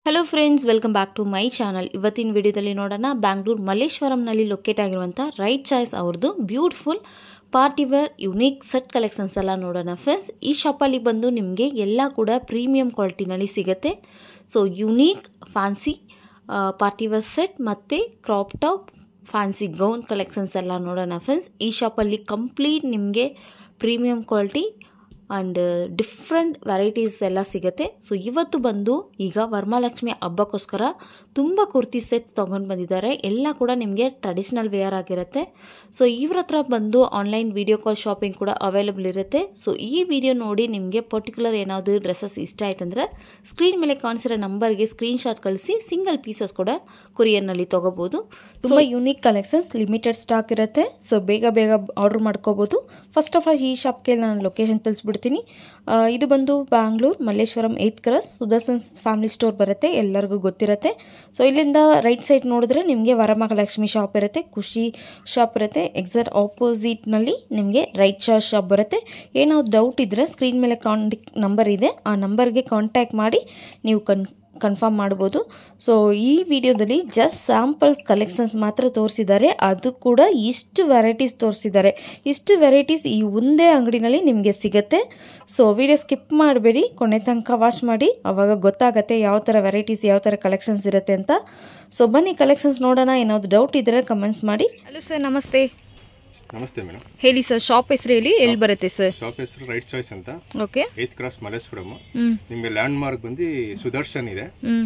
Hello friends, welcome back to my channel. ಇವತ್ತಿನ ವಿಡಿಯೋದಲ್ಲಿ ನೋಡೋಣ ಬ್ಯಾಂಗ್ಳೂರ್ ಮಲ್ಲೇಶ್ವರಂನಲ್ಲಿ ಲೊಕೇಟ್ ಆಗಿರುವಂಥ ರೈಟ್ ಚಾಯ್ಸ್ ಅವ್ರದ್ದು beautiful party wear unique set collections ಎಲ್ಲ ನೋಡೋಣ ಫ್ರೆಂಡ್ಸ್. ಈ ಶಾಪಲ್ಲಿ ಬಂದು ನಿಮಗೆ ಎಲ್ಲ ಕೂಡ ಪ್ರೀಮಿಯಂ ಕ್ವಾಲಿಟಿನಲ್ಲಿ ಸಿಗುತ್ತೆ. So unique fancy party wear set ಮತ್ತು crop top fancy gown collections ಎಲ್ಲ ನೋಡೋಣ ಫ್ರೆಂಡ್ಸ್. ಈ ಶಾಪಲ್ಲಿ ಕಂಪ್ಲೀಟ್ ನಿಮಗೆ premium quality and different varieties ಎಲ್ಲ ಸಿಗುತ್ತೆ. ಸೊ ಇವತ್ತು ಬಂದು ಈಗ ವರಮಹಾಲಕ್ಷ್ಮಿ ಹಬ್ಬಕ್ಕೋಸ್ಕರ ತುಂಬ ಕುರ್ತಿ ಸೆಟ್ಸ್ ತೊಗೊಂಡು ಬಂದಿದ್ದಾರೆ. ಎಲ್ಲ ಕೂಡ ನಿಮಗೆ ಟ್ರೆಡಿಷ್ನಲ್ ವೇರ್ ಆಗಿರುತ್ತೆ. ಸೊ ಇವ್ರ ಹತ್ರ ಬಂದು ಆನ್ಲೈನ್ ವಿಡಿಯೋ ಕಾಲ್ ಶಾಪಿಂಗ್ ಕೂಡ ಅವೈಲೇಬಲ್ ಇರುತ್ತೆ. ಸೊ ಈ ವಿಡಿಯೋ ನೋಡಿ ನಿಮಗೆ ಪರ್ಟಿಕ್ಯುಲರ್ ಏನಾದರೂ ಡ್ರೆಸ್ಸಸ್ ಇಷ್ಟ ಆಯ್ತಂದರೆ ಸ್ಕ್ರೀನ್ ಮೇಲೆ ಕಾಣಿಸಿರೋ ನಂಬರ್ಗೆ ಸ್ಕ್ರೀನ್ಶಾಟ್ ಕಳಿಸಿ ಸಿಂಗಲ್ ಪೀಸಸ್ ಕೂಡ ಕೊರಿಯರ್ನಲ್ಲಿ ತೊಗೋಬೋದು. ತುಂಬ ಯುನೀಕ್ ಕಲೆಕ್ಷನ್ಸ್, ಲಿಮಿಟೆಡ್ ಸ್ಟಾಕ್ ಇರುತ್ತೆ. ಸೊ ಬೇಗ ಆರ್ಡರ್ ಮಾಡ್ಕೋಬೋದು. ಫಸ್ಟ್ ಆಫ್ ಆಲ್ ಈ ಶಾಪ್ಗೆ ನಾನು ಲೊಕೇಶನ್ ತಿಳಿಸ್ಬಿಡ್ತೀನಿ. ಇದು ಬಂದು Bangalore Malleshwaram 8th cross Sudarshan family store ಬರುತ್ತೆ, ಎಲ್ಲರಿಗೂ ಗೊತ್ತಿರುತ್ತೆ. ಸೊ ಇಲ್ಲಿಂದ ರೈಟ್ ಸೈಡ್ ನೋಡಿದ್ರೆ ನಿಮಗೆ ವರಮಹಾಲಕ್ಷ್ಮಿ ಶಾಪ್ ಇರುತ್ತೆ, ಖುಷಿ ಶಾಪ್ ಇರುತ್ತೆ. ಎಕ್ಸಾಕ್ಟ್ ಆಪೋಸಿಟ್ನಲ್ಲಿ ನಿಮಗೆ ರೈಟ್ ಚಾಯ್ಸ್ ಶಾಪ್ ಬರುತ್ತೆ. ಏನಾದ್ರು ಡೌಟ್ ಇದ್ದರೆ ಸ್ಕ್ರೀನ್ ಮೇಲೆ ನಂಬರ್ ಇದೆ, ಆ ನಂಬರ್ಗೆ ಕಾಂಟ್ಯಾಕ್ಟ್ ಮಾಡಿ ನೀವು ಕನ್ಫರ್ಮ್ ಮಾಡ್ಬೋದು. ಸೊ ಈ ವಿಡಿಯೋದಲ್ಲಿ ಜಸ್ಟ್ ಸ್ಯಾಂಪಲ್ಸ್ ಕಲೆಕ್ಷನ್ಸ್ ಮಾತ್ರ ತೋರಿಸಿದ್ದಾರೆ, ಅದು ಕೂಡ ಇಷ್ಟು ವೆರೈಟೀಸ್ ತೋರಿಸಿದ್ದಾರೆ. ಇಷ್ಟು ವೆರೈಟೀಸ್ ಈ ಒಂದೇ ಅಂಗಡಿನಲ್ಲಿ ನಿಮಗೆ ಸಿಗುತ್ತೆ. ಸೊ ವಿಡಿಯೋ ಸ್ಕಿಪ್ ಮಾಡಬೇಡಿ, ಕೊನೆ ತನಕ ವಾಚ್ ಮಾಡಿ, ಆವಾಗ ಗೊತ್ತಾಗತ್ತೆ ಯಾವ ಥರ ವೆರೈಟೀಸ್ ಯಾವ ಥರ ಕಲೆಕ್ಷನ್ಸ್ ಇರುತ್ತೆ ಅಂತ. ಸೊ ಬನ್ನಿ ಕಲೆಕ್ಷನ್ಸ್ ನೋಡೋಣ. ಏನಾದ್ರು ಡೌಟ್ ಇದ್ದರೆ ಕಮೆಂಟ್ಸ್ ಮಾಡಿ. ಹಲೋ ಸರ್, ನಮಸ್ತೆ. ನಮಸ್ತೆ ಮೇಡಮ್. ಹೇಳಿ ಸರ್, ಶಾಪ್ ಹೆಸರು ಹೇಳಿ, ಎಲ್ಲಿ ಬರುತ್ತೆ ಸರ್? ಶಾಪ್ ಹೆಸರು ರೈಟ್ ಚಾಯ್ಸ್ ಅಂತ, ಓಕೆ. 8th cross Malleshwaram. ನಿಮಗೆ ಲ್ಯಾಂಡ್ ಮಾರ್ಕ್ ಬಂದು ಸುದರ್ಶನ್ ಇದೆ.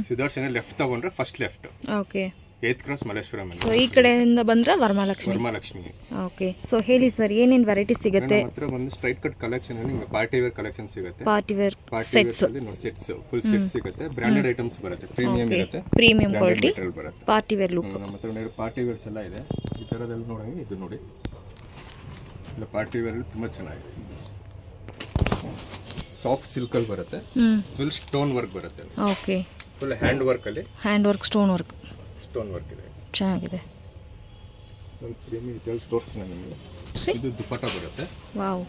ಸುದರ್ಶನ್ ಲೆಫ್ಟ್ ತಗೊಂಡ್ರೆ first left. Okay. 8th cross Malleshwaram ಅಂತ. ಸೊ ಈ ಕಡೆಯಿಂದ ಬಂದ್ರೆ ವರಮಹಾಲಕ್ಷ್ಮಿ. ಓಕೆ. ಸೊ ಹೇಳಿ ಸರ್, ಏನೇನು ವೆರೈಟಿ ಸಿಗುತ್ತೆ? ನಮ್ಮ ಹತ್ರ ಬಂದು ಸ್ಟ್ರೈಟ್ ಕಟ್ ಕಲೆಕ್ಷನ್ ಅಲ್ಲಿ ನಿಮಗೆ ಪಾರ್ಟಿ ವೇರ್ ಕಲೆಕ್ಷನ್ ಸಿಗುತ್ತೆ. Party wear sets full set ಸಿಗುತ್ತೆ. ಬ್ರಾಂಡೆಡ್ ಐಟಮ್ಸ್ ಬರುತ್ತೆ, ಪ್ರೀಮಿಯಂ ಇರುತ್ತೆ, ಪ್ರೀಮಿಯಂ ಕ್ವಾಲಿಟಿ ಬರುತ್ತೆ. Party wear look. ನಮ್ಮ ಹತ್ರ ಪಾರ್ಟಿ ವೇರ್ಸ್ ಎಲ್ಲ ಇದೆ. ಈ ತರದೆಲ್ಲ ನೋಡಂಗೆ ಇದು ನೋಡಿ, ಪಾರ್ಟಿ ವೇರ್ ತುಂಬಾ ಚೆನ್ನಾಗಿದೆ. ಸಾಫ್ಟ್ ಸಿಲ್ಕ್ ಅಲ್ಲಿ ಬರುತ್ತೆ, ಫುಲ್ ಸ್ಟೋನ್ ವರ್ಕ್ ಬರುತ್ತೆ. ಓಕೆ. ಫುಲ್ ಹ್ಯಾಂಡ್ ವರ್ಕ್ ಅಲ್ಲಿ, ಹ್ಯಾಂಡ್ ವರ್ಕ್ ಸ್ಟೋನ್ ವರ್ಕ್ ಇದೆ, ಚೆನ್ನಾಗಿದೆ. ಒಂದು ಪ್ರೀಮಿಯಂ ಡೀಟೇಲ್ಸ್ ತೋರಿಸ್ತೀನಿ ನಿಮಗೆ. ಇದು ದುಪಟ್ಟ ಬರುತ್ತೆ. ವಾವ್.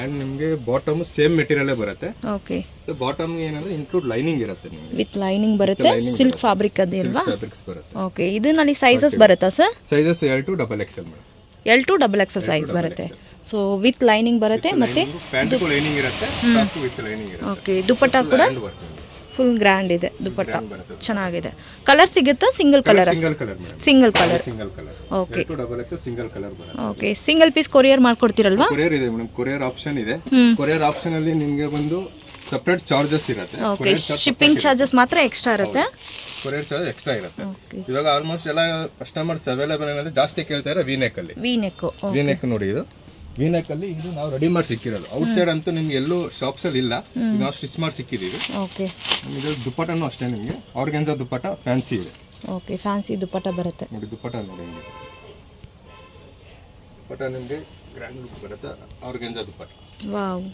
ಅಂಡ್ ನಿಮಗೆ ಬಾಟಮ್ ಸೇಮ್ ಮೆಟೀರಿಯಲ್ ಬರುತ್ತೆ. ಓಕೆ. ಬಾಟಮ್ ಏನಂದ್ರೆ ಇನ್ಕ್ಲೂಡ್ ಲೈನಿಂಗ್ ಇರುತ್ತೆ ನಿಮಗೆ. ವಿತ್ ಲೈನಿಂಗ್ ಬರುತ್ತೆ, ಸಿಲ್ಕ್ ಫ್ಯಾಬ್ರಿಕ್ ಅದೇ ಅಲ್ವಾ? ಫ್ಯಾಬ್ರಿಕ್ಸ್ ಬರುತ್ತೆ. ಓಕೆ. ಇದರಲ್ಲಿ ಸೈಜಸ್ ಬರುತ್ತಾ sir? Sizes L to XXL madam. L to XXL size ಬರುತ್ತೆ. ಸೊ ವಿತ್ ಲೈನಿಂಗ್ ಬರುತ್ತೆ, ಮತ್ತೆ ಪ್ಯಾಂಟ್ ಲೈನಿಂಗ್ ಇರುತ್ತೆ, ಟಾಪ್ ವಿತ್ ಲೈನಿಂಗ್ ಇರುತ್ತೆ. ಓಕೆ. ದುಪಟ್ಟ ಕೂಡ ಫುಲ್ ಗ್ರ್ಯಾಂಡ್ ಇದೆ. ದುಪಟ್ಟ ಚೆನ್ನಾಗಿದೆ. ಕಲರ್ ಸಿಗುತ್ತಾ? Single colour? Single colour madam. Single colour. Okay. L to XXL single colour ಬರುತ್ತೆ. ಓಕೆ. ಸಿಂಗಲ್ ಪೀಸ್ ಕೊರಿಯರ್ ಮಾಡ್ಕೊಡ್ತೀರಲ್ವಾ? ಕೊರಿಯರ್ ಇದೆ ಮೇಡಮ್, ಕೊರಿಯರ್ ಆಪ್ಷನ್ ಇದೆ. ಕೊರಿಯರ್ ಆಪ್ಷನ್ ಅಲ್ಲಿ ನಿಮಗೆ ಒಂದು ಸಪರೇಟ್ ಚಾರ್ಜಸ್ ಇರುತ್ತೆ. ಓಕೆ. ಶಿಪ್ಪಿಂಗ್ ಚಾರ್ಜಸ್ ಮಾತ್ರ ಎಕ್ಸ್ಟ್ರಾ ಇರುತ್ತೆ. ಕೊರಿಯರ್ ಚಾರ್ಜ್ ಎಕ್ಸ್ಟ್ರಾ ಇರುತ್ತೆ. ಇವಾಗ ಆಲ್ಮೋಸ್ಟ್ ಎಲ್ಲ ಕಸ್ಟಮರ್ಸ್ ಅವೈಲೇಬಲ್ ಏನಾದ್ರೆ ಜಾಸ್ತಿ ಕೇಳ್ತಾರೆ ವಿ-ನೆಕ್ ಅಲ್ಲಿ. ವಿ-ನೆಕ್ ನೋಡಿ, ಇದು ವಿ-ನೆಕ್ ಅಲ್ಲಿ ಇದು ನಾವು ರೆಡಿ ಮಾಡಿ ಸಿಕ್ಕಿರೋದು. ಔಟ್ ಸೈಡ್ ಅಂತೂ ನಿಮ್ಗೆ ಎಲ್ಲೂ ಶಾಪ್ಸ್ ಅಲ್ಲಿ ಇಲ್ಲ, ನಾವು ಸ್ಟಿಚ್ ಮಾಡಿ ಸಿಕ್ಕಿದೀವಿ. ಓಕೆ. ಇದು ದುಪ್ಪಟ್ಟನು ಅಷ್ಟೇ, ನಿಮಗೆ ಆರ್ಗನ್ಜಾ ದುಪ್ಪಟ್ಟ ಫ್ಯಾನ್ಸಿ ಇದೆ. ಓಕೆ. ಫ್ಯಾನ್ಸಿ ದುಪ್ಪಟ್ಟ ಬರುತ್ತೆ ನೋಡಿ. ದುಪ್ಪಟ್ಟ ನೋಡಿ, ನಿಮಗೆ ದುಪ್ಪಟ್ಟ ನಿಮಗೆ ಗ್ರ್ಯಾಂಡ್ ಲುಕ್ ಬರುತ್ತೆ. Organza dupatta. Wow,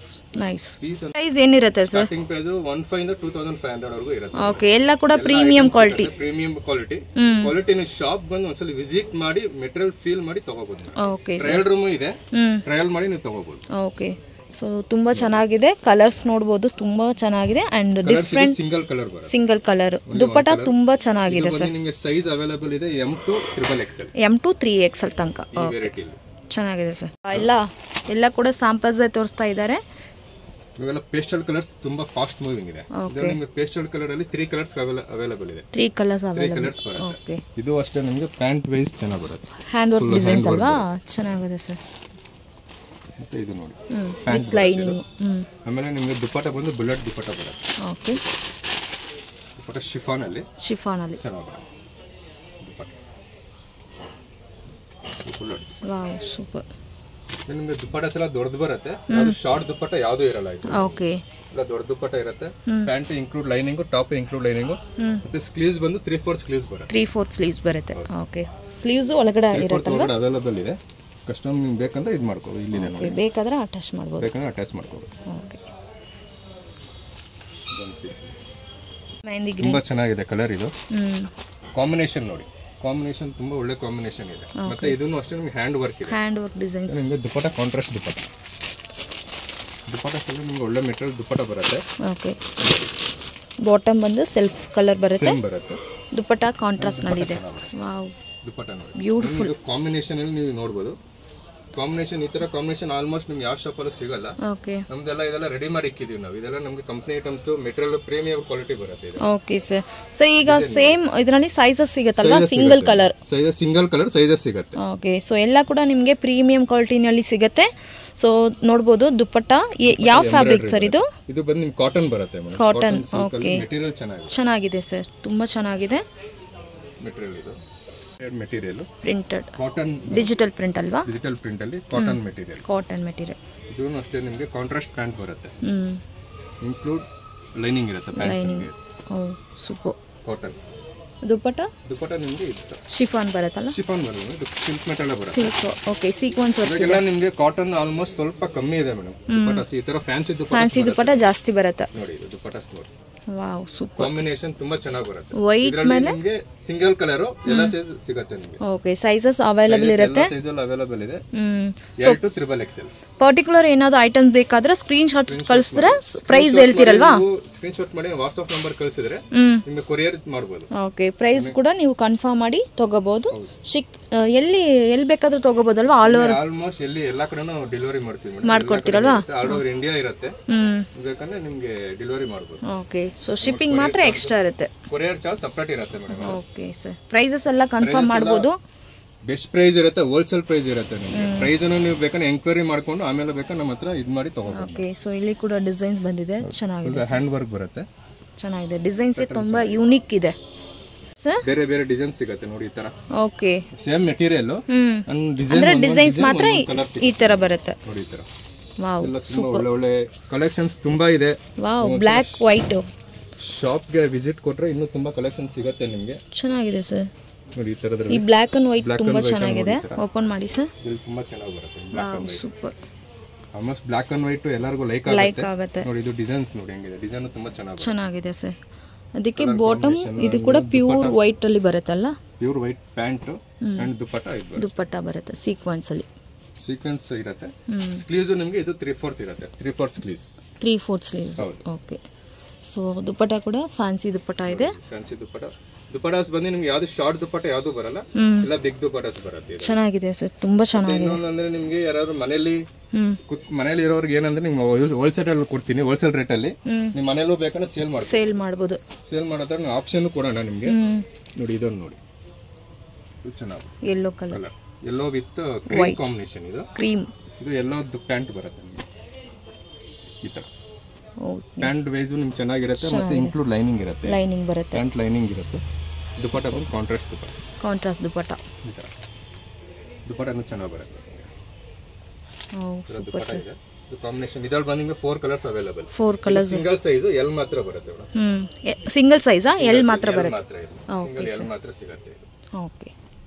nice. Price ಏನಿರುತ್ತೆ ಸರ್? ಸ್ಟಾರ್ಟಿಂಗ್ ಪ್ರೈಸ್ 1500 ಇಂದ 2500 ವರೆಗೂ ಇರುತ್ತೆ. ಓಕೆ. ಎಲ್ಲ ಕೂಡ ಪ್ರೀಮಿಯಂ ಕ್ವಾಲಿಟಿ. ಪ್ರೀಮಿಯಂ ಕ್ವಾಲಿಟಿ ನೀವು ಶಾಪ್ ಬಂದು ಒಂದ್ಸಲ ವಿಸಿಟ್ ಮಾಡಿ ಮೆಟೀರಿಯಲ್ ಫೀಲ್ ಮಾಡಿ ತಗೋಬಹುದು. ಓಕೆ. ಟ್ರಯಲ್ ರೂಮ್ ಇದೆ, ಟ್ರಯಲ್ ಮಾಡಿ ನೀವು ತಗೋಬಹುದು. ಓಕೆ. ಸೊ ತುಂಬಾ ಚೆನ್ನಾಗಿದೆ. ಕಲರ್ಸ್ ನೋಡಬಹುದು, ತುಂಬಾ ಚೆನ್ನಾಗಿದೆ. ಅಂಡ್ ಡಿಫರೆಂಟ್ ಸಿಂಗಲ್ ಕಲರ್ ಬರುತ್ತೆ. ಸಿಂಗಲ್ ಕಲರ್ ದುಪ್ಪಟ್ಟ ತುಂಬಾ ಚೆನ್ನಾಗಿದೆ ಸರ್. ನಿಮಗೆ ಸೈಜ್ ಅವೈಲೇಬಲ್ ಇದೆ M to XXL, M to 3XL ತನಕ. ಚೆನ್ನಾಗಿದೆ ಸರ್. ಎಲ್ಲ ಕೂಡ ಸ್ಯಾಂಪಲ್ಸ್ ತೋರಿಸ್ತಾ ಇದ್ದಾರೆ. ಇವೆಲ್ಲ ಪೇಸ್ಟಲ್ ಕಲರ್ಸ್ ತುಂಬಾ ಫಾಸ್ಟ್ ಮೂವಿಂಗ್ ಇದೆ. ನಿಮಗೆ ಪೇಸ್ಟಲ್ ಕಲರ್ ಅಲ್ಲಿ 3 ಕಲರ್ಸ್ ಅವೈಲೇಬಲ್ ಇದೆ. 3 ಕಲರ್ಸ್ ಬರುತ್ತೆ. ಓಕೆ. ಇದು ಅಷ್ಟೇ ನಿಮಗೆ ಪ್ಯಾಂಟ್ ವೈಸ್ ಚೆನ್ನಾಗಿ ಬರುತ್ತೆ. ಹ್ಯಾಂಡ್ ವರ್ಕ್ ಡಿಸೈನ್ಸ್ ಅಲ್ವಾ? ಚೆನ್ನಾಗಿದೆ ಸರ್. ಮತ್ತೆ ಇದು ನೋಡಿ, ವಿತ್ ಲೈನಿಂಗ್. ಆಮೇಲೆ ನಿಮಗೆ ದುಪ್ಪಟ್ಟ ಬಂದು ಬುಲೆಟ್ ದುಪ್ಪಟ್ಟ ಬರುತ್ತೆ. ಓಕೆ. ದುಪ್ಪಟ್ಟ ಶಿಫಾನ್ ಅಲ್ಲಿ ಚೆನ್ನಾಗಿ ಬರುತ್ತೆ. Wow, super. ನಿಮಗೆ ದುಪ್ಪಟ್ಟ ಎಲ್ಲ ದೊಡ್ಡದು ಬರುತ್ತೆ, ಅದು ಶಾರ್ಟ್ ದುಪ್ಪಟ್ಟ ಯಾವುದು ಇರಲ್ಲ. ಇದು ಓಕೆ. ಎಲ್ಲ ದೊಡ್ಡ ದುಪ್ಪಟ್ಟ ಇರುತ್ತೆ. Pant include lining, top include lining, ಮತ್ತೆ ಸ್ಲೀವ್ಸ್ ಬಂದು 3/4 ಸ್ಲೀವ್ಸ್ ಬರುತ್ತೆ. 3/4 ಸ್ಲೀವ್ಸ್ ಬರುತ್ತೆ. ಓಕೆ. ಸ್ಲೀವ್ಸ್ ಒಳಗಡೆ ಇರುತ್ತಲ್ವಾ? ಅವೈಲೇಬಲ್ ಇದೆ. ಕಸ್ಟಮರ್ ನಿಮ್ಗೆ ಬೇಕಂದ್ರೆ ಇದು ಮಾಡ್ಕೋ, ಇಲ್ಲಿದೆ ನೋಡಿ. ಬೇಕಾದ್ರೆ ಅಟ್ಯಾಚ್ ಮಾಡ್ಬೋದು. ಬೇಕಂದ್ರೆ ಅಟ್ಯಾಚ್ ಮಾಡ್ಕೋಬಹುದು. ಓಕೆ. ತುಂಬಾ ಚೆನ್ನಾಗಿದೆ ಕಲರ್. ಇದು ಕಾಂಬಿನೇಷನ್ ನೋಡಿ, ಕಾಂಬಿನೇಷನ್ ತುಂಬಾ ಒಳ್ಳೆ ಕಾಂಬಿನೇಷನ್ ಇದೆ. ಮತ್ತೆ ಇದನ್ನು ಅಷ್ಟೇ ನಿಮಗೆ ಹ್ಯಾಂಡ್ ವರ್ಕ್ ಇದೆ. Hand work designs. ನಿಮಗೆ ದುಪ್ಪಟ್ಟ ಕಾಂಟ್ರಾಸ್ಟ್ ದುಪ್ಪಟ್ಟ ಸಲ ನಿಮಗೆ ಒಳ್ಳೆ ಮೆಟೀರಿಯಲ್ ದುಪ್ಪಟ್ಟ ಬರುತ್ತೆ. ಓಕೆ. ಬಾಟಮ್ ಬಂದು ಸೆಲ್ಫ್ ಕಲರ್ ಬರುತ್ತೆ, ಸೇಮ್ ಬರುತ್ತೆ. ದುಪ್ಪಟ್ಟ ಕಾಂಟ್ರಾಸ್ಟ್ ನಲ್ಲಿ ಇದೆ. ವಾವ್, ದುಪ್ಪಟ್ಟ ನೋಡಿ ಬ್ಯೂಟಿಫುಲ್ ಕಾಂಬಿನೇಷನ್ ಅಲ್ಲಿ ನೀವು ನೋಡಬಹುದು. ಕಾಂಬಿನೇಷನ್ ಈ ತರ ಕಾಂಬಿನೇಷನ್ ಆಲ್ಮೋಸ್ಟ್ ನಿಮ್ಗೆ ಯಾವ ಶಾಪ್ ಅಲ್ಲೂ ಸಿಗಲ್ಲ. ಓಕೆ, ನಮ್ದೆಲ್ಲ ಇದೆಲ್ಲ ರೆಡಿ ಮಾಡಿ ಇಕ್ಕಿದೀವಿ ನಾವು. ಇದೆಲ್ಲ ನಮಗೆ company items, material premium quality ಬರುತ್ತೆ ಇದು. Okay sir. ಸೊ ಈಗ ಸೇಮ್ ಇದರಲ್ಲಿ ಸೈಜಸ್ ಸಿಗುತ್ತಲ್ವಾ, ಸಿಂಗಲ್ ಕಲರ್ ಸೈಜಸ್ ಸಿಗುತ್ತೆ. ಓಕೆ, ಸೊ ಎಲ್ಲ ಕೂಡ ನಿಮಗೆ ಪ್ರೀಮಿಯಂ ಕ್ವಾಲಿಟಿನಲ್ಲಿ ಸಿಗುತ್ತೆ. ಸೊ ನೋಡ್ಬೋದು ದುಪ್ಪಟ್ಟ ಯಾವ ಫ್ಯಾಬ್ರಿಕ್ ಸರ್ ಇದು? ಇದು ಬಂದು ನಿಮ್ಗೆ ಕಾಟನ್ ಬರುತ್ತೆ. ಕಾಟನ್. ಓಕೆ, ಮೆಟೀರಿಯಲ್ ಚೆನ್ನಾಗಿದೆ ಸರ್, ತುಂಬಾ ಚೆನ್ನಾಗಿದೆ ಮೆಟೀರಿಯಲ್. ಇದು material printed cotton, digital print ಅಲ್ವಾ? ಡಿಜಿಟಲ್ ಪ್ರಿಂಟ್ ಅಲ್ಲಿ ಕಾಟನ್ ಮೆಟೀರಿಯಲ್. ಕಾಟನ್ ಮೆಟೀರಿಯಲ್ ಇದು ಅಷ್ಟೇ ನಿಮಗೆ ಕಾಂಟ್ರಾಸ್ಟ್ ಪ್ಯಾಂಟ್ ಬರುತ್ತೆ. ಇನ್ಕ್ಲೂಡ್ ಲೈನಿಂಗ್ ಇರುತ್ತೆ ಪ್ಯಾಂಟ್. ಲೈನಿಂಗ್. ಓ ಸೂಪರ್. ಕಾಟನ್ ದುಪ್ಪಟ್ಟ ನಿಮಗೆ ಇರುತ್ತೆ. ಶಿಫಾನ್ ಬರುತ್ತಲ್ಲ? ಶಿಫಾನ್ ಬರುತ್ತೆ, ಇದು ಸಿಲ್ಕ್ ಮೆಟೀರಿಯಲ್ ಬರುತ್ತೆ. ಸಿಲ್ಕ್. ಓಕೆ, ಸೀಕ್ವೆನ್ಸ್ ವರ್ಕ್ ಇದೆಲ್ಲ ನಿಮಗೆ ಕಾಟನ್ ಆಲ್ಮೋಸ್ಟ್ ಸ್ವಲ್ಪ ಕಮ್ಮಿ ಇದೆ ಮೇಡಮ್. ದುಪ್ಪಟ್ಟ ಈ ತರ ಫ್ಯಾನ್ಸಿ ದುಪ್ಪಟ್ಟ ಜಾಸ್ತಿ ಬರುತ್ತೆ ನೋಡಿ. ಇದು ದುಪ್ಪಟ್ಟ ನೋಡಿ. Wow, super. ಕಾಂಬಿನೇಷನ್ ತುಂಬಾ ಚೆನ್ನಾಗಿ ಬರುತ್ತೆ. ವೈಟ್ ಮೇಲೆ ನಿಮಗೆ ಸಿಂಗಲ್ ಕಲರ್ ಎಲ್ಲ ಸೈಜ್ ಸಿಗುತ್ತೆ ನಿಮಗೆ. ಓಕೆ, ಸೈಜಸ್ ಅವೈಲೇಬಲ್ ಇರುತ್ತೆ. ಸೈಜ್ ಎಲ್ಲ ಅವೈಲೇಬಲ್ ಇದೆ. L to XXL. ಪರ್ಟಿಕ್ಯುಲರ್ ಏನಾದ್ರು ಐಟಮ್ ಬೇಕಾದ್ರೆ ಸ್ಕ್ರೀನ್ ಶಾಟ್ ಕಳಿಸಿದ್ರೆ ಪ್ರೈಸ್ ಹೇಳ್ತಿರಲ್ವಾ? ಸ್ಕ್ರೀನ್ ಶಾಟ್ ಮಾಡಿ ವಾಟ್ಸ್ಆಪ್ ನಂಬರ್ ಕಳಿಸಿದ್ರೆ ನಿಮಗೆ ಕೊರಿಯರ್ ಮಾಡಬಹುದು. ಓಕೆ, ಪ್ರೈಸ್ ಕೂಡ ನೀವು ಕನ್ಫರ್ಮ್ ಮಾಡಿ ತಗೋಬಹುದು. ಎಲ್ಲಿ ಬೇಕಾದ್ರೂ ತಗೋಬಹುದಲ್ವಾ? ಆಲ್ ಓವರ್ ಆಲ್ಮೋಸ್ಟ್ ಎಲ್ಲಿ ಎಲ್ಲಾ ಕಡೆನೂ ಡೆಲಿವರಿ ಮಾಡ್ತೀವಿ, ಮಾಡ್ಕೊಡ್ತೀರಲ್ವಾ? ಆಲ್ ಓವರ್ ಇಂಡಿಯಾ ಇರುತ್ತೆ. ಬೇಕಂದ್ರೆ ನಿಮಗೆ ಡೆಲಿವರಿ ಮಾಡಬಹುದು. ಓಕೆ, ಸೊ ಶಿಪ್ಪಿಂಗ್ ಮಾತ್ರ ಎಕ್ಸ್ಟ್ರಾ ಇರುತ್ತೆ, ಕೊರಿಯರ್ ಚಾರ್ಜ್ ಸೆಪರೇಟ್ ಇರುತ್ತೆ ಮೇಡಮ್. Okay sir. ಪ್ರೈಸಸ್ ಎಲ್ಲ ಕನ್ಫರ್ಮ್ ಮಾಡಬಹುದು. ಬೆಸ್ಟ್ ಪ್ರೈಸ್ ಇರುತ್ತೆ, ಹೋಲ್ಸೇಲ್ ಪ್ರೈಸ್ ಇರುತ್ತೆ. ನಿಮಗೆ ಪ್ರೈಸ್ ಅನ್ನು ನೀವು ಬೇಕಾದ್ರೆ ಎಂಕ್ವೈರಿ ಮಾಡ್ಕೊಂಡು ಆಮೇಲೆ ಬೇಕಾದ್ರೆ ನಮ್ಮ ಹತ್ರ ಇದು ಮಾಡಿ ತಗೋಬಹುದು. ಓಕೆ, ಸೊ ಇಲ್ಲಿ ಕೂಡ ಡಿಸೈನ್ಸ್ ಬಂದಿದೆ, ಚೆನ್ನಾಗಿದೆ. ಹ್ಯಾಂಡ್ ವರ್ಕ್ ಬರುತ್ತೆ, ಚೆನ್ನಾಗಿದೆ. ಡಿಸೈನ್ಸ್ ತುಂಬಾ ಯೂನಿಕ್ ಇದೆ ಸರ್. ಬೇರೆ ಬೇರೆ ಡಿಸೈನ್ ಸಿಗುತ್ತೆ ನೋಡಿ ಈ ತರ. ಓಕೆ, ಸೇಮ್ ಮೆಟೀರಿಯಲ್ ಅಂದ್ರೆ ಡಿಸೈನ್ಸ್ ಮಾತ್ರ ಈ ತರ ಬರುತ್ತೆ ನೋಡಿ. ಈ ತರ ವಾವ್, ಒಳ್ಳೆ ಒಳ್ಳೆ ಕಲೆಕ್ಷನ್ಸ್ ತುಂಬಾ ಇದೆ. Wow, black white. ಶಾಪ್ಗೆ ವಿಸಿಟ್ ಕೊಟ್ರೆ ಇನ್ನೂ ತುಂಬಾ ಕಲೆಕ್ಷನ್ ಸಿಗುತ್ತೆ ನಿಮಗೆ. ಚೆನ್ನಾಗಿದೆ ಸರ್ ನೋಡಿ. ಈ ತರದಲ್ಲಿ ಈ ಬ್ಲಾಕ್ ಅಂಡ್ ವೈಟ್ ತುಂಬಾ ಚೆನ್ನಾಗಿದೆ. ಓಪನ್ ಮಾಡಿ ಸರ್. ಇದು ತುಂಬಾ ಚೆನ್ನಾಗಿ ಬರುತ್ತೆ. Black and white super. Almost black and white ಎಲ್ಲರಿಗೂ ಲೈಕ್ ಆಗುತ್ತೆ ನೋಡಿ. ಇದು ಡಿಸೈನ್ಸ್ ನೋಡಿ ಹೆಂಗಿದೆ. ಡಿಸೈನ್ ತುಂಬಾ ಚೆನ್ನಾಗಿದೆ ಸರ್. ಅದಕ್ಕೆ ಬಾಟಮ್ ಇದು ಕೂಡ ಪ್ಯೂರ್ ವೈಟ್ ಅಲ್ಲಿ ಬರುತ್ತಲ್ಲ? ಪ್ಯೂರ್ ವೈಟ್ ಪ್ಯಾಂಟ್ ಅಂಡ್ ದುಪ್ಪಟ್ಟ ಬರುತ್ತೆ ಸೀಕ್ವೆನ್ಸ್ ಅಲ್ಲಿ. ಸೀಕ್ವೆನ್ಸ್ ಇರುತ್ತೆ. ಸ್ಲೀವ್ಸ್ ನಿಮಗೆ ಇದು 3/4 ಇರುತ್ತೆ. 3/4 ಸ್ಲೀವ್ಸ್. 3/4 ಸ್ಲೀವ್ಸ್. ಓಕೆ, ಸೊ ದುಪ್ಪಟ್ಟ ಕೂಡ ಫ್ಯಾನ್ಸಿ ದುಪ್ಪಟ್ಟ ಇದೆ. ಫ್ಯಾನ್ಸಿ ದುಪ್ಪಟ್ಟಾಸ್ ಬಂದು ನಿಮ್ಗೆ ಯಾವ್ದು ಶಾರ್ಟ್ ದುಪ್ಪಟ್ಟ ಯಾವ್ದು ಬರಲ್ಲ, ಎಲ್ಲ ಬಿಗ್ ದುಪ್ಪಟ್ಟಾಸ್ ಬರುತ್ತೆ. ಚೆನ್ನಾಗಿದೆ ಸರ್, ತುಂಬಾ ಚೆನ್ನಾಗಿದೆ. ಇನ್ನೊಂದಂದ್ರೆ ನಿಮ್ಗೆ ಯಾರಾದ್ರೂ ಮನೇಲಿ ಇರೋರ್ಗೆ ಏನಂದ್ರೆ ನಿಮ್ಗೆ ಹೋಲ್ಸೇಲ್ ಅಲ್ಲಿ ಕೊಡ್ತೀನಿ, ಹೋಲ್ಸೇಲ್ ರೇಟ್ ಅಲ್ಲಿ ನಿಮ್ ಮನೇಲೂ ಬೇಕಂದ್ರೆ ಸೇಲ್ ಮಾಡಬಹುದು. ಸೇಲ್ ಮಾಡೋದ್ರ ಆಪ್ಷನ್ ಕೊಡೋಣ ನಿಮ್ಗೆ. ನೋಡಿ ಇದೊಂದು ನೋಡಿ, ಇದು ಚೆನ್ನಾಗಿ yellow colour, yellow with cream combination. ಇದು ಕ್ರೀಮ್, ಇದು ಯೆಲ್ಲೋ ಪ್ಯಾಂಟ್ ಬರುತ್ತೆ ನಿಮ್ಗೆ ಈ ತರ. ಪ್ಯಾಂಟ್ ವೈಸ್ ನಿಮ್ಗೆ ಚೆನ್ನಾಗಿರುತ್ತೆ, ಮತ್ತೆ ಇನ್ಕ್ಲೂಡ್ ಲೈನಿಂಗ್ ಇರುತ್ತೆ. ಲೈನಿಂಗ್ ಬರುತ್ತೆ, ಪ್ಯಾಂಟ್ ಲೈನಿಂಗ್ ಇರುತ್ತೆ. ದುಪ್ಪಟ್ಟ ಬಂದು ಕಾಂಟ್ರಾಸ್ಟ್ ದುಪ್ಪಟ್ಟ ಈ ತರ. ದುಪ್ಪಟ್ಟನು ಚೆನ್ನಾಗಿ ಬರುತ್ತೆ. ದುಪ್ಪಟ್ಟ ಇದೆ. ಇದು ಕಾಂಬಿನೇಷನ್ ಇದರಲ್ಲಿ ಬಂದು ನಿಮಗೆ 4 colours available. 4 colours. Single size L ಮಾತ್ರ ಬರುತ್ತೆ ಮೇಡಮ್. ಸಿಂಗಲ್ ಸೈಜಾ? ಎಲ್ ಮಾತ್ರ ಬರುತ್ತೆ. ಸಿಂಗಲ್ ಎಲ್ ಮಾತ್ರ ಸಿಗುತ್ತೆ ಇದು. ಓಕೆ.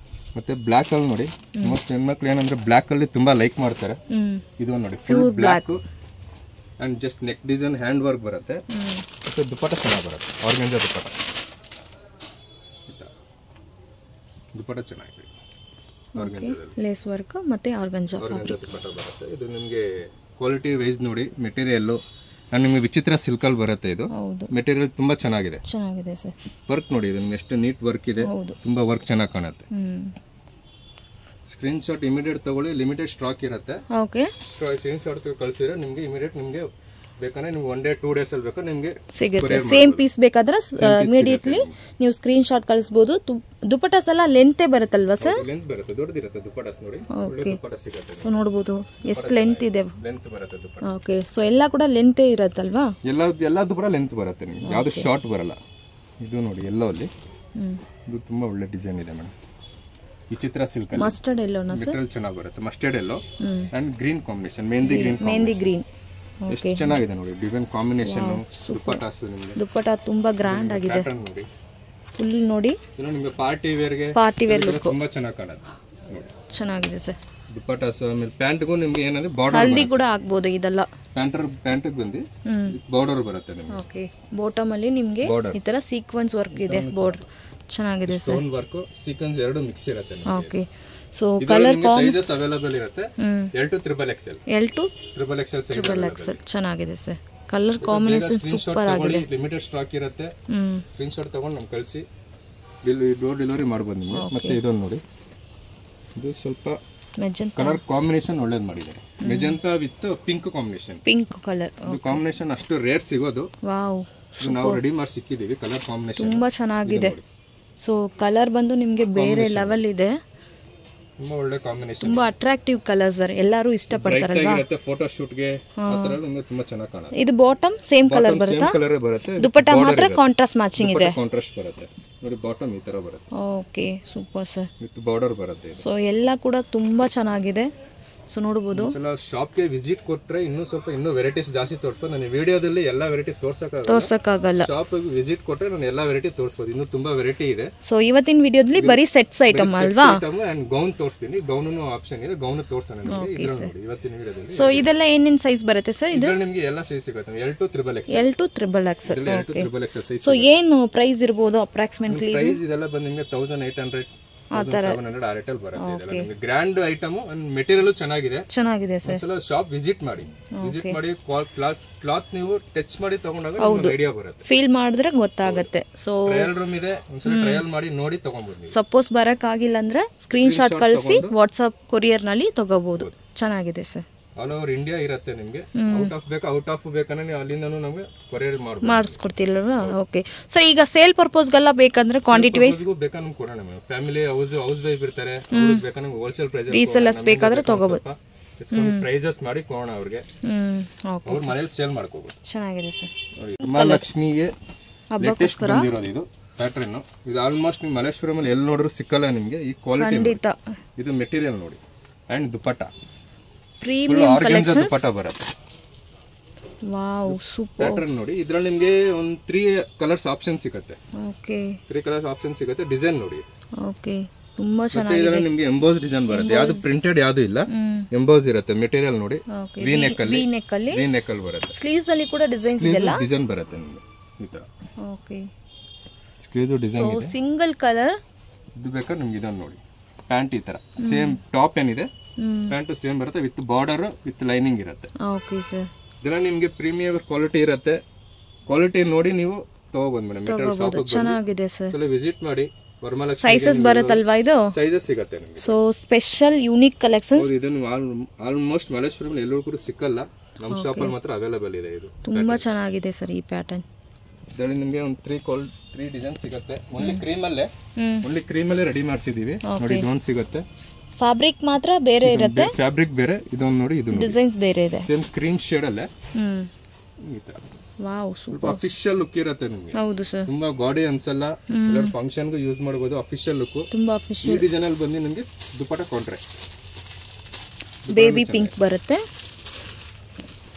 ಮತ್ತೆ ಬ್ಲಾಕ್ ಅಲ್ಲಿ ನೋಡಿ, ಮೋಸ್ಟ್ ಹೆಣ್ಮಕ್ಳು ಏನಂದ್ರೆ ಬ್ಲಾಕ್ ಅಲ್ಲಿ ತುಂಬಾ ಲೈಕ್ ಮಾಡ್ತಾರೆ. ಇದು ನೋಡಿ full black and just neck design hand work ಬರುತ್ತೆ. ಮತ್ತೆ ದುಪ್ಪಟ್ಟ ಚೆನ್ನಾಗಿ ಬರುತ್ತೆ, ಆರ್ಗಂಜಾ ದುಪ್ಪಟ್ಟ. ದುಪ್ಪಟ್ಟ ಚೆನ್ನಾಗಿದೆ, ಲೇಸ್ ವರ್ಕ್ ಮತ್ತೆ ಆರ್ಗಂಜಾ ದುಪ್ಪಟ್ಟ ಬರುತ್ತೆ. ಇದು ನಿಮಗೆ ಕ್ವಾಲಿಟಿ ವೈಸ್ ನೋಡಿ ಮೆಟೀರಿಯಲ್ ನಿಮಗೆ ವಿಚಿತ್ರ ಸಿಲ್ಕ್ ಅಲ್ಲಿ ಬರುತ್ತೆ. ಇದು ಮೆಟೀರಿಯಲ್ ತುಂಬಾ ಚೆನ್ನಾಗಿದೆ ಸರ್. ವರ್ಕ್ ನೋಡಿ, ಇದು ಎಷ್ಟು ನೀಟ್ ವರ್ಕ್ ಇದೆ, ತುಂಬಾ ವರ್ಕ್ ಚೆನ್ನಾಗಿ ಕಾಣುತ್ತೆ. ಸ್ಕ್ರೀನ್ ಶಾಟ್ ಇಮಿಡಿಯೇಟ್ ತಗೊಳ್ಳಿ, ಲಿಮಿಟೆಡ್ ಸ್ಟಾಕ್ ಇರುತ್ತೆ. ಓಕೆ, ಸ್ಕ್ರೀನ್ ಶಾಟ್ ಕಳಿಸಿದ್ರೆ ನಿಮಗೆ ಇಮಿಡಿಯೇಟ್ ನಿಮಗೆ ಬೇಕಂದ್ರೆ ನಿಮ್ಗೆ 1 day 2 days ಅಲ್ಲಿ ಬೇಕಾದ್ರೆ ನಿಮಗೆ ಸಿಗುತ್ತೆ. ಸೇಮ್ ಪೀಸ್ ಬೇಕಾದ್ರೆ ಇಮಿಡಿಯೇಟ್ಲಿ ನೀವು ಸ್ಕ್ರೀನ್ ಶಾಟ್ ಕಳಿಸಬಹುದು. ದುಪ್ಪಟ್ಟಾಸ್ ಎಲ್ಲ ಲೆಂತ್ ಬರುತ್ತಲ್ವಾ ಸರ್? ಲೆಂತ್ ಬರುತ್ತೆ, ದೊಡ್ಡದಿರುತ್ತೆ ದುಪ್ಪಟ್ಟಾಸ್ ನೋಡಿ. ಒಳ್ಳೆ ದುಪ್ಪಟ್ಟ ಸಿಗುತ್ತೆ. ಸೊ ನೋಡಬಹುದು ಎಷ್ಟು ಲೆಂತ್ ಇದೆ. ಲೆಂತ್ ಬರುತ್ತೆ ದುಪ್ಪಟ್ಟ. ಓಕೆ, ಸೊ ಎಲ್ಲ ಕೂಡ ಲೆಂತ್ ಇರುತ್ತಲ್ವಾ? ಎಲ್ಲ ದುಪ್ಪಟ್ಟ ಲೆಂತ್ ಬರುತ್ತೆ ನಿಮಗೆ, ಯಾವುದು ಶಾರ್ಟ್ ಬರಲ್ಲ. ಇದು ನೋಡಿ ಎಲ್ಲೋ ಅಲ್ಲಿ, ಇದು ತುಂಬಾ ಒಳ್ಳೆ ಡಿಸೈನ್ ಇದೆ ಮೇಡಮ್. ವಿಚಿತ್ರ ಸಿಲ್ಕ್ ಅಲ್ಲಿ ಮಸ್ಟರ್ಡ್ ಎಲ್ಲೋನಾ ಸರ್? ಮೆಟೀರಿಯಲ್ ಚೆನ್ನಾಗಿ ಬರುತ್ತೆ. Mustard yellow and green combination, mehndi green. ಎಷ್ಟು ಚೆನ್ನಾಗಿದೆ ನೋಡಿ ಡಿಸೈನ್ ಕಾಂಬಿನೇಷನ್. ದುಪ್ಪಟ್ಟಾಸ್ ನಿಮಗೆ ದುಪ್ಪಟ್ಟ ತುಂಬಾ ಗ್ರ್ಯಾಂಡ್ ಆಗಿದೆ ನೋಡಿ. ಫುಲ್ ನೋಡಿ, ಇದು ನಿಮಗೆ ಪಾರ್ಟಿ ವೇರ್ ಲುಕ್ ತುಂಬಾ ಚೆನ್ನಾಗಿ ಕಾಣುತ್ತೆ ನೋಡಿ. ಚೆನ್ನಾಗಿದೆ ಸರ್ ದುಪ್ಪಟ್ಟಾಸ್. ಆಮೇಲೆ ಪ್ಯಾಂಟ್ಗೂ ನಿಮಗೆ ಏನಂದ್ರೆ ಬಾರ್ಡರ್ ಹಲ್ದಿ ಕೂಡ ಆಗ್ಬೋದು. ಇದೆಲ್ಲ ಪ್ಯಾಂಟ್ಗೆ ಬಂದು ಬಾರ್ಡರ್ ಬರುತ್ತೆ ನಿಮಗೆ. ಓಕೆ, ಬಾಟಮ್ ಅಲ್ಲಿ ನಿಮಗೆ ಈ ತರ ಸೀಕ್ವೆನ್ಸ್ ವರ್ಕ್ ಇದೆ, ಬಾರ್ಡರ್ ಚೆನ್ನಾಗಿದೆ ಸರ್. ಸ್ಟೋನ್ ವರ್ಕ್ ಸೀಕ್ವೆನ್ಸ್ ಎರಡು ಮಿಕ್ಸ್ ಇರುತ್ತೆ. Okay, so colour sizes available ಇರುತ್ತೆ. L to XXL. L to XXL ಚೆನ್ನಾಗಿದೆ ಸರ್. ಕಲರ್ ಕಾಂಬಿನೇಷನ್ ಸೂಪರ್ ಆಗಿದೆ. ಲಿಮಿಟೆಡ್ ಸ್ಟಾಕ್ ಇರುತ್ತೆ. ಸ್ಕ್ರೀನ್ ಶಾಟ್ ತಗೊಂಡು ನಮ್ಗೆ ಕಳಿಸಿ ಡೋರ್ ಡೆಲಿವರಿ ಮಾಡ್ಬೋದು ನಿಮಗೆ. ಮತ್ತೆ ಇದೊಂದು ನೋಡಿ, ಇದು ಸ್ವಲ್ಪ ಕಲರ್ ಕಾಂಬಿನೇಷನ್ ಒಳ್ಳೇದು ಮಾಡಿದ್ದಾರೆ. Magenta with pink combination. Pink colour combination ಅಷ್ಟು ರೇರ್ ಸಿಗೋದು. ವಾವ್, ನಾವು ರೆಡಿ ಮಾಡಿ ಸಿಕ್ಕಿದ್ದೀವಿ. ಕಲರ್ ಕಾಂಬಿನೇಷನ್ ತುಂಬಾ ಚೆನ್ನಾಗಿದೆ. ಸೊ ಕಲರ್ ಬಂದು ನಿಮಗೆ ಬೇರೆ ಲೆವೆಲ್ ಇದೆ. ತುಂಬಾ ಒಳ್ಳೆ ಕಾಂಬಿನೇಷನ್, ತುಂಬಾ ಅಟ್ರಾಕ್ಟಿವ್ ಕಲರ್ಸ್, ಎಲ್ಲರೂ ಇಷ್ಟಪಡ್ತಾರಲ್ವಾ. ಫೋಟೋ ಶೂಟ್ ಗೆ ಆತರ ತುಂಬಾ ಚೆನ್ನಾಗಿ ಕಾಣುತ್ತೆ. ಇದು ಬಾಟಮ್ ಸೇಮ್ ಕಲರ್ ಬರುತ್ತಾ? ಕಲರ್ ಬರುತ್ತೆ. ದುಪಟ್ಟ ಮಾತ್ರ ಕಾಂಟ್ರಾಸ್ಟ್ ಮ್ಯಾಚಿಂಗ್ ಇದೆ. ಕಾಂಟ್ರಾಸ್ಟ್ ಬರುತ್ತೆ ನೋಡಿ. ಬಾಟಮ್ ಈ ತರ ಬರುತ್ತೆ. Okay, super sir. With border ಬರುತ್ತೆ. ಸೊ ಎಲ್ಲ ಕೂಡ ತುಂಬಾ ಚೆನ್ನಾಗಿದೆ. ಸೊ ನೋಡಬಹುದು. ಶಾಪ್ ಗೆ ವಿಸಿಟ್ ಕೊಟ್ರೆ ಇನ್ನೂ ವೆರೈಟೀಸ್ ಜಾಸ್ತಿ ತೋರಿಸ್ಬೋದು. ನಾನು ವಿಡಿಯೋದಲ್ಲಿ ಎಲ್ಲಾ ವೆರೈಟಿ ತೋರ್ಸಕ್ಕಾಗಲ್ಲ. ಶಾಪ್ ವಿಸಿಟ್ ಕೊಟ್ರೆ ನಾನು ಎಲ್ಲಾ ವೆರೈಟಿ ತೋರಿಸ್ಬೋದು. ಇನ್ನೂ ತುಂಬಾ ವೆರೈಟಿ ಇದೆ. ಸೊ ಇವತ್ತಿನ ವಿಡಿಯೋದಲ್ಲಿ ಬರೀ ಸೆಟ್ಸ್ ಐಟಮ್ ಅಲ್ವಾ? ಅಂಡ್ ಗೌನ್ ತೋರಿಸ್ತೀನಿ. ಗೌನ್ ಆಪ್ಷನ್ ಇದೆ, ಗೌನ್ ತೋರಿಸೋಣ ನಿಮಗೆ ಇವತ್ತಿನ ವಿಡಿಯೋದಲ್ಲಿ. ಸೊ ಇದೆಲ್ಲ ಏನೇನ್ ಸೈಜ್ ಬರುತ್ತೆ ಸರ್? ಇದು ನಿಮಗೆ ಎಲ್ಲ ಸೈಜ್ ಸಿಗುತ್ತೆ. L to XXL. ಸೊ ಏನು ಪ್ರೈಸ್ ಇರಬಹುದು ಅಪ್ರಾಕ್ಸಿಮೇಟ್ಲಿ? ಪ್ರೈಸ್ ಇದೆಲ್ಲ ಬಂದು ನಿಮಗೆ 1800 700 ಆ ರೇಟಲ್ಲಿ ಬರುತ್ತೆ. ಗ್ರ್ಯಾಂಡ್ ಐಟಮ್, ಮೆಟೀರಿಯಲ್ ಚೆನ್ನಾಗಿದೆ ಸರ್. ಶಾಪ್ ವಿಸಿಟ್ ಮಾಡಿ ಕ್ಲಾತ್ ನೀವು ಟಚ್ ಮಾಡಿ ತಗೊಂಡಾಗ ಐಡಿಯಾ ಬರುತ್ತೆ. ಫೀಲ್ ಮಾಡಿದ್ರೆ ಗೊತ್ತಾಗುತ್ತೆ. ಸೊ ಟ್ರಯಲ್ ರೂಮ್ ಇದೆ, ಒಂದ್ಸಲ ಟ್ರಯಲ್ ಮಾಡಿ ನೋಡಿ ತಗೊಂಡ್ಬೋದು. ಸಪೋಸ್ ಬರಕ್ ಆಗಿಲ್ಲ ಅಂದ್ರೆ ಸ್ಕ್ರೀನ್ ಶಾಟ್ ಕಳಿಸಿ ವಾಟ್ಸ್ಆಪ್ ಕೊರಿಯರ್ ನಲ್ಲಿ ತಗೋಬಹುದು. ಚೆನ್ನಾಗಿದೆ ಸರ್. ಆಲ್ ಓವರ್ ಇಂಡಿಯಾ ಇರುತ್ತೆ ನಿಮಗೆ. ಔಟ್ ಆಫ್ ಬೇಕಂದ್ರೆ ನೀವು ಅಲ್ಲಿಂದನೂ ನಮಗೆ ಕೊರಿಯರ್ ಮಾಡಿಸ್ಕೊಡ್ತಿಲ್ವಾ? Okay sir. ಈಗ ಸೇಲ್ ಪರ್ಪಸ್ಗೆಲ್ಲ ಬೇಕಂದ್ರೆ ಕ್ವಾಂಟಿಟಿ ವೈಸ್ ಬೇಕಂದ್ರೆ ಕೊಡೋಣ. ಫ್ಯಾಮಿಲಿ ಹೌಸ್ ವೈಫ್ ಇರ್ತಾರೆ, ಅವ್ರಿಗೆ ಬೇಕಂದ್ರೆ ಹೋಲ್ಸೇಲ್ ಪ್ರೈಸ್ ರೀಸೆಲ್ಲರ್ಸ್ ಬೇಕಾದ್ರೆ ತಗೋಬಹುದು. ಪ್ರೈಸಸ್ ಮಾಡಿ ಕೊಡೋಣ ಅವ್ರಿಗೆ. ಅವ್ರ ಮನೇಲಿ ಸೇಲ್ ಮಾಡ್ಕೋಬಹುದು. ಚೆನ್ನಾಗಿದೆ ಸರ್. ಮಹಾಲಕ್ಷ್ಮಿಗೆ ಲೇಟೆಸ್ಟ್ ಬಂದಿರೋದು ಇದು ಪ್ಯಾಟರ್ನ್. ಇದು ಆಲ್ಮೋಸ್ಟ್ ನೀವು ಮಲ್ಲೇಶ್ವರಂ ಅಲ್ಲಿ ಎಲ್ಲಿ ನೋಡಿದ್ರು ಸಿಕ್ಕಲ್ಲ ನಿಮಗೆ ಈ ಕ್ವಾಲಿಟಿ. ಇದು ಮೆಟೀರಿಯಲ್ ನೋಡಿ. And dupatta premium collections dupatta ಬರುತ್ತೆ. ವಾವ್, ಸೂಪರ್ ಪ್ಯಾಟರ್ನ್ ನೋಡಿ. ಇದ್ರಲ್ಲಿ ನಿಮಗೆ ಒಂದು 3 ಕಲರ್ಸ್ ಆಪ್ಷನ್ ಸಿಗುತ್ತೆ. ಓಕೆ, 3 ಕಲರ್ಸ್ ಆಪ್ಷನ್ ಸಿಗುತ್ತೆ. ಡಿಸೈನ್ ನೋಡಿ. ಓಕೆ, ತುಂಬಾ ಚೆನ್ನಾಗಿದೆ. ಇದರಲ್ಲಿ ನಿಮಗೆ ಎಂಬೋಸ್ ಡಿಸೈನ್ ಬರುತ್ತೆ. ಯಾವುದು ಪ್ರಿಂಟೆಡ್ ಯಾವುದು ಇಲ್ಲ, ಎಂಬೋಸ್ ಇರುತ್ತೆ. ಮೆಟೀರಿಯಲ್ ನೋಡಿ. ವಿ ನೆಕ್ ಅಲ್ಲಿ ಬರುತ್ತೆ. ಸ್ಲೀವ್ಸ್ ಅಲ್ಲಿ ಕೂಡ ಡಿಸೈನ್ಸ್ ಇದೆಲ್ಲ ಡಿಸೈನ್ ಬರುತ್ತೆ ನಿಮಗೆ ಈ ತರ. ಓಕೆ, ಸ್ಲೀವ್ಸ್ ಡಿಸೈನ್ ಇದೆ. ಸಿಂಗಲ್ ಕಲರ್ ಇದು ಬೇಕಾದ್ರೆ ನಿಮಗೆ ಇದನ್ನ ನೋಡಿ. ಪ್ಯಾಂಟ್ ಈ ತರ ಸೇಮ್ ಟಾಪ್ ಏನಿದೆ ಪ್ಯಾಂಟ್ ಸೇಮ್ ಬರುತ್ತೆ. ವಿತ್ ಬಾರ್ಡರ್ ವಿತ್ ಲೈನಿಂಗ್ ಇರುತ್ತೆ. Okay sir. ಇದೆಲ್ಲ ನಿಮಗೆ ಪ್ರೀಮಿಯಂ ಕ್ವಾಲಿಟಿ ಇರುತ್ತೆ. ಕ್ವಾಲಿಟಿ ನೋಡಿ ನೀವು ತಗೋಬಹುದು ಮೇಡಮ್. ಮೆಟೀರಿಯಲ್ ಶಾಪ್ ಚೆನ್ನಾಗಿದೆ ಸರ್. ಸಲ ವಿಸಿಟ್ ಮಾಡಿ. ಸೈಜಸ್ ಬರುತ್ತಲ್ವಾ? ಇದು ಸೈಜಸ್ ಸಿಗುತ್ತೆ ನಿಮಗೆ. So special unique collections. ಇದನ್ನು ಆಲ್ಮೋಸ್ಟ್ ಮಲ್ಲೇಶ್ವರಂ ಎಲ್ಲರೂ ಕೂಡ ಸಿಕ್ಕಲ್ಲ. ನಮ್ಮ ಶಾಪ್ ಅಲ್ಲಿ ಮಾತ್ರ ಅವೈಲೇಬಲ್ ಇದೆ. ಇದು ತುಂಬಾ ಚೆನ್ನಾಗಿದೆ ಸರ್ ಈ ಪ್ಯಾಟರ್ನ್. ಇದರಲ್ಲಿ ನಿಮಗೆ ಒಂದು 3 ಡಿಸೈನ್ ಸಿಗುತ್ತೆ. ಓನ್ಲಿ ಕ್ರೀಮ್ ಅಲ್ಲೇ ರೆಡಿ ಮಾಡಿಸಿದೀವಿ ನೋಡಿ. ಇದೊಂದು ಸಿಗುತ್ತೆ. ಫ್ಯಾಬ್ರಿಕ್ ಮಾತ್ರ ಬೇರೆ ಇರುತ್ತೆ. ಫ್ಯಾಬ್ರಿಕ್ ಬೇರೆ. ಇದೊಂದು ನೋಡಿ, ಇದು ಡಿಸೈನ್ಸ್ ಬೇರೆ ಇದೆ. ಸೇಮ್ ಕ್ರೀಮ್ ಶೇಡ್ ಅಲ್ಲೇ ಈ ತರ. ವಾವ್, ಸ್ವಲ್ಪ ಅಫಿಷಿಯಲ್ ಲುಕ್ ಇರುತ್ತೆ ನಿಮಗೆ. ಹೌದು ಸರ್. ತುಂಬಾ ಗಾಡಿ ಅನ್ಸಲ್ಲ. ಎಲ್ಲರ ಫಂಕ್ಷನ್ ಗೆ ಯೂಸ್ ಮಾಡಬಹುದು. Official look. ತುಂಬಾ ಅಫಿಷಿಯಲ್. ಈ ಡಿಸೈನ್ ಅಲ್ಲಿ ಬಂದು ನಿಮಗೆ ದುಪಟ್ಟ ಕಾಂಟ್ರಾಸ್ಟ್ ಬೇಬಿ ಪಿಂಕ್ ಬರುತ್ತೆ.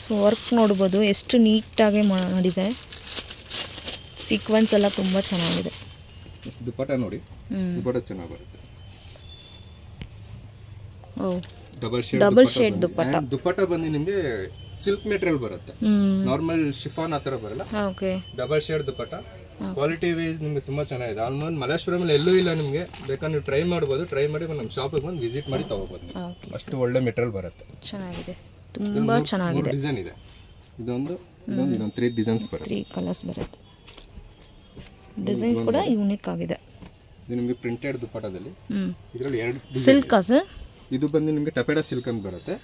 ಸೊ ವರ್ಕ್ ನೋಡಬಹುದು ಎಷ್ಟು ನೀಟ್ ಆಗಿ ಮಾಡಿದೆ. ಸೀಕ್ವೆನ್ಸ್ ಎಲ್ಲ ತುಂಬಾ ಚೆನ್ನಾಗಿದೆ. ದುಪಟ್ಟ ನೋಡಿ. ದುಪಟ್ಟ ಚೆನ್ನಾಗಿ ಬರುತ್ತೆ. Double shade dupatta. ದುಪಟ್ಟ ಬಂದು ನಿಮಗೆ ಸಿಲ್ಕ್ ಮೆಟೀರಿಯಲ್ ಬರುತ್ತೆ. ನಾರ್ಮಲ್ ಶಿಫಾನ್ ಆ ತರ ಬರಲ್ಲ. Double shade dupatta. Quality wise ನಿಮಗೆ ತುಂಬಾ ಚೆನ್ನಾಗಿದೆ. ಆಲ್ಮೋಸ್ಟ್ ಮಲ್ಲೇಶ್ವರಂ ಅಲ್ಲಿ ಎಲ್ಲೂ ಇಲ್ಲ. ನಿಮಗೆ ಬೇಕಾದ್ರೆ ನೀವು ಟ್ರೈ ಮಾಡಬಹುದು. ಟ್ರೈ ಮಾಡಿ ನಮ್ಮ ಶಾಪಿಗೆ ಬಂದು ವಿಸಿಟ್ ಮಾಡಿ ತಗೋಬಹುದು. ಅಷ್ಟು ಒಳ್ಳೆ ಮೆಟೀರಿಯಲ್ ಬರುತ್ತೆ. ಚೆನ್ನಾಗಿದೆ, ತುಂಬಾ ಚೆನ್ನಾಗಿದೆ. ಡಿಸೈನ್ ಇದೆ. ಇದೊಂದು 3 ಡಿಸೈನ್ಸ್ ಬರುತ್ತೆ. 3 ಕಲರ್ಸ್ ಬರುತ್ತೆ. ಡಿಸೈನ್ಸ್ ಕೂಡ ಯೂನಿಕ್ ಆಗಿದೆ. ಇದು ನಿಮಗೆ ಪ್ರಿಂಟೆಡ್ ದುಪಟ್ಟದಲ್ಲಿ. ಇದರಲ್ಲಿ 2 ಸಿಲ್ಕ್ ಸರ್. ಇದು ಬಂದು ನಿಮಗೆ ಟಪೇಡಾ ಸಿಲ್ಕ್ ಅಂತ ಬರುತ್ತೆ.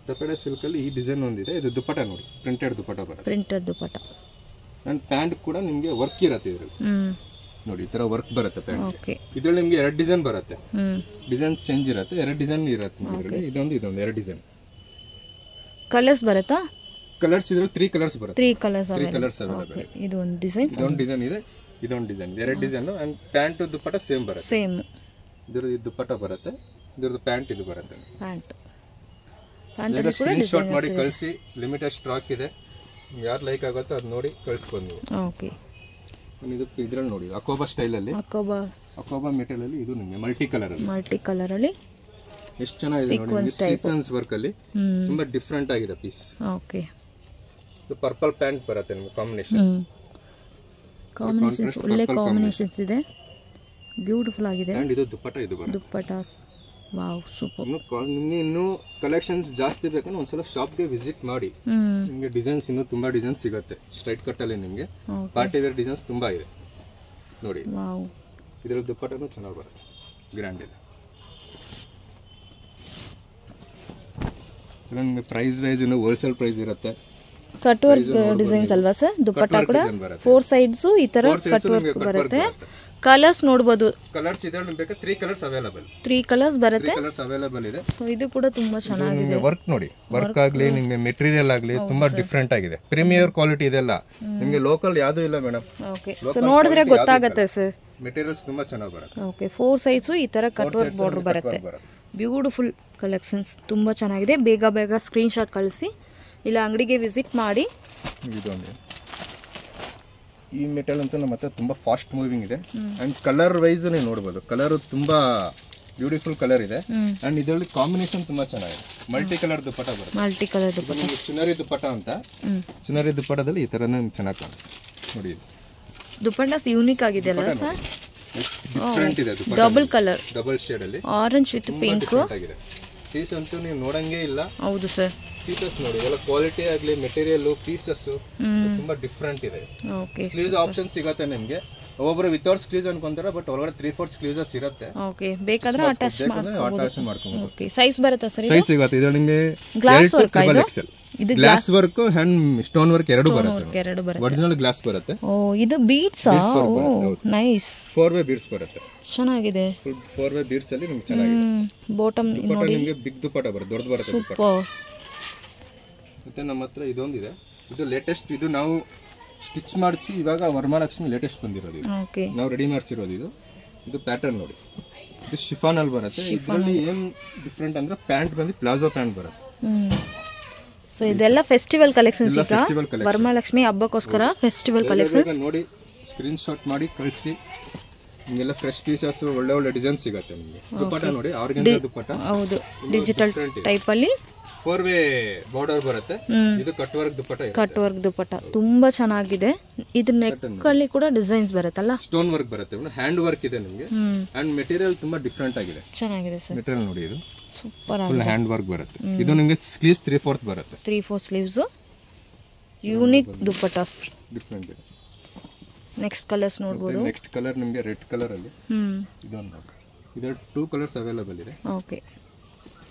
ಟಪೇಡಾ ಸಿಲ್ಕ್ ಅಲ್ಲಿ ಈ ಡಿಸೈನ್ ಒಂದಿದೆ. ಇದು ದುಪಟ್ಟ ನೋಡಿ. ಪ್ರಿಂಟೆಡ್ ದುಪಟ್ಟ ಬರುತ್ತೆ. ಪ್ರಿಂಟೆಡ್ ದುಪಟ್ಟ. ಅಂಡ್ ಪ್ಯಾಂಟ್ ಕೂಡ ನಿಮಗೆ ವರ್ಕ್ ಇರುತ್ತೆ. ಇದರಲ್ಲಿ ನೋಡಿ ಈ ತರ ವರ್ಕ್ ಬರುತ್ತೆ ಪ್ಯಾಂಟ್. ಇದರಲ್ಲಿ ನಿಮಗೆ 2 ಡಿಸೈನ್ ಬರುತ್ತೆ. ಡಿಸೈನ್ ಚೇಂಜ್ ಇರುತ್ತೆ. 2 ಡಿಸೈನ್ ಇರುತ್ತೆ ಇದರಲ್ಲಿ. ಇದೊಂದು 2 ಡಿಸೈನ್. ಕಲರ್ಸ್ ಬರುತ್ತಾ? ಕಲರ್ಸ್ ಇದರಲ್ಲಿ 3 ಕಲರ್ಸ್ ಬರುತ್ತೆ. 3 ಕಲರ್ಸ್ ಅವೈಲೇಬಲ್. ಇದು ಒಂದು ಡಿಸೈನ್. ಇದೊಂದು ಡಿಸೈನ್ ಇದೆ. ಇದೊಂದು design. 2 design. And pant dupatta same ಬರುತ್ತೆ. ಸೇಮ್. ಇದರ ದುಪಟ್ಟ ಬರುತ್ತೆ. ಇದರದ್ದು ಪ್ಯಾಂಟ್ ಇದು ಬರುತ್ತೆ. ಪ್ಯಾಂಟ್ ಕೂಡ ಸ್ಕ್ರೀನ್ ಶಾಟ್ ಮಾಡಿ ಕಳಿಸಿ. ಲಿಮಿಟೆಡ್ ಸ್ಟಾಕ್ ಇದೆ. ಯಾರು ಲೈಕ್ ಆಗುತ್ತೋ ಅದು ನೋಡಿ ಕಳಿಸ್ಬೋದು ನೀವು. ಓಕೆ. ಇದು ಇದರಲ್ಲಿ ನೋಡಿ ಅಕೋಬಾ ಸ್ಟೈಲ್ ಅಲ್ಲಿ. ಅಕೋಬಾ ಮೆಟೀರಿಯಲ್ ಅಲ್ಲಿ. ಇದು ನಿಮಗೆ ಮಲ್ಟಿ ಕಲರ್ ಅಲ್ಲಿ ಎಷ್ಟು ಚೆನ್ನಾಗಿದೆ ನೋಡಿ. ಸೀಕ್ವೆನ್ಸ್ ವರ್ಕ್ ಅಲ್ಲಿ ತುಂಬಾ ಡಿಫರೆಂಟ್ ಆಗಿದೆ ಪೀಸ್. ಓಕೆ. ಇದು ಪರ್ಪಲ್ ಪ್ಯಾಂಟ್ ಬರುತ್ತೆ ನಿಮಗೆ. ಕಾಂಬಿನೇಷನ್ಸ್ ಒಳ್ಳೆ ಕಾಂಬಿನೇಷನ್ಸ್ ಇದೆ. ಬ್ಯೂಟಿಫುಲ್ ಆಗಿದೆ. ಅಂಡ್ ಇದು ದುಪಟ್ಟ. ಇದು ಬರುತ್ತೆ ದುಪಟ್ಟಾಸ್. Wow super. ನಿಮಗೆ ಇನ್ನೂ ಕಲೆಕ್ಷನ್ಸ್ ಜಾಸ್ತಿ ಬೇಕಂದ್ರೆ ಒಂದ್ಸಲ ಶಾಪ್ಗೆ ವಿಸಿಟ್ ಮಾಡಿ. ನಿಮಗೆ ಡಿಸೈನ್ಸ್ ಇನ್ನೂ ತುಂಬಾ ಡಿಸೈನ್ಸ್ ಸಿಗುತ್ತೆ. ಸ್ಟ್ರೈಟ್ ಕಟ್ ಅಲ್ಲಿ ನಿಮಗೆ ಪಾರ್ಟಿ ವೇರ್ ಡಿಸೈನ್ಸ್ ತುಂಬಾ ಇದೆ ನೋಡಿ. ವಾವ್, ಇದರ ದುಪ್ಪಟ್ಟನು ಚೆನ್ನಾಗಿ ಬರುತ್ತೆ, ಗ್ರ್ಯಾಂಡ್ ಇದೆ. ನಿಮಗೆ ಪ್ರೈಸ್ ವೈಸ್ ಇನ್ನು ಹೋಲ್ಸೇಲ್ ಪ್ರೈಸ್ ಇರುತ್ತೆ. ಕಟ್ ವರ್ಕ್ ಡಿಸೈನ್ಸ್ ಅಲ್ವಾ ಸರ್? ದುಪ್ಪಟ್ಟ ಕೂಡ 4 ಸೈಡ್ಸ್ ಈ ತರ ಕಟ್ ವರ್ಕ್ ಬರುತ್ತೆ. ಕಲರ್ಸ್ ನೋಡಬಹುದು. ಕಲರ್ಸ್ ಇದೆ ನಿಮಗೆ ಬೇಕಾ 3 ಕಲರ್ಸ್ ಅವೈಲೇಬಲ್. 3 ಕಲರ್ಸ್ ಬರುತ್ತೆ. 3 ಕಲರ್ಸ್ ಅವೈಲೇಬಲ್ ಇದೆ. ಸೋ ಇದು ಕೂಡ ತುಂಬಾ ಚೆನ್ನಾಗಿದೆ. ವರ್ಕ್ ನೋಡಿ, ವರ್ಕ್ ಆಗಲಿ ನಿಮಗೆ ಮೆಟೀರಿಯಲ್ ಆಗಲಿ ತುಂಬಾ ಡಿಫರೆಂಟ್ ಆಗಿದೆ. ಪ್ರೀಮಿಯರ್ ಕ್ವಾಲಿಟಿ ಇದೆಲ್ಲ. ನಿಮಗೆ ಲೋಕಲ್ ಯಾವುದು ಇಲ್ಲ ಮೇಡಮ್. ಓಕೆ, ಸೋ ನೋಡಿದ್ರೆ ಗೊತ್ತಾಗುತ್ತೆ ಸರ್. ಮೆಟೀರಿಯಲ್ಸ್ ತುಂಬಾ ಚೆನ್ನಾಗಿ ಬರುತ್ತೆ. ಓಕೆ, 4 ಸೈಡ್ಸ್ ಈ ತರ ಕಟ್ ವರ್ಕ್ ಬಾರ್ಡರ್ ಬರುತ್ತೆ. ಬ್ಯೂಟಿಫುಲ್ ಕಲೆಕ್ಷನ್ಸ್, ತುಂಬಾ ಚೆನ್ನಾಗಿದೆ. ಬೇಗ ಬೇಗ ಸ್ಕ್ರೀನ್ ಶಾಟ್ ಕಳಿಸಿ, ಇಲ್ಲ ಅಂಗಡಿಗೆ ವಿಸಿಟ್ ಮಾಡಿ. ಇದೊಂದು ಈ ಮೆಟೀರಿಯಲ್ ಅಂತ ನಮ್ಮ ಹತ್ರ ತುಂಬಾ ಫಾಸ್ಟ್ ಮೂವಿಂಗ್ ಇದೆ. ಅಂಡ್ ಕಲರ್ ವೈಸ್ ನೀವು ನೋಡಬಹುದು. ಕಲರ್ ತುಂಬಾ ಬ್ಯೂಟಿಫುಲ್ ಕಲರ್ ಇದೆ. ಅಂಡ್ ಇದರಲ್ಲಿ ಕಾಂಬಿನೇಷನ್ ತುಂಬಾ ಚೆನ್ನಾಗಿದೆ. ಮಲ್ಟಿ ಕಲರ್ ದುಪ್ಪಟ್ಟ ಬರುತ್ತೆ. ಮಲ್ಟಿ ಕಲರ್ ದುಪ್ಪಟ್ಟ, ಚುನರಿ ದುಪ್ಪಟ್ಟ ಅಂತ. ಚುನರಿ ದುಪ್ಪಟ್ಟದಲ್ಲಿ ಈ ತರನೇ ಚೆನ್ನಾಗಿ ಕಾಣುತ್ತೆ ನೋಡಿ. ದುಪ್ಪಟ್ಟ ಯೂನಿಕ್ ಆಗಿದೆ ಅಲ್ಲ ಸರ್? ಡಿಫರೆಂಟ್ ಇದೆ ದುಪ್ಪಟ್ಟ. ಡಬಲ್ ಕಲರ್, ಡಬಲ್ ಶೇಡ್ ಅಲ್ಲಿ ಆರೆಂಜ್ ವಿತ್ ಪಿಂಕ್ ಆಗಿದೆ. ಪೀಸ್ ಅಂತೂ ನೀವು ನೋಡಂಗೇ ಇಲ್ಲ. ಹೌದು ಸರ್. ಪೀಸಸ್ ನೋಡಿ, ಎಲ್ಲ ಕ್ವಾಲಿಟಿ ಆಗಲಿ ಮೆಟೀರಿಯಲ್ ಪೀಸಸ್ ತುಂಬಾ ಡಿಫರೆಂಟ್ ಇದೆ. ಓಕೆ, ಸ್ಲೀವ್ಸ್ ಆಪ್ಷನ್ ಸಿಗುತ್ತೆ ನಿಮಗೆ. ಒಬ್ಬರು ವಿತೌಟ್ ಸ್ಲೀವ್ಸ್ ಅನ್ಕೊಂತಾರೆ, ಬಟ್ ಒಳಗಡೆ 3/4 ಸ್ಲೀವ್ಸ್ ಇರುತ್ತೆ. ಓಕೆ, ಬೇಕಾದ್ರೆ ಅಟ್ಯಾಚ್ ಮಾಡ್ಕೊಂಡು. ಓಕೆ, ಸೈಜ್ ಬರುತ್ತಾ ಸರ್? ಸೈಜ್ ಸಿಗುತ್ತೆ. ಇದು ನಿಮಗೆ ಗ್ಲಾಸ್ ವರ್ಕ್ ಇದು. ಇದು glass work hand stone work ಎರಡು ಬರುತ್ತೆ. ಒರಿಜಿನಲ್ ಗ್ಲಾಸ್ ಬರುತ್ತೆ. ಓ, ಇದು ಬೀಡ್ಸ್. ಓ ನೈಸ್. 4-way ಬೀಡ್ಸ್ ಬರುತ್ತೆ. ಚೆನ್ನಾಗಿದೆ. 4-way ಬೀಡ್ಸ್ ಅಲ್ಲಿ ನಿಮಗೆ ಚೆನ್ನಾಗಿದೆ. ಬಾಟಮ್ ನೋಡಿ, ನಿಮಗೆ ಬಿಗ್ ದುಪ್ಪಟ್ಟ ಬರುತ್ತೆ, ದೊಡ್ಡ ಬರುತ್ತೆ ದುಪ್ಪಟ್ಟ. ಮತ್ತೆ ನಮ್ಮ ಹತ್ರ ಇದೊಂದಿದೆ. ಇದು ಲೇಟೆಸ್ಟ್. ಇದು ನಾವು ಸ್ಟಿಚ್ ಮಾಡಿಸಿ ಇವಾಗ ವರಮಹಾಲಕ್ಷ್ಮಿ ಲೇಟೆಸ್ಟ್ ಬಂದಿರೋದು. ಓಕೆ, ನಾವು ರೆಡಿ ಮಾಡಿಸಿರೋದು ಇದು. ಇದು ಪ್ಯಾಟರ್ನ್ ನೋಡಿ. ಇದು ಶಿಫಾನ್ ಅಲ್ಲಿ ಬರುತ್ತೆ. ಇದರಲ್ಲಿ ಏನು ಡಿಫ್ರೆಂಟ್ ಅಂದ್ರೆ ಪ್ಯಾಂಟ್ ಬಂದು ಪ್ಲಾಜೋ ಪ್ಯಾಂಟ್ ಬರುತ್ತೆ. ಸೊ ಇದೆಲ್ಲ ಫೆಸ್ಟಿವಲ್ ಕಲೆಕ್ಷನ್ಸ್. ಈಗ ವರಮಹಾಲಕ್ಷ್ಮಿ ಹಬ್ಬಕ್ಕೋಸ್ಕರ ಫೆಸ್ಟಿವಲ್ ಕಲೆಕ್ಷನ್ಸ್ ನೋಡಿ. ಸ್ಕ್ರೀನ್ ಶಾಟ್ ಮಾಡಿ ಕಳಿಸಿ. ನಿಮಗೆಲ್ಲ ಫ್ರೆಶ್ ಪೀಸಸ್, ಒಳ್ಳೆ ಒಳ್ಳೆ ಡಿಸೈನ್ ಸಿಗುತ್ತೆ ನಿಮಗೆ. ದುಪ್ಪಟ್ಟ ನೋಡಿ, ಆರ್ಗನ್ಜಾ ದುಪ್ಪಟ್ಟ. ಹೌದು, ಡಿಜಿಟಲ್ ಟೈಪ್ ಅಲ್ಲಿ 4-way ಬಾರ್ಡರ್ ಬರುತ್ತೆ. ಇದು ಕಟ್ ವರ್ಕ್ ದುಪ್ಪಟ್ಟ. ಕಟ್ ವರ್ಕ್ ದುಪ್ಪಟ್ಟ ತುಂಬಾ ಚೆನ್ನಾಗಿದೆ. ಇದು ನೆಕ್ ಅಲ್ಲಿ ಕೂಡ ಡಿಸೈನ್ಸ್ ಬರುತ್ತಲ್ಲ, ಸ್ಟೋನ್ ವರ್ಕ್ ಬರುತ್ತೆ. ಹ್ಯಾಂಡ್ ವರ್ಕ್ ಇದೆ ನಿಮಗೆ. ಅಂಡ್ ಮೆಟೀರಿಯಲ್ ತುಂಬಾ ಡಿಫರೆಂಟ್ ಆಗಿದೆ. ಚೆನ್ನಾಗಿದೆ ಸರ್. ಮೆಟೀರಿಯಲ್ ನೋಡಿ, ಇದು ಸೂಪರ್ ಫುಲ್ ಹ್ಯಾಂಡ್ ವರ್ಕ್ ಬರುತ್ತೆ. ಇದು ನಿಮಗೆ ಸ್ಲೀವ್ಸ್ 3/4 ಬರುತ್ತೆ. 3/4 ಸ್ಲೀವ್ಸ್. ಯೂನಿಕ್ ದುಪ್ಪಟ್ಟಾಸ್, ಡಿಫರೆಂಟ್ ಇದೆ. ನೆಕ್ಸ್ಟ್ ಕಲರ್ಸ್ ನೋಡಬಹುದು. ನೆಕ್ಸ್ಟ್ ಕಲರ್ ನಿಮಗೆ ರೆಡ್ ಕಲರ್ ಅಲ್ಲಿ ಇದೊಂದು ನೋಡಿ. ಇದರ 2 ಕಲರ್ಸ್ ಅವೈಲೇಬಲ್ ಇದೆ. ಓಕೆ,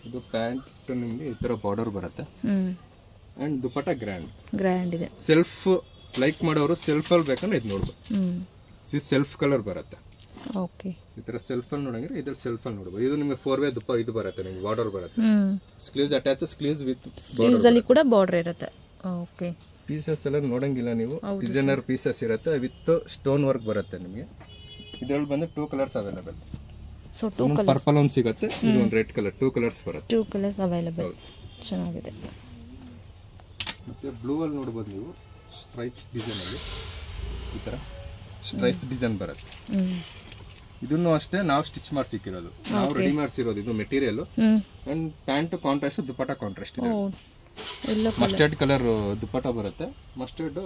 ಇದು ಪ್ಯಾಂಟ್ ನಿಮಗೆ ಈ ತರ ಬಾರ್ಡರ್ ಬರುತ್ತೆ. ಅಂಡ್ ದುಪ್ಪಟ್ಟ ಗ್ರ್ಯಾಂಡ್ ಇದೆ. ಸೆಲ್ಫ್ ಲೈಕ್ ಮಾಡೋರು ಸೆಲ್ಫ್ ಅಲ್ಲಿ ಬೇಕಂದ್ರೆ ಇದು ನೋಡ್ಬೋದು. ಸೆಲ್ಫ್ ಕಲರ್ ಬರುತ್ತೆ. ಓಕೆ, ಈ ತರ ಸೆಲ್ಫ್ ಅಲ್ಲಿ ನೋಡಂಗಿದ್ರೆ ಇದ್ರಲ್ಲಿ ಸೆಲ್ಫ್ ಅಲ್ಲಿ ನೋಡಬಹುದು. ಇದು ನಿಮಗೆ 4-way ದುಪ್ಪ ಇದು ಬರುತ್ತೆ. ನಿಮಗೆ ಬಾರ್ಡರ್ ಬರುತ್ತೆ. Sleeves attach, sleeves with sleeves ಅಲ್ಲಿ ಕೂಡ ಬಾರ್ಡರ್ ಇರುತ್ತೆ. ಓಕೆ, ಪೀಸಸ್ ಎಲ್ಲ ನೋಡಂಗಿಲ್ಲ ನೀವು. ಡಿಸೈನರ್ ಪೀಸಸ್ ಇರುತ್ತೆ ವಿತ್ ಸ್ಟೋನ್ ವರ್ಕ್ ಬರುತ್ತೆ ನಿಮಗೆ. ಇದರಲ್ಲಿ ಬಂದು 2 colours available. So 2 colours, purple ಒಂದು ಸಿಗುತ್ತೆ, ಇದು ಒಂದು ರೆಡ್ ಕಲರ್. 2 ಕಲರ್ಸ್ ಬರುತ್ತೆ. 2 ಕಲರ್ಸ್ ಅವೈಲೇಬಲ್. ಚೆನ್ನಾಗಿದೆ. ಮತ್ತೆ ಬ್ಲೂ ಅಲ್ಲಿ ನೋಡಬಹುದು ನೀವು. ಸ್ಟ್ರೈಪ್ಸ್ ಡಿಸೈನ್ ಅಲ್ಲಿ ಈ ತರ ಸ್ಟ್ರೈಪ್ಸ್ ಡಿಸೈನ್ ಬರುತ್ತೆ. ಇದನ್ನು ಅಷ್ಟೇ ನಾವು ಸ್ಟಿಚ್ ಮಾಡಿ ಸಿಕ್ಕಿರೋದು, ನಾವು ರೆಡಿ ಮಾಡಿಸಿರೋದು. ಇದು material. And pant contrast, dupatta contrast ಇದೆ. ಮಸ್ಟರ್ಡ್ ಕಲರ್ ದುಪ್ಪಟ್ಟ ಬರುತ್ತೆ. ಮಸ್ಟರ್ಡ್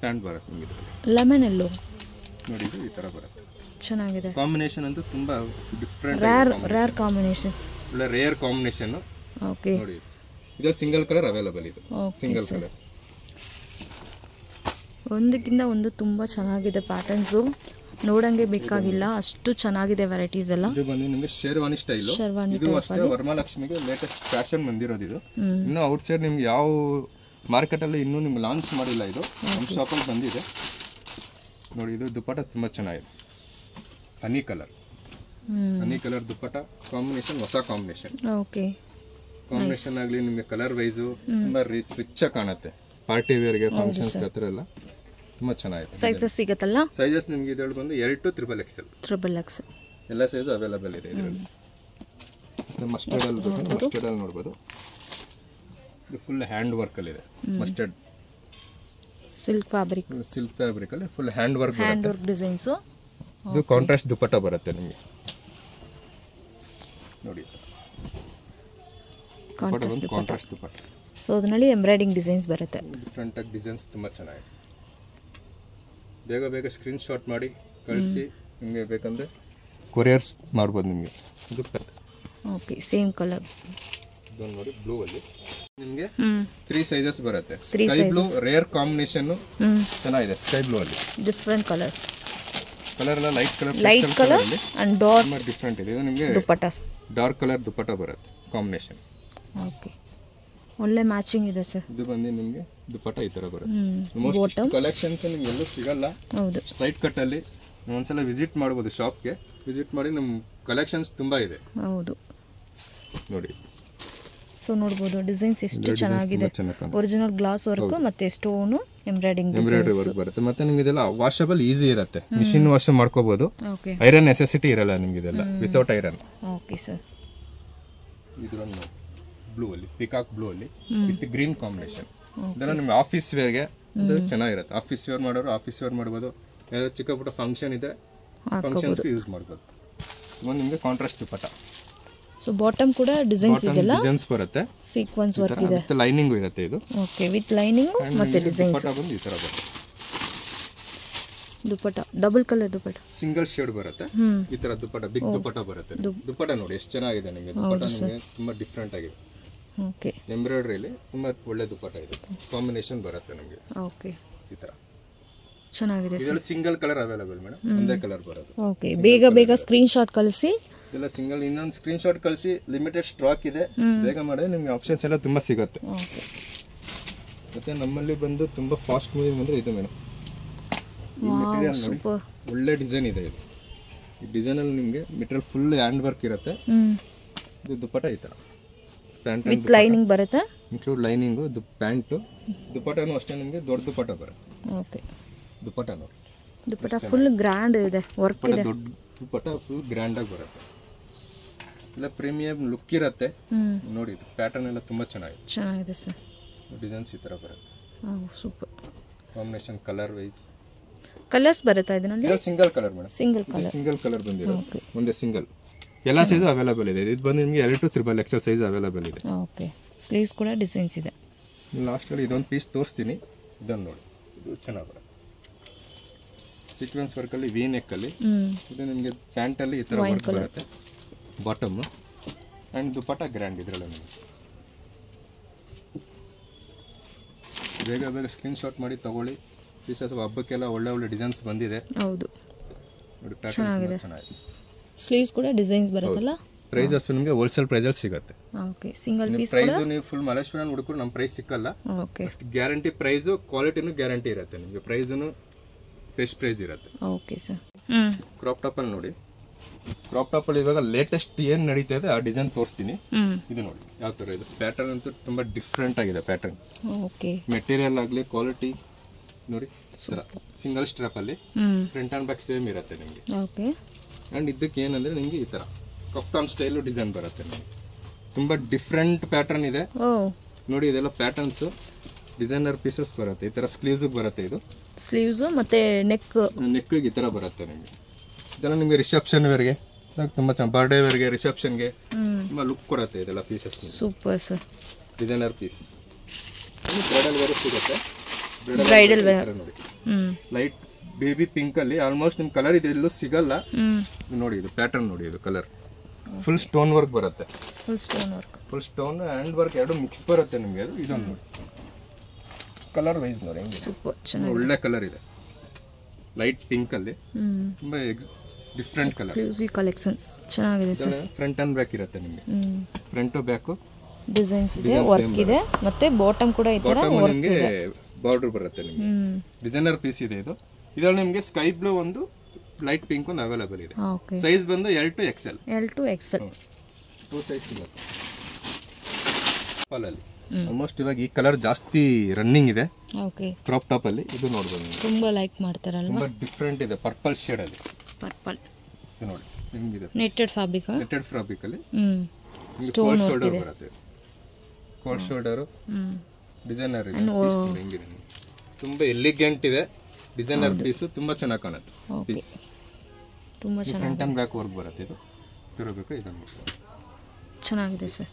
ಪ್ಯಾಂಟ್ ಬರುತ್ತೆ ನಿಮಗೆ. ಲೆಮನ್ ಎಲ್ಲೋ ನೋಡಿ, ಇದು ಈ ತರ ಬರುತ್ತೆ. ಚೆನ್ನಾಗಿದೆ. ಕಾಂಬಿನೇಷನ್ ಅಂತೂ ತುಂಬಾ ಡಿಫರೆಂಟ್. ರೇರ್ ಕಾಂಬಿನೇಷನ್ಸ್, ಒಳ್ಳೆ ರೇರ್ ಕಾಂಬಿನೇಷನ್. ಓಕೆ, ನೋಡಿ ಇದರಲ್ಲಿ ಸಿಂಗಲ್ ಕಲರ್ ಅವೈಲೇಬಲ್. ಇದು ಸಿಂಗಲ್ ಕಲರ್. ಒಂದಕ್ಕಿಂತ ಒಂದು ತುಂಬಾ ಚೆನ್ನಾಗಿದೆ. ಪ್ಯಾಟರ್ನ್ಸ್ ನೋಡಂಗೆ ಬೇಕಾಗಿಲ್ಲ, ಅಷ್ಟು ಚೆನ್ನಾಗಿದೆ ವೆರೈಟೀಸ್ ಎಲ್ಲ. ಇದು ಬಂದು ನಿಮಗೆ ಶೇರ್ವಾನಿ ಸ್ಟೈಲ್. ಇದು ಅಷ್ಟೇ ವರಮಹಾಲಕ್ಷ್ಮಿಗೆ ಲೇಟೆಸ್ಟ್ ಫ್ಯಾಷನ್ ಬಂದಿರೋದು. ಇದು ಇನ್ನು ಔಟ್ ಸೈಡ್ ನಿಮ್ಗೆ ಯಾವ ಮಾರ್ಕೆಟ್ ಅಲ್ಲಿ ಇನ್ನೂ ನಿಮ್ಗೆ ಲಾಂಚ್ ಮಾಡಿಲ್ಲ. ಇದು ನಮ್ಮ ಶಾಪ್ ಅಲ್ಲಿ ಬಂದಿದೆ ನೋಡಿ. ಇದು ದುಪ್ಪಟ್ಟ ತುಂಬಾ ಚೆನ್ನಾಗಿದೆ. ಹನಿ ಕಲರ್ ದುಪ್ಪಟ್ಟ ಕಾಂಬಿನೇಷನ್, ಹೊಸ ಕಾಂಬಿನೇಷನ್. ಓಕೆ, ಕಾಂಬಿನೇಷನ್ ಆಗಲಿ ನಿಮಗೆ ಕಲರ್ ವೈಸು ತುಂಬಾ ರಿಚ್ ಆಗಿ ಕಾಣುತ್ತೆ. ಪಾರ್ಟಿ ವೇರ್ಗೆ, ಫಂಕ್ಷನ್ಸ್ ಹತ್ರ ಎಲ್ಲ ತುಂಬಾ ಚೆನ್ನಾಗಿದೆ. ಸೈಜಸ್ ಸಿಗುತ್ತಲ್ಲ? ಸೈಜಸ್ ನಿಮಗೆ ಇದರಲ್ಲಿ ಬಂದು L to XXL. ಎಲ್ಲ ಸೈಜ್ ಅವೈಲೇಬಲ್ ಇದೆ ಇದರಲ್ಲಿ. ಮಸ್ಟರ್ಡ್ ಅಲ್ಲಿ ನೋಡಬಹುದು. ಇದು ಫುಲ್ ಹ್ಯಾಂಡ್ ವರ್ಕ್ ಅಲ್ಲಿ ಇದೆ. ಮಸ್ಟರ್ಡ್ ಸಿಲ್ಕ್ ಫ್ಯಾಬ್ರಿಕ್ ಅಲ್ಲಿ ಫುಲ್ ಹ್ಯಾಂಡ್ ವರ್ಕ್ ಡಿಸೈನ್ಸ್. ಇದು ಕಾಂಟ್ರಾಸ್ಟ್ ದುಪ್ಪಟ್ಟ ಬರುತ್ತೆ ನಿಮಗೆ ನೋಡಿ. ಕಾಂಟ್ರಾಸ್ಟ್ ದುಪ್ಪಟ್ಟ. ಸೊ ಅದರಲ್ಲಿ ಎಂಬ್ರಾಯ್ಡಿಂಗ್ ಡಿಸೈನ್ಸ್ ಬರುತ್ತೆ. ಡಿಫರೆಂಟ್ ಆಗಿ ಡಿಸೈನ್ಸ್ ತುಂಬಾ ಚೆನ್ನಾಗಿದೆ. ಬೇಗ ಸ್ಕ್ರೀನ್ ಶಾಟ್ ಮಾಡಿ ಕಳಿಸಿ. ನಿಮಗೆ ಬೇಕಂದ್ರೆ ಕೊರಿಯರ್ ಮಾಡ್ಬೋದು ನಿಮಗೆ. ಇದು ಓಕೆ ಸೇಮ್ ಕಲರ್ ಇದೊಂದು ನೋಡಿ ಬ್ಲೂ ಅಲ್ಲಿ ನಿಮಗೆ 3 ಸೈಜಸ್ ಬರುತ್ತೆ. ಸ್ಕೈ ಬ್ಲೂ ರೇರ್ ಕಾಂಬಿನೇಷನ್ ಚೆನ್ನಾಗಿದೆ. ಸ್ಕೈ ಬ್ಲೂ ಅಲ್ಲಿ ಡಿಫರೆಂಟ್ ಕಲರ್ಸ್, ಕಲರ್ ಎಲ್ಲ light colour and dark different ಇದೆ. ಇದು ನಿಮಗೆ ದುಪಟ್ಟ ಡಾರ್ಕ್ ಕಲರ್ ದುಪಟ್ಟ ಬರುತ್ತೆ ಕಾಂಬಿನೇಷನ್. ಓಕೆ ಒಳ್ಳೆ ಮ್ಯಾಚಿಂಗ್ ಇದೆ ಸರ್. ಇದು ಬಂದು ನಿಮಗೆ ದುಪಟ್ಟ ಈ ತರ ಬರುತ್ತೆ. ಕಲೆಕ್ಷನ್ಸ್ ನಿಮ್ಗೆ ಎಲ್ಲೂ ಸಿಗಲ್ಲ. ಹೌದು ಸ್ಟ್ರೈಟ್ ಕಟ್ ಅಲ್ಲಿ ಒಂದ್ಸಲ ವಿಸಿಟ್ ಮಾಡ್ಬೋದು, ಶಾಪ್ಗೆ ವಿಸಿಟ್ ಮಾಡಿ. ನಮ್ಮ ಕಲೆಕ್ಷನ್ಸ್ ತುಂಬಾ ಇದೆ. ಹೌದು ನೋಡಿ. ಸೊ ನೋಡ್ಬೋದು ಡಿಸೈನ್ಸ್ ಎಷ್ಟು ಚೆನ್ನಾಗಿದೆ. ಒರಿಜಿನಲ್ ಗ್ಲಾಸ್ ವರ್ಕ್ ಮತ್ತೆ ಸ್ಟೋನ್ ಎಂಬ್ರಾಯ್ಡಿಂಗ್ ವರ್ಕ್ ಬರುತ್ತೆ. ಮತ್ತೆ ನಿಮ್ಗೆ ಇದೆಲ್ಲ ವಾಷಬಲ್ ಈಸಿ ಇರುತ್ತೆ. ಮಿಷಿನ್ ವಾಶ್ ಮಾಡ್ಕೋಬಹುದು. ಐರನ್ ನೆಸೆಸಿಟಿ ಇರಲ್ಲ ನಿಮ್ಗೆ ಇದೆಲ್ಲ, ವಿತೌಟ್ ಐರನ್. Okay sir. ಇದೊಂದು ಬ್ಲೂ ಅಲ್ಲಿ ಪಿಕಾಕ್ ಬ್ಲೂ ಅಲ್ಲಿ ವಿತ್ ಗ್ರೀನ್ ಕಾಂಬಿನೇಷನ್. ಇದೆಲ್ಲ ನಿಮ್ಗೆ ಆಫೀಸ್ ವೇರ್ಗೆ ಚೆನ್ನಾಗಿರುತ್ತೆ. ಆಫೀಸ್ ವೇರ್ ಮಾಡೋರು ಆಫೀಸ್ ವೇರ್ ಮಾಡ್ಬೋದು. ಏನಾದ್ರು ಚಿಕ್ಕ ಪುಟ್ಟ ಫಂಕ್ಷನ್ ಇದೆ ಫಂಕ್ಷನ್ಸ್ ಯೂಸ್ ಮಾಡ್ಬೋದು. ಒಂದು ನಿಮಗೆ ಕಾಂಟ್ರಾಸ್ಟ್ ದುಪಟ್ಟ. ಸೊ ಬಾಟಮ್ ಕೂಡ ಡಿಸೈನ್ಸ್ ಇದೆಲ್ಲ ಡಿಸೈನ್ಸ್ ಬರುತ್ತೆ. ಸೀಕ್ವೆನ್ಸ್ ವರ್ಕ್ ಇದೆ. ಮತ್ತೆ ಲೈನಿಂಗ್ ಇರುತ್ತೆ ಇದು. ಓಕೆ ವಿತ್ ಲೈನಿಂಗ್ ಮತ್ತೆ ಡಿಸೈನ್ಸ್. ದುಪಟ್ಟ ಬಂದು ಈ ತರ ಬರುತ್ತೆ. Dupatta double colour dupatta single shade ಬರುತ್ತೆ. ಈ ತರ ದುಪಟ್ಟ ಬಿಗ್ ದುಪಟ್ಟ ಬರುತ್ತೆ. ದುಪಟ್ಟ ನೋಡಿ ಎಷ್ಟು ಚೆನ್ನಾಗಿದೆ ನಿಮಗೆ. ದುಪಟ್ಟ ನಿಮಗೆ ತುಂಬಾ ಡಿಫರೆಂಟ್ ಆಗಿದೆ. ಓಕೆ ಎಂಬ್ರಾಯ್ಡರಿಲಿ ತುಂಬಾ ಒಳ್ಳೆ ದುಪಟ್ಟ ಇದೆ. ಕಾಂಬಿನೇಷನ್ ಬರುತ್ತೆ ನಿಮಗೆ. ಓಕೆ ಈ ತರ ಚೆನ್ನಾಗಿದೆ. ಇದರಲ್ಲಿ ಸಿಂಗಲ್ ಕಲರ್ ಅವೈಲೇಬಲ್ ಮೇಡಮ್. ಒಂದೇ ಕಲರ್ ಬರುತ್ತೆ. ಓಕೆ ಬೇಗ ಸ್ಕ್ರೀನ್ ಶಾಟ್ ಕಳಿಸಿ. ಇದೆಲ್ಲ ಸಿಂಗಲ್. ಇನ್ನೊಂದು ಸ್ಕ್ರೀನ್ ಶಾಟ್ ಕಳಿಸಿ. ಲಿಮಿಟೆಡ್ ಸ್ಟಾಕ್ ಇದೆ, ಬೇಗ ಮಾಡಿದ್ರೆ ನಿಮ್ಗೆ ಆಪ್ಷನ್ಸ್ ಎಲ್ಲ ತುಂಬಾ ಸಿಗುತ್ತೆ. ಮತ್ತೆ ನಮ್ಮಲ್ಲಿ ಬಂದು ತುಂಬಾ ಫಾಸ್ಟ್ ಮೂವಿಂಗ್ ಅಂದ್ರೆ ಇದು ಮೇಡಮ್. ಈ ಮೆಟೀರಿಯಲ್ ನೋಡಿ ಒಳ್ಳೆ ಡಿಸೈನ್ ಇದೆ. ಇದು ಈ ಡಿಸೈನ್ ಅಲ್ಲಿ ನಿಮಗೆ ಮೆಟೀರಿಯಲ್ ಫುಲ್ ಹ್ಯಾಂಡ್ ವರ್ಕ್ ಇರುತ್ತೆ. ಇದು ದುಪಟ್ಟ ಈ ತರ ಪ್ಯಾಂಟ್ ವಿತ್ ಲೈನಿಂಗ್ ಬರುತ್ತೆ. Include lining. ಇದು ಪ್ಯಾಂಟ್ ದುಪಟ್ಟನು ಅಷ್ಟೇ ನಿಮಗೆ ದೊಡ್ಡ ದುಪಟ್ಟ ಬರುತ್ತೆ. ಓಕೆ ದುಪಟ್ಟ ನೋಡಿ. ದುಪಟ್ಟ ಫುಲ್ ಗ್ರ್ಯಾಂಡ್ ಇದೆ, ವರ್ಕ್ ಇದೆ. ದೊಡ್ಡ ದುಪಟ್ಟ ಫುಲ್ ಗ್ರ್ಯಾಂಡ್ ಆಗಿ ಬರುತ್ತೆ. ಇಲ್ಲ ಪ್ರೀಮಿಯಂ ಲುಕ್ ಇರುತ್ತೆ ನೋಡಿ. ಇದು ಪ್ಯಾಟರ್ನ್ ಎಲ್ಲ ತುಂಬಾ ಚೆನ್ನಾಗಿದೆ ಸರ್. ಡಿಸೈನ್ಸ್ ಈ ತರ ಬರುತ್ತೆ. Super combination colour wise colours ಬರುತ್ತೆ. ಇದರಲ್ಲಿ single colour madam. Single colour ಬಂದಿರೋ ಒಂದೇ ಸಿಂಗಲ್. ಎಲ್ಲ ಸೈಜ್ ಅವೈಲೇಬಲ್ ಇದೆ. ಇದು ಬಂದು ನಿಮಗೆ 2 to 3 XL ಸೈಜ್ ಅವೈಲೇಬಲ್ ಇದೆ. ಓಕೆ ಸ್ಲೀವ್ಸ್ ಕೂಡ ಡಿಸೈನ್ಸ್ ಇದೆ. ಲಾಸ್ಟ್ ಅಲ್ಲಿ ಇದೊಂದು ಪೀಸ್ ತೋರಿಸ್ತೀನಿ. ಇದನ್ನು ನೋಡಿ. ಇದು ಚೆನ್ನಾಗಿ ಬರುತ್ತೆ. ಸೀಕ್ವೆನ್ಸ್ ವರ್ಕ್ ಅಲ್ಲಿ ವಿ ನೆಕ್ ಅಲ್ಲಿ. ಇದು ನಿಮಗೆ ಪ್ಯಾಂಟ್ ಅಲ್ಲಿ ಈ ತರ ವರ್ಕ್ ಬರುತ್ತೆ. Bottom and dupatta grand. ಇದರಲ್ಲಿ ನಿಮಗೆ ಬೇಗ ಸ್ಕ್ರೀನ್ ಶಾಟ್ ಮಾಡಿ ತಗೊಳ್ಳಿ. ಪೀಸಸ್ ಹಬ್ಬಕ್ಕೆಲ್ಲ ಒಳ್ಳೆ ಡಿಸೈನ್ಸ್ ಬಂದಿದೆ. ಹೌದು ನೋಡಿ ಚೆನ್ನಾಗಿದೆ. ಸ್ಲೀವ್ಸ್ ಕೂಡ ಡಿಸೈನ್ಸ್ ಬರುತ್ತಲ್ಲ. ಪ್ರೈಸಸ್ ನಿಮಗೆ ಹೋಲ್ಸೇಲ್ ಪ್ರೈಸಲ್ಲಿ ಸಿಗುತ್ತೆ. ಓಕೆ ಸಿಂಗಲ್ ಪೀಸ್ ಪ್ರೈಸ್ ನೀವು ಫುಲ್ ಮಲೇಶ್ವರನ್ ಹುಡುಕರು ನಮ್ಮ ಪ್ರೈಸ್ ಸಿಕ್ಕಲ್ಲ. ಓಕೆ ಗ್ಯಾರಂಟಿ ಪ್ರೈಸ್, ಕ್ವಾಲಿಟಿನೂ ಗ್ಯಾರಂಟಿ ಇರುತ್ತೆ ನಿಮಗೆ. ಪ್ರೈಸ್ನು ಬೆಸ್ಟ್ ಪ್ರೈಸ್ ಇರುತ್ತೆ. Okay sir. ಕ್ರಾಪ್ ಟಾಪ್ ಅಲ್ಲಿ ನೋಡಿ. ಕ್ರಾಪ್ ಟಾಪ್ ಅಲ್ಲಿ ಇವಾಗ ಲೇಟೆಸ್ಟ್ ಏನ್ ನಡೀತಾ ಇದೆ ಆ ಡಿಸೈನ್ ತೋರಿಸ್ತೀನಿ. ಇದು ನೋಡಿ ಯಾವ ತರ ಇದೆ. ಪ್ಯಾಟರ್ನ್ ಅಂತೂ ತುಂಬಾ ಡಿಫ್ರೆಂಟ್ ಆಗಿದೆ ಪ್ಯಾಟರ್ನ್. ಓಕೆ ಮೆಟೀರಿಯಲ್ ಆಗಲಿ ಕ್ವಾಲಿಟಿ ನೋಡಿ. ಸಿಂಗಲ್ ಸ್ಟ್ರಾಪ್ ಅಲ್ಲಿ ಫ್ರಂಟ್ ಅಂಡ್ ಬ್ಯಾಕ್ ಸೇಮ್ ಇರುತ್ತೆ ನಿಮಗೆ. ಓಕೆ ಅಂಡ್ ಇದಕ್ಕೆ ಏನಂದ್ರೆ ನಿಮಗೆ ಈ ತರ ಕಫ್ತಾನ್ ಸ್ಟೈಲ್ ಡಿಸೈನ್ ಬರುತ್ತೆ ನಿಮಗೆ. ತುಂಬಾ ಡಿಫ್ರೆಂಟ್ ಪ್ಯಾಟರ್ನ್ ಇದೆ ನೋಡಿ. ಇದೆಲ್ಲ ಪ್ಯಾಟರ್ನ್ಸ್ ಡಿಸೈನರ್ ಪೀಸಸ್ ಬರುತ್ತೆ. ಈ ತರ ಸ್ಲೀವ್ಸ್ ಬರುತ್ತೆ. ಇದು ಸ್ಲೀವ್ಸ್ ಮತ್ತೆ ನೆಕ್ ಈ ತರ ಬರುತ್ತೆ ನಿಮಗೆ. ಇದೆಲ್ಲ ನಿಮಗೆ ರಿಸೆಪ್ಷನ್ ವೇರ್ಗೆ ತುಂಬಾ ಚೆನ್ನಾಗಿ, ಬರ್ಡೇ ವೇರ್ಗೆ, ರಿಸೆಪ್ಷನ್ಗೆ ತುಂಬಾ ಲುಕ್ ಕೊಡುತ್ತೆ ಇದೆಲ್ಲ pieces. Super sir. Designer piece. Bridal wear ಸಿಗುತ್ತೆ. ಬ್ರೈಡಲ್ ವೇರ್ ನೋಡಿ. ಲೈಟ್ ಬೇಬಿ ಪಿಂಕ್ ಅಲ್ಲಿ ಆಲ್ಮೋಸ್ಟ್ ನಿಮ್ ಕಲರ್ ಇದೆಲ್ಲೂ ಸಿಗಲ್ಲ ನೋಡಿ. ಇದು ಪ್ಯಾಟರ್ನ್ ನೋಡಿ. ಇದು ಕಲರ್ ಫುಲ್ ಸ್ಟೋನ್ ವರ್ಕ್ ಬರುತ್ತೆ. ಫುಲ್ ಸ್ಟೋನ್ ಹ್ಯಾಂಡ್ ವರ್ಕ್ ಎರಡು ಮಿಕ್ಸ್ ಬರುತ್ತೆ ನಿಮಗೆ. ಇದೊಂದು ನೋಡಿ ಕಲರ್ ವೈಸ್ ನೋಡಿ. ಸೂಪರ್ ಚೆನ್ನಾಗಿ ಒಳ್ಳೆ ಕಲರ್ ಇದೆ. ಲೈಟ್ ಪಿಂಕ್ ಅಲ್ಲಿ ತುಂಬಾ ಡಿಫ್ರೆಂಟ್ ಕಲರ್. ಎಕ್ಸ್ಕ್ಲೂಸಿವ್ ಕಲೆಕ್ಷನ್ಸ್ ಚೆನ್ನಾಗಿದೆ ಸರ್. ಫ್ರಂಟ್ ಅಂಡ್ ಬ್ಯಾಕ್ ಇರುತ್ತೆ ನಿಮಗೆ. ಫ್ರಂಟ್ ಬ್ಯಾಕ್ ಡಿಸೈನ್ಸ್ ಇದೆ, ವರ್ಕ್ ಇದೆ. ಮತ್ತೆ ಬಾಟಮ್ ಕೂಡ ಈ ತರ ವರ್ಕ್ ಇದೆ. ಬಾರ್ಡರ್ ಬರುತ್ತೆ ನಿಮಗೆ. ಡಿಸೈನರ್ ಪೀಸ್ ಇದೆ ಇದು. ಇದರಲ್ಲಿ ನಿಮಗೆ ಸ್ಕೈ ಬ್ಲೂ ಒಂದು, ಲೈಟ್ ಪಿಂಕ್ ಒಂದು ಅವೈಲೇಬಲ್ ಇದೆ. ಸೈಜ್ ಬಂದು L to XL. 2 ಸೈಜ್ ಸಿಗುತ್ತೆ. ಅಲ್ಲಿ ಆಲ್ಮೋಸ್ಟ್ ಇವಾಗ ಈ ಕಲರ್ ಜಾಸ್ತಿ ರನ್ನಿಂಗ್ ಇದೆ. ಓಕೆ ಕ್ರಾಪ್ ಟಾಪ್ ಅಲ್ಲಿ. ಇದು ನೋಡಬಹುದು ನೀವು. ತುಂಬಾ ಲೈಕ್ ಮಾಡ್ತಾರಲ್ವಾ. ತುಂಬಾ ಡಿಫರೆಂಟ್ ಇದೆ. ಪರ್ಪಲ್ ಶೇಡ್ ಅಲ್ಲಿ. ಪರ್ಪಲ್ ಇದು ನೋಡಿ ಹೆಂಗಿದೆ. ನೆಟ್ಟೆಡ್ ಫ್ಯಾಬ್ರಿಕ್ ಅಲ್ಲಿ ಸ್ಟೋನ್ ಶೋಲ್ಡರ್ ಬರುತ್ತೆ. ಕೋಲ್ಡ್ ಶೋಲ್ಡರ್ ಡಿಸೈನರ್ ಇದೆ. ಹೆಂಗಿದೆ ತುಂಬಾ ಎಲಿಗೆಂಟ್ ಇದೆ. ಡಿಸೈನರ್ ಪೀಸ್ ತುಂಬಾ ಚೆನ್ನಾಗಿ ಕಾಣುತ್ತೆ. ಪೀಸ್ ತುಂಬಾ ಚೆನ್ನಾಗಿ ಫ್ರಂಟ್ ಅಂಡ್ ಬ್ಯಾಕ್ ವರ್ಕ್ ಬರುತ್ತೆ. ಇದು ತಿರುಗಬೇಕು. ಇದನ್ನು ಚೆನ್ನಾಗಿದೆ ಸರ್.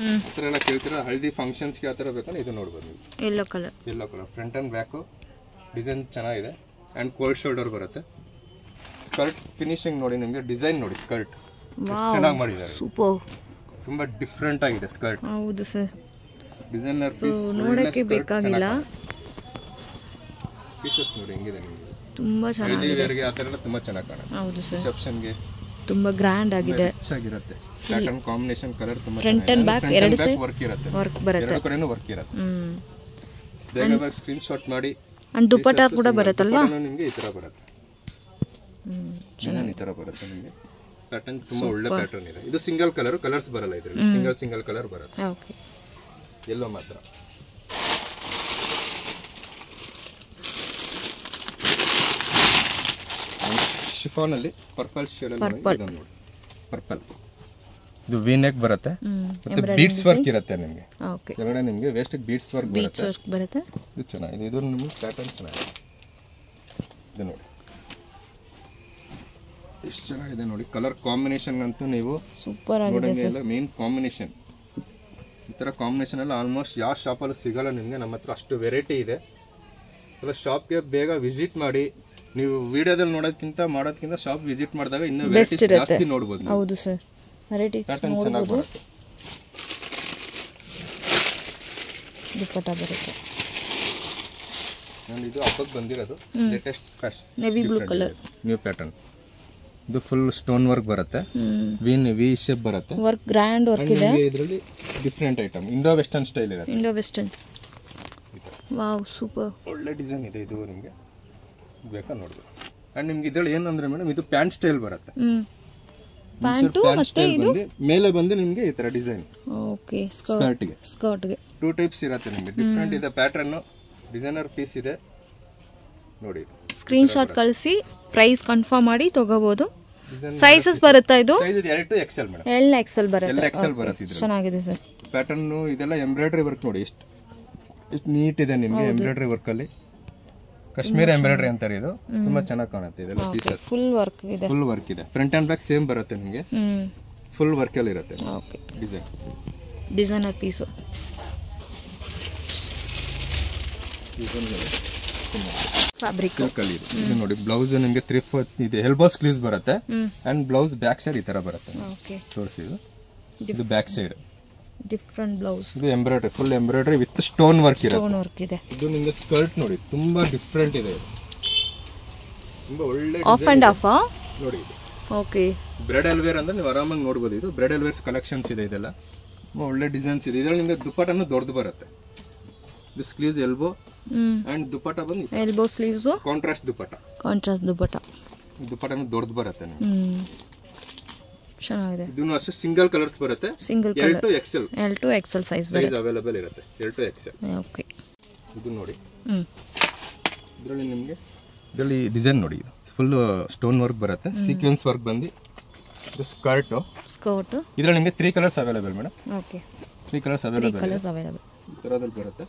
ಆ ಥರ ಎಲ್ಲ ಕೇಳ್ತೀರಾ ಹಳದಿ ಫಂಕ್ಷನ್ಸ್ಗೆ ಆ ಥರ ಬೇಕಂದ್ರೆ ಇದು ನೋಡ್ಬೋದು ನೀವು. Yellow colour front and back design ಚೆನ್ನಾಗಿದೆ. ಆ್ಯಂಡ್ ಕೋಲ್ಡ್ ಶೋಲ್ಡರ್ ಬರುತ್ತೆ. ಸ್ಕರ್ಟ್ ಫಿನಿಶಿಂಗ್ ನೋಡಿ, ನಿಮಗೆ ಡಿಸೈನ್ ನೋಡಿ, ಸ್ಕರ್ಟ್ ಚೆನ್ನಾಗಿ ಮಾಡಿದ್ದಾರೆ. ಸೂಪರ್, ತುಂಬಾ ಡಿಫ್ರೆಂಟ್ ಆಗಿದೆ ಸ್ಕರ್ಟ್. ಹೌದು ಸರ್, ಡಿಸೈನರ್ ಪೀಸ್ ನೋಡಕ್ಕೆ ಬೇಕಾಗಿಲ್ಲ. ಪೀಸಸ್ ನೋಡಿ ಹೆಂಗಿದೆ ನಿಮಗೆ, ತುಂಬಾ ಚೆನ್ನಾಗಿದೆ. ವೇರ್ಗೆ ಆ ಥರ ಎಲ್ಲ ತುಂಬಾ ಚೆನ್ನಾಗಿ ಕಾಣುತ್ತೆ. ಹೌದು ಸರ್, ರಿಸೆಪ್ಷನ್ಗೆ ತುಂಬಾ ಗ್ರ್ಯಾಂಡ್ ಆಗಿದೆ. ಚೆನ್ನಾಗಿರುತ್ತೆ. ಪ್ಯಾಟರ್ನ್ ಕಾಂಬಿನೇಷನ್ ಕಲರ್ ತುಂಬಾ ಫ್ರಂಟ್ ಅಂಡ್ ಬ್ಯಾಕ್ ಎರಡು ಸೈಡ್ ವರ್ಕ್ ಇರುತ್ತೆ, ವರ್ಕ್ ಬರುತ್ತೆ, ಎರಡು ಕಡೆನೂ ವರ್ಕ್ ಇರುತ್ತೆ. ಬೇಗ ಬೇಗ ಸ್ಕ್ರೀನ್ ಶಾಟ್ ಮಾಡಿ. ಅಂಡ್ ದುಪಟ್ಟಾ ಕೂಡ ಬರುತ್ತಲ್ವಾ ನಿಮಗೆ ಈ ತರ ಬರುತ್ತೆ. ಚೆನ್ನಾಗಿ ಈ ತರ ಬರುತ್ತೆ ನಿಮಗೆ. ಪ್ಯಾಟರ್ನ್ ತುಂಬಾ ಒಳ್ಳೆ ಪ್ಯಾಟರ್ನ್ ಇದೆ. ಇದು ಸಿಂಗಲ್ ಕಲರ್, ಕಲರ್ಸ್ ಬರಲ್ಲ ಇದರಲ್ಲಿ, ಸಿಂಗಲ್ ಕಲರ್ ಬರುತ್ತೆ. ಓಕೆ, ಯೆಲ್ಲೋ ಮಾತ್ರ. ಶಿಫಾನ್ ಅಲ್ಲಿ ಪರ್ಪಲ್ ಶೇಡ್ ಅಲ್ಲಿ ನೋಡಿ, ಪರ್ಪಲ್. ಇದು ವಿ ನೆಕ್ ಬರುತ್ತೆ, ಮತ್ತೆ ಬೀಡ್ಸ್ ವರ್ಕ್ ಇರುತ್ತೆ ನಿಮಗೆ. ಓಕೆ, ಕೆಳಗಡೆ ನಿಮಗೆ ವೇಸ್ಟ್ ಬೀಡ್ಸ್ ವರ್ಕ್ ಬರುತ್ತೆ. ಇದು ಚೆನ್ನಾಗಿದೆ. ಇದು ನಿಮಗೆ ಪ್ಯಾಟರ್ನ್ ಚೆನ್ನಾಗಿದೆ. ಇದು ನೋಡಿ ಎಷ್ಟು ಚೆನ್ನಾಗಿದೆ ನೋಡಿ. ಕಲರ್ ಕಾಂಬಿನೇಷನ್ ಅಂತೂ ನೀವು ಸೂಪರ್ ಆಗಿದೆ ಸರ್. ಮೇನ್ ಕಾಂಬಿನೇಷನ್ ಈ ಥರ ಕಾಂಬಿನೇಷನ್ ಎಲ್ಲ ಆಲ್ಮೋಸ್ಟ್ ಯಾವ ಶಾಪಲ್ಲೂ ಸಿಗಲ್ಲ ನಿಮಗೆ. ನಮ್ಮ ಹತ್ರ ಅಷ್ಟು ವೆರೈಟಿ ಇದೆ. ಎಲ್ಲ ಶಾಪ್ಗೆ ಬೇಗ ವಿಸಿಟ್ ಮಾಡಿ. ನೀವು ವಿಡಿಯೋದಲ್ಲಿ ಮಾಡೋದಕ್ಕಿಂತ ಶಾಪ್ ವಿಸಿಟ್ ಮಾಡಿದಾಗ ಇನ್ನೂ ವೆರೈಟೀಸ್ ಜಾಸ್ತಿ ನೋಡ್ಬೋದು. ಹೌದು ಸರ್, ವೆರೈಟೀಸ್ ನೋಡ್ಬೋದು. ದುಪಟ್ಟಾ ಬರುತ್ತೆ. ಇದು ಹಬ್ಬಕ್ಕೆ ಬಂದಿರೋದು latest fashion, navy blue colour, new pattern. ಇದು ಫುಲ್ ಸ್ಟೋನ್ ವರ್ಕ್ ಬರುತ್ತೆ, ವಿ ಶೇಪ್ ಬರುತ್ತೆ, ವರ್ಕ್ ಗ್ರ್ಯಾಂಡ್ ವರ್ಕ್ ಇದೆ. ಇದರಲ್ಲಿ different item, Indo western style ಇರುತ್ತೆ. ಇಂಡೋ ವೆಸ್ಟರ್ನ್, ವಾವ್ ಸೂಪರ್, ಒಳ್ಳೆ ಡಿಸೈನ್ ಇದೆ. ಇದು ನಿಮಗೆ ಬೇಕಾ ನೋಡ್ಬೋದು. ಅಂಡ್ ನಿಮ್ಗೆ ಇದ್ರಲ್ಲಿ ಏನಂದ್ರೆ ಮೇಡಮ್, ಇದು ಪ್ಯಾಂಟ್ ಸ್ಟೈಲ್ ಬರುತ್ತೆ. ಪ್ಯಾಂಟು ಮತ್ತೆ ಇದು ಮೇಲೆ ಬಂದು ನಿಮಗೆ ಈ ತರ ಡಿಸೈನ್. ಓಕೆ, ಸ್ಕರ್ಟ್ಗೆ 2 ಟೈಪ್ಸ್ ಇರುತ್ತೆ ನಿಮಗೆ. ಡಿಫ್ರೆಂಟ್ ಇದೆ ಪ್ಯಾಟರ್ನ್, ಡಿಸೈನರ್ ಪೀಸ್ ಇದೆ ನೋಡಿ. ಸ್ಕ್ರೀನ್ ಶಾಟ್ ಕಳಿಸಿ ಪ್ರೈಸ್ ಕನ್ಫರ್ಮ್ ಮಾಡಿ ತಗೋಬಹುದು. ಸೈಜಸ್ ಬರುತ್ತಾ ಇದು? ಸೈಜ್ ಇದು L to XL madam. L XL ಬರುತ್ತೆ. L XL ಬರುತ್ತೆ. ಇದು ಚೆನ್ನಾಗಿದೆ ಸರ್. ಪ್ಯಾಟರ್ನ್ ಇದೆಲ್ಲ ಎಂಬ್ರಾಯ್ಡರಿ ವರ್ಕ್ ನೋಡಿ, ಎಷ್ಟು ನೀಟ್ ಇದೆ ನಿಮಗೆ. ಎಂಬ್ರಾಯ್ಡರಿ ವರ್ಕ್ ಅಲ್ಲಿ ಕಾಶ್ಮೀರಿ ಎಂಬ್ರಾಯ್ಡರಿ ಅಂತಾರೆ. ಇದು ತುಂಬಾ ಚೆನ್ನಾಗಿ ಕಾಣುತ್ತೆ. ಇದೆಲ್ಲ ಪೀಸಸ್ ಫುಲ್ ವರ್ಕ್ ಇದೆ. ಫುಲ್ ವರ್ಕ್ ಇದೆ. ಫ್ರಂಟ್ ಅಂಡ್ ಬ್ಯಾಕ್ ಸೇಮ್ ಬರುತ್ತೆ ನಿಮಗೆ. ಫುಲ್ ವರ್ಕ್ ಅಲ್ಲಿ ಇರುತ್ತೆ. Okay, designer piece. Fabric silk ಅಲ್ಲಿ ಇದು ನೋಡಿ. ಬ್ಲೌಸ್ ನಿಮಗೆ 3/4 ಇದೆ, ಎಲ್ಬೋ ಸ್ಲೀವ್ಸ್ ಬರುತ್ತೆ. ಅಂಡ್ ಬ್ಲೌಸ್ ಬ್ಯಾಕ್ ಸೈಡ್ ಈ ತರ ಬರುತ್ತೆ. ಓಕೆ, ತೋರಿಸಿ. ಇದು ಬ್ಯಾಕ್ ಸೈಡ್ ಡಿಫರೆಂಟ್ ಬ್ಲೌಸ್. ಇದು embroidery, full embroidery with stone work ಇರುತ್ತೆ. ಸ್ಟೋನ್ ವರ್ಕ್ ಇದೆ. ಇದು ನಿಮಗೆ ಸ್ಕರ್ಟ್ ನೋಡಿ, ತುಂಬಾ ಡಿಫರೆಂಟ್ ಇದೆ. ತುಂಬಾ ಒಳ್ಳೆ ಆಫ್ ಅಂಡ್ ಆಫ್ ನೋಡಿ. ಇದು ಓಕೆ, ಬ್ರೈಡಲ್ ವೇರ್ ಅಂದ್ರೆ ನೀವು ಆರಾಮಾಗಿ ನೋಡಬಹುದು. ಇದು ಬ್ರೈಡಲ್ ವೇರ್ಸ್ ಕಲೆಕ್ಷನ್ಸ್ ಇದೆ. ಇದೆಲ್ಲ ಒಳ್ಳೆ ಡಿಸೈನ್ಸ್ ಇದೆ. ಇದರಲ್ಲಿ ನಿಮಗೆ ದುಪಟ್ಟನು ದೊಡ್ಡದು ಬರುತ್ತೆ. ಇದು ಸ್ಲೀವ್ಸ್ ಎಲ್ಬೋ ಅಂಡ್ ದುಪಟ್ಟ ಬಂದು ಎಲ್ಬೋ ಸ್ಲೀವ್ಸ್, ಕಾಂಟ್ರಾಸ್ಟ್ ದುಪಟ್ಟ. ದುಪಟ್ಟನು ದೊಡ್ಡದು ಬರುತ್ತೆ ನಿಮಗೆ. ಚೆನ್ನಾಗಿದೆ. ಇದನ್ನು ಅಷ್ಟೇ ಸಿಂಗಲ್ ಕಲರ್ಸ್ ಬರುತ್ತೆ. Single L colour, to XL size available ಇರುತ್ತೆ. L to XL. ಓಕೆ, ಇದು ನೋಡಿ. ಇದರಲ್ಲಿ ನಿಮಗೆ ಇದರಲ್ಲಿ ಡಿಸೈನ್ ನೋಡಿ. ಇದು ಫುಲ್ ಸ್ಟೋನ್ ವರ್ಕ್ ಬರುತ್ತೆ, ಸೀಕ್ವೆನ್ಸ್ ವರ್ಕ್ ಬಂದು. ಇದು ಸ್ಕರ್ಟ್. ಇದರಲ್ಲಿ ನಿಮಗೆ 3 colours available madam. Okay, 3 colours available ಈ ಥರದಲ್ಲಿ ಬರುತ್ತೆ.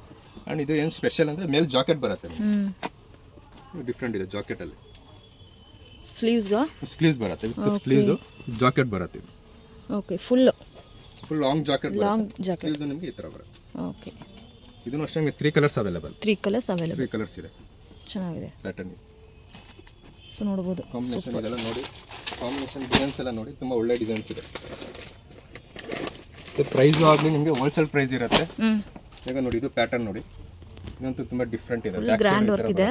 ಅಂಡ್ ಇದು ಏನು ಸ್ಪೆಷಲ್ ಅಂದ್ರೆ ಮೇಲೆ ಜಾಕೆಟ್ ಬರುತ್ತೆ. ಡಿಫ್ರೆಂಟ್ ಇದೆ ಜಾಕೆಟ್ ಅಲ್ಲಿ. ಸ್ಲೀವ್ಸ್ ಬರುತ್ತೆ ವಿತ್ ಸ್ಲೀವ್ಸ್, ಜಾಕೆಟ್ ಬರುತ್ತೆ. Okay, full long jacket sleeves ನಿಮಗೆ ಈ ತರ ಬರುತ್ತೆ. ಓಕೆ, ಇದನ್ನು ಅಷ್ಟೇ ನಿಮಗೆ 3 ಕಲರ್ಸ್ ಅವೈಲೇಬಲ್. 3 ಕಲರ್ಸ್ ಇದೆ. ಚೆನ್ನಾಗಿದೆ ಪ್ಯಾಟರ್ನ್. ಸೊ ನೋಡಬಹುದು. ಕಾಂಬಿನೇಷನ್ ಇದೆಲ್ಲ ನೋಡಿ, ಕಾಂಬಿನೇಷನ್ ಡಿಸೈನ್ಸ್ ಎಲ್ಲ ನೋಡಿ, ತುಂಬಾ ಒಳ್ಳೆ ಡಿಸೈನ್ಸ್ ಇದೆ. ಪ್ರೈಸ್ ಆಗಲಿ ನಿಮಗೆ ಹೋಲ್ಸೇಲ್ ಪ್ರೈಸ್ ಇರುತ್ತೆ. ಈಗ ನೋಡಿ, ಇದು ಪ್ಯಾಟರ್ನ್ ನೋಡಿ, ಇದಂತೂ ತುಂಬಾ ಡಿಫ್ರೆಂಟ್ ಇದೆ. ಗ್ರ್ಯಾಂಡ್ ವರ್ಕ್ ಇದೆ.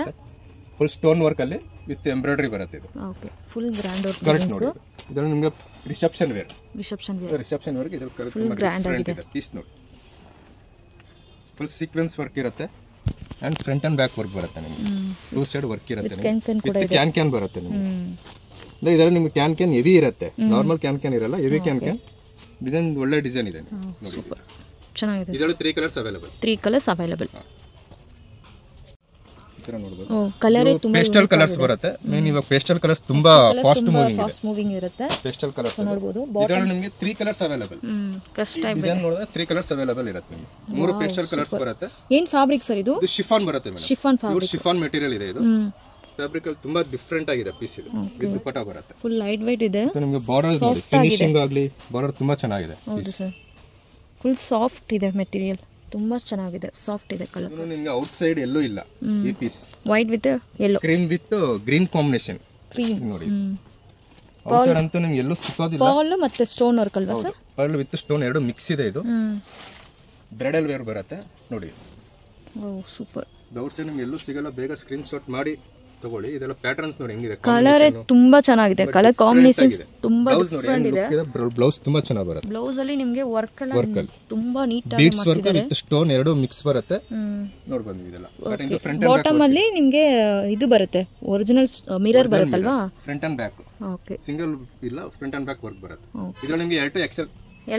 ಫುಲ್ ಸ್ಟೋನ್ ವರ್ಕ್ ಅಲ್ಲಿ ವಿತ್ ಎಂಬ್ರಾಯ್ಡರಿ ಬರುತ್ತೆ. ಇದು okay, full grand work correct ನೋಡಿ. ಇದರಲ್ಲಿ ನಿಮಗೆ ರಿಸೆಪ್ಷನ್ ವೇರ್ ಗೆ ಇದು ತುಂಬಾ ಗ್ರ್ಯಾಂಡ್ ಆಗಿದೆ. ಪೀಸ್ ನೋಡಿ, ಫುಲ್ ಸೀಕ್ವೆನ್ಸ್ ವರ್ಕ್ ಇರುತ್ತೆ. And front and back work ಬರುತ್ತೆ ನಿಮಗೆ. 2 ಸೈಡ್ ವರ್ಕ್ ಇರುತ್ತೆ. ಕ್ಯಾನ್ ಬರುತ್ತೆ ನಿಮಗೆ. ಅಂದ್ರೆ ಇದರಲ್ಲಿ ನಿಮಗೆ ಕ್ಯಾನ್ ಹೆವಿ ಇರುತ್ತೆ. ನಾರ್ಮಲ್ ಕ್ಯಾನ್ ಇರಲ್ಲ, ಹೆವಿ ಕ್ಯಾನ್. ಡಿಸೈನ್ ಒಳ್ಳೆ ಡಿಸೈನ್ ಇದೆ. ಸೂಪರ್, ಚೆನ್ನಾಗಿದೆ. ಇದರಲ್ಲಿ 3 ಕಲರ್ಸ್ ಅವೈಲೇಬಲ್. ತರ ನೋಡಬಹುದು. ಕಲರ್ ತುಂಬಾ ಪೇಸ್ಟಲ್ ಕಲರ್ಸ್ ಬರುತ್ತೆ. ಇವಾಗ ಪೇಸ್ಟಲ್ ಕಲರ್ಸ್ ತುಂಬಾ ಫಾಸ್ಟ್ ಮೂವಿಂಗ್ ಇರುತ್ತೆ. ಪೇಸ್ಟಲ್ ಕಲರ್ಸ್ ನೋಡಬಹುದು. ಇದರಲ್ಲಿ ನಿಮಗೆ 3 colours available. Crush type design ನೋಡಿದ್ರೆ 3 ಕಲರ್ಸ್ ಅವೈಲೇಬಲ್ ಇರುತ್ತೆ ನಿಮಗೆ. 3 ಪೇಸ್ಟಲ್ ಕಲರ್ಸ್ ಬರುತ್ತೆ. ಏನು ಫ್ಯಾಬ್ರಿಕ್ ಸರ್ ಇದು? ಇದು ಶಿಫಾನ್ ಬರುತ್ತೆ madam. Chiffon fabric. Chiffon material ಇದೆ. ಇದು ಫ್ಯಾಬ್ರಿಕ್ ಅಲ್ಲಿ ತುಂಬಾ ಡಿಫರೆಂಟ್ ಆಗಿದೆ ಪೀಸ್. ಇದು ವಿತ್ ದುಪಟ್ಟಾ ಬರುತ್ತೆ. ಫುಲ್ ಲೈಟ್ ವೈಟ್ ಇದೆ. ನಿಮಗೆ ಬಾರ್ಡರ್ ನೋಡಿ, ಫಿನಿಶಿಂಗ್ ಆಗಲಿ ಬಾರ್ಡರ್ ತುಂಬಾ ಚೆನ್ನಾಗಿದೆ. ಹೌದು ಸರ್, ಫುಲ್ ಸಾಫ್ಟ್ ಇದೆ ಮೆಟೀರಿಯಲ್. ತುಂಬಾ ಚೆನ್ನಾಗಿದೆ, ಸಾಫ್ಟ್ ಇದೆ ಕಲರ್. ಇದು ನಿಮಗೆ ಔಟ್ ಸೈಡ್ ಎಲ್ಲೂ ಇಲ್ಲ. ಈ piece white with yellow, cream with green combination. Cream ನೋಡಿ ಔಟ್ಸೈಡ್ ಅಂತೂ ನಿಮ್ಗೆ ಎಲ್ಲೂ ಸಿಗೋದಿಲ್ಲ. ಪರ್ಲ್ ಮತ್ತೆ ಸ್ಟೋನ್ ವರ್ಕ್ ಅಲ್ವಾ ಸರ್? ಪರ್ಲ್ ವಿತ್ ಸ್ಟೋನ್ ಎರಡು ಮಿಕ್ಸ್ ಇದೆ. ಇದು ಬ್ರೈಡಲ್ ವೇರ್ ಬರುತ್ತೆ ನೋಡಿ. ಸೂಪರ್. ಔಟ್ಸೈಡ್ ನಿಮ್ಗೆ ಎಲ್ಲೂ ಸಿಗಲ್ಲ. ಬೇಗ ಸ್ಕ್ರೀನ್ ಶಾಟ್ ಮಾಡಿ ತಗೊಳ್ಳಿ. ಇದೆಲ್ಲ ಪ್ಯಾಟರ್ನ್ಸ್ ನೋಡಿ ಹೆಂಗಿದೆ. ಕಲರ್ ತುಂಬಾ ಚೆನ್ನಾಗಿದೆ. ಕಲರ್ ಕಾಂಬಿನೇಷನ್ಸ್ ತುಂಬಾ ಡಿಫರೆಂಟ್ ಇದೆ. ಬ್ಲೌಸ್ ತುಂಬಾ ಚೆನ್ನಾಗಿ ಬರುತ್ತೆ. ಬ್ಲೌಸ್ ಅಲ್ಲಿ ನಿಮಗೆ ವರ್ಕ್ ಎಲ್ಲ ತುಂಬಾ ನೀಟ್ ಆಗಿ ಬೀಡ್ಸ್ ವರ್ಕ್ ವಿತ್ ಸ್ಟೋನ್ ಎರಡು ಮಿಕ್ಸ್ ಬರುತ್ತೆ. ನೋಡಿ ಬಂದಿದೆ ಇದೆಲ್ಲ. ಬಟ್ ಇದು ಫ್ರಂಟ್ ಅಂಡ್ ಬಾಟಮ್ ಅಲ್ಲಿ ನಿಮಗೆ ಇದು ಬರುತ್ತೆ, ಒರಿಜಿನಲ್ ಮಿರರ್ ಬರುತ್ತಲ್ವಾ? Front and back. Okay. Single ಇಲ್ಲ, ಫ್ರಂಟ್ ಅಂಡ್ ಬ್ಯಾಕ್ ವರ್ಕ್ ಬರುತ್ತೆ. ಇದರಲ್ಲಿ ನಿಮಗೆ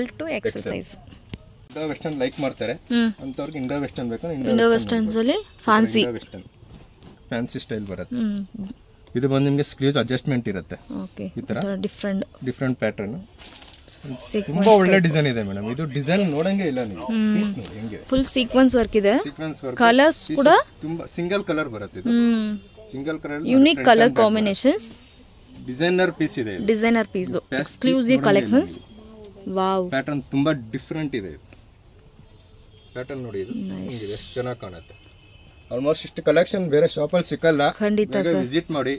L to XL ಸೈಜ್. ಇಂಡೋ ವೆಸ್ಟರ್ನ್ ಲೈಕ್ ಮಾಡ್ತಾರೆ ಅಂತವ್ರಿಗೆ ಇಂಡೋ ವೆಸ್ಟರ್ನ್ ಬೇಕು. ಇಂಡೋ ವೆಸ್ಟರ್ನ್ಸ್ ಅಲ್ಲಿ ಫ್ಯಾನ್ಸಿ ಸ್ಟೈಲ್ ಬರುತ್ತೆ. ಇದು ಬಂದು ನಿಮಗೆ ಸ್ಲೀವ್ಸ್ ಅಡ್ಜಸ್ಟ್ಮೆಂಟ್ ಇರುತ್ತೆ. ಓಕೆ. ಈ ತರ ಡಿಫರೆಂಟ್ ಪ್ಯಾಟರ್ನ್. ತುಂಬಾ ಒಳ್ಳೆ ಡಿಸೈನ್ ಇದೆ ಮೇಡಮ್. ಇದು ಡಿಸೈನ್ ನೋಡಂಗೆ ಇಲ್ಲ ನೀವು. ಪೀಸ್ ನೋಡಿ ಹೆಂಗೆ ಫುಲ್ ಸೀಕ್ವೆನ್ಸ್ ವರ್ಕ್ ಇದೆ. Sequence work. ಕಲರ್ಸ್ ಕೂಡ ತುಂಬಾ ಸಿಂಗಲ್ ಕಲರ್ ಬರುತ್ತೆ. ಇದು single colour unique colour combinations. Designer piece ಇದೆ. Designer piece, exclusive collections. Wow. Pattern ತುಂಬಾ ಡಿಫರೆಂಟ್ ಇದೆ. ಪ್ಯಾಟರ್ನ್ ನೋಡಿ ಇದು ಹೆಂಗಿದೆ, ಎಷ್ಟು ಚೆನ್ನಾಗಿ ಕಾಣುತ್ತೆ. ಆಲ್ಮೋಸ್ಟ್ ಇಷ್ಟು ಕಲೆಕ್ಷನ್ ಬೇರೆ ಶಾಪಲ್ಲಿ ಸಿಕ್ಕಲ್ಲ. ಖಂಡಿತ ಸರ್. ವಿಸಿಟ್ ಮಾಡಿ,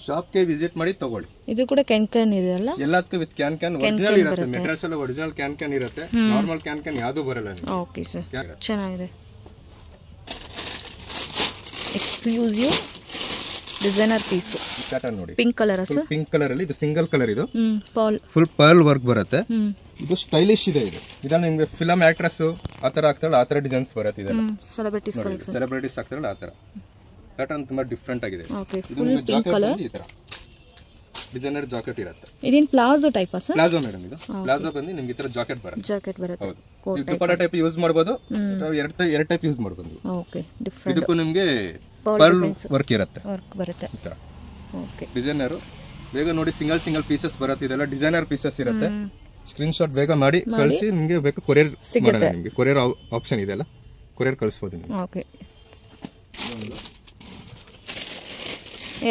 ಶಾಪ್ಗೆ ವಿಸಿಟ್ ಮಾಡಿ ತಗೊಳ್ಳಿ. ಇದು ಕೂಡ ಕ್ಯಾನ್ ಇದೆ ಅಲ್ಲ? ಎಲ್ಲದಕ್ಕೂ ವಿತ್ ಕ್ಯಾನ್ ಒರಿಜಿನಲ್ ಇರುತ್ತೆ. ಮೆಟೀರಿಯಲ್ಸ್ ಎಲ್ಲ ಒರಿಜಿನಲ್ ಕ್ಯಾನ್ ಇರುತ್ತೆ. ನಾರ್ಮಲ್ ಕ್ಯಾನ್ ಯಾವುದು ಬರಲ್ಲ. ಓಕೆ ಸರ್, ಚೆನ್ನಾಗಿದೆ. Exclusive designer piece. ಪ್ಯಾಟರ್ನ್ ನೋಡಿ, pink colour sir. Pink colour ಅಲ್ಲಿ ಇದು ಸಿಂಗಲ್ ಕಲರ್. ಇದು ಫುಲ್ ಪರ್ಲ್ ವರ್ಕ್ ಬರುತ್ತೆ. ಇದು ಸ್ಟೈಲಿಶ್ ಇದೆ. ಇದನ್ನ ನಿಮಗೆ ಫಿಲಂ ಆಕ್ಟ್ರೆಸ್ ಆತರ ಆಗ್ತಾರಲ್ಲ, ಆತರ ಡಿಸೈನ್ಸ್ ಬರುತ್ತೆ. ಇದೆಲ್ಲ ಸೆಲೆಬ್ರಿಟೀಸ್ ಆಗ್ತಾರಲ್ಲ ಆತರ. ಪ್ಯಾಟರ್ನ್ ತುಂಬಾ ಡಿಫರೆಂಟ್ ಆಗಿದೆ. ಇದು ಪಿಂಕ್ ಕಲರ್. ಈ ತರ ಡಿಸೈನರ್ ಜಾಕೆಟ್ ಇರುತ್ತೆ. ಇದೇನ್ palazzo type sir? Palazzo madam. ಇದು ಪ್ಲಾಜೋ ಬಂದು ನಿಮಗೆ ಈ ತರ ಜಾಕೆಟ್ ಬರುತ್ತೆ. ಹೌದು. ದುಪಟ್ಟ ಟೈಪ್ ಯೂಸ್ ಮಾಡಬಹುದು, ಎರಡು ಟೈಪ್ ಯೂಸ್ ಮಾಡಬಹುದು. ಓಕೆ. ಡಿಫರೆಂಟ್. ಇದಕ್ಕೂ ನಿಮಗೆ ಪರ್ಲ್ ವರ್ಕ್ ಇರುತ್ತೆ. ಈ ತರ. ಓಕೆ. ಡಿಸೈನರ್ ಬೇಗ ನೋಡಿ, ಸಿಂಗಲ್ ಪೀಸಸ್ ಬರುತ್ತೆ. ಇದೆಲ್ಲ ಡಿಸೈನರ್ ಪೀಸಸ್ ಇರುತ್ತೆ. ಸ್ಕ್ರೀನ್ ಶಾಟ್ ಬೇಗ ಮಾಡಿ ಕಳಿಸಿ. ನಿಮಗೆ ಬೇಕು ಕೊರಿಯರ್ ಮಾಡೋಣ. ನಿಮಗೆ ಕೊರಿಯರ್ ಆಪ್ಷನ್ ಇದೆಲ್ಲ, ಕೊರಿಯರ್ ಕಳಿಸಬಹುದು ನೀವು. ಓಕೆ.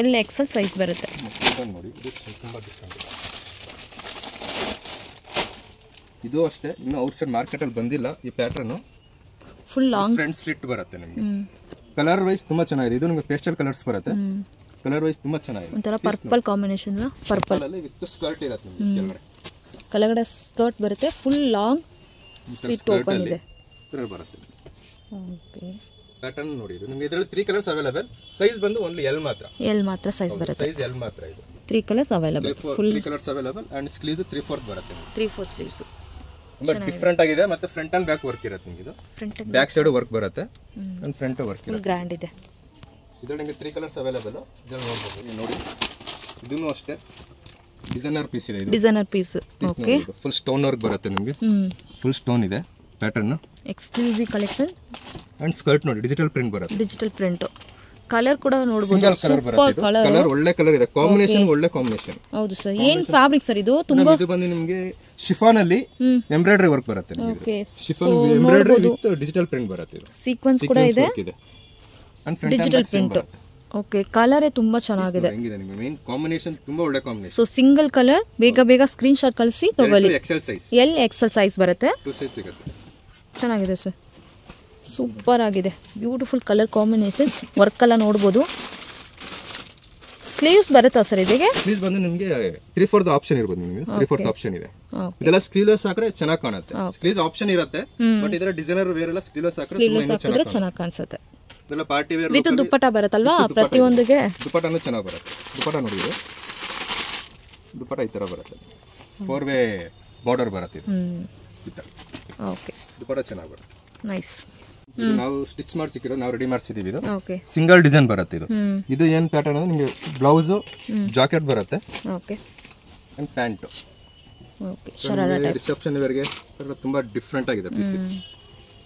L XL ಸೈಜ್ ಬರುತ್ತೆ. ನೋಡಿ ಇದು ತುಂಬಾ ಡಿಫರೆಂಟ್ ಇದೆ. ಇದು ಅಷ್ಟೇ, ಇನ್ನು ಔಟ್ ಸೈಡ್ ಮಾರ್ಕೆಟ್ ಅಲ್ಲಿ ಬಂದಿಲ್ಲ ಈ pattern. Full long front slit ಬರುತ್ತೆ ನಿಮಗೆ. ಕಲರ್ ವೈಸ್ ತುಂಬಾ ಚೆನ್ನಾಗಿದೆ. ಇದು ನಿಮಗೆ ಪೇಸ್ಟಲ್ ಕಲರ್ಸ್ ಬರುತ್ತೆ. ಕಲರ್ ವೈಸ್ ತುಂಬಾ ಚೆನ್ನಾಗಿದೆ. ಒಂತರ ಪರ್ಪಲ್ ಕಾಂಬಿನೇಷನ್. ಪರ್ಪಲ್ ಅಲ್ಲಿ ವಿತ್ ಸ್ಕರ್ಟ್ ಇರುತ್ತೆ ನಿಮಗೆ. ಕೆಳಗಡೆ ಸ್ಕರ್ಟ್ ಬರುತ್ತೆ. ಫುಲ್ ಲಾಂಗ್ ಸ್ಲಿಟ್ ಓಪನ್ ಇದೆ. ಬರುತ್ತೆ. ಓಕೆ. ಪ್ಯಾಟರ್ನ್ ನೋಡಿ. ಇದು ನಿಮಗೆ ಇದರಲ್ಲಿ 3 ಕಲರ್ಸ್ ಅವೈಲೇಬಲ್. ಸೈಜ್ ಬಂದು ಓನ್ಲಿ L ಮಾತ್ರ ಸೈಜ್ ಬರುತ್ತೆ. ಸೈಜ್ L ಮಾತ್ರ. ಇದು 3 colours available. Full 3 colours available and sleeves 3/4 ಬರುತ್ತೆ. 3/4 ಸ್ಲೀವ್ಸ್. ತುಂಬಾ ಡಿಫರೆಂಟ್ ಆಗಿದೆ. ಮತ್ತೆ ಫ್ರಂಟ್ ಅಂಡ್ ಬ್ಯಾಕ್ ವರ್ಕ್ ಇರುತ್ತೆ ನಿಮಗೆ. ಇದು ಬ್ಯಾಕ್ ಸೈಡ್ ವರ್ಕ್ ಬರುತ್ತೆ ಅಂಡ್ ಫ್ರಂಟ್ ವರ್ಕ್ ಇರುತ್ತೆ. ಗ್ರ್ಯಾಂಡ್ ಇದೆ. ಇದರಲ್ಲಿ ನಿಮಗೆ 3 ಕಲರ್ಸ್ ಅವೈಲೇಬಲ್. ಇದನ್ನ ನೋಡಬಹುದು. ನೋಡಿ ಇದನ್ನು ಅಷ್ಟೇ ಡಿಸೈನರ್ ಪೀಸ್ ಇದೆ. ಇದು designer piece. Okay. Full stone work ಬರುತ್ತೆ ನಿಮಗೆ. ಫುಲ್ ಸ್ಟೋನ್ ಇದೆ pattern. Exclusive collection. And skirt ನೋಡಿ ಡಿಜಿಟಲ್ ಪ್ರಿಂಟ್ ಬರುತ್ತೆ. Digital print. ಕಲರ್ ಕೂಡ ನೋಡಬಹುದು. ಸಿಂಗಲ್ ಕಲರ್ ಬರುತ್ತೆ. ಕಲರ್ ಒಳ್ಳೆ ಕಲರ್ ಇದೆ. ಕಾಂಬಿನೇಷನ್ ಒಳ್ಳೆ ಕಾಂಬಿನೇಷನ್. ಹೌದು ಸರ್. ಏನು ಫ್ಯಾಬ್ರಿಕ್ ಸರ್ ಇದು? ತುಂಬಾ ಇದು ಬಂದು ನಿಮಗೆ ಶಿಫಾನ್ ಅಲ್ಲಿ ಎಂಬ್ರಾಯ್ಡರಿ ವರ್ಕ್ ಬರುತ್ತೆ ನಿಮಗೆ. Okay. Chiffon embroidery with digital print ಬರುತ್ತೆ. ಇದು ಸೀಕ್ವೆನ್ಸ್ ಕೂಡ ಇದೆ. And front digital print. Okay. Colour ತುಂಬಾ ಚೆನ್ನಾಗಿದೆ. ಹೆಂಗಿದೆ ನಿಮಗೆ ಮೇನ್ ಕಾಂಬಿನೇಷನ್ ತುಂಬಾ ಒಳ್ಳೆ ಕಾಂಬಿನೇಷನ್. So single colour. ಬೇಗ ಸ್ಕ್ರೀನ್ ಶಾಟ್ ಕಳಿಸಿ ತಗೊಳ್ಳಿ. XL size. L XL size ಬರುತ್ತೆ. 2 ಸೈಜ್ ಸಿಗುತ್ತೆ. ಚೆನ್ನಾಗಿದೆ ಸರ್. ಸೂಪರ್ ಆಗಿದೆ. Beautiful colour combinations. ವರ್ಕ್ ಎಲ್ಲ ನೋಡಬಹುದು. ಸ್ಲೀವ್ಸ್ ಬರುತ್ತಾ ಸರ್ ಇದಕ್ಕೆ? ಸ್ಲೀವ್ಸ್ ಬಂದು ನಿಮಗೆ 3/4 ಆಪ್ಷನ್ ಇರಬಹುದು. ನಿಮಗೆ 3/4 ಆಪ್ಷನ್ ಇದೆ. ಇದೆಲ್ಲ ಸ್ಲೀವ್ಲೆಸ್ ಹಾಕಿದ್ರೆ ಚೆನ್ನಾಗಿ ಕಾಣುತ್ತೆ. ಸ್ಲೀವ್ಸ್ ಆಪ್ಷನ್ ಇರುತ್ತೆ. ಬಟ್ ಇದರ ಡಿಸೈನರ್ ವೇರ್ ಎಲ್ಲ ಸ್ಲೀವ್ಲೆಸ್ ಹಾಕಿದ್ರೆ ಚೆನ್ನಾಗಿ ಕಾಣಿಸುತ್ತೆ. ಇದೆಲ್ಲ ಪಾರ್ಟಿ ವೇರ್ ವಿತ್ ದುಪ್ಪಟ್ಟ ಬರುತ್ತಲ್ವಾ ಪ್ರತಿಯೊಂದಿಗೆ? ದುಪ್ಪಟ್ಟನೂ ಚೆನ್ನಾಗಿ ಬರುತ್ತೆ. ದುಪ್ಪಟ್ಟ ನೋಡಿ. ಇದು ದುಪ್ಪಟ್ಟ ಈ ತರ ಬರುತ್ತೆ. 4-ವೇ ಬಾರ್ಡರ್ ಬರುತ್ತೆ. ಈ ತರ. ಓಕೆ. ದುಪ್ಪಟ್ಟ ಚೆನ್ನಾಗಿ ಬರುತ್ತೆ. ನೈಸ್. ಇದು ನಾವು ಸ್ಟಿಚ್ ಮಾಡಿ ಸಿಕ್ಕಿರೋದು, ನಾವು ರೆಡಿ ಮಾಡಿಸಿದೀವಿ. ಇದು ಓಕೆ. ಸಿಂಗಲ್ ಡಿಸೈನ್ ಬರುತ್ತೆ. ಇದು ಏನು ಪ್ಯಾಟರ್ನ್ ಅಂದ್ರೆ ನಿಮಗೆ ಬ್ಲೌಸ್ ಜಾಕೆಟ್ ಬರುತ್ತೆ. Okay. And pant. Okay. Sharara type. Reception ವೇರ್ಗೆ ತುಂಬಾ ಡಿಫರೆಂಟ್ ಆಗಿದೆ ಪೀಸ್.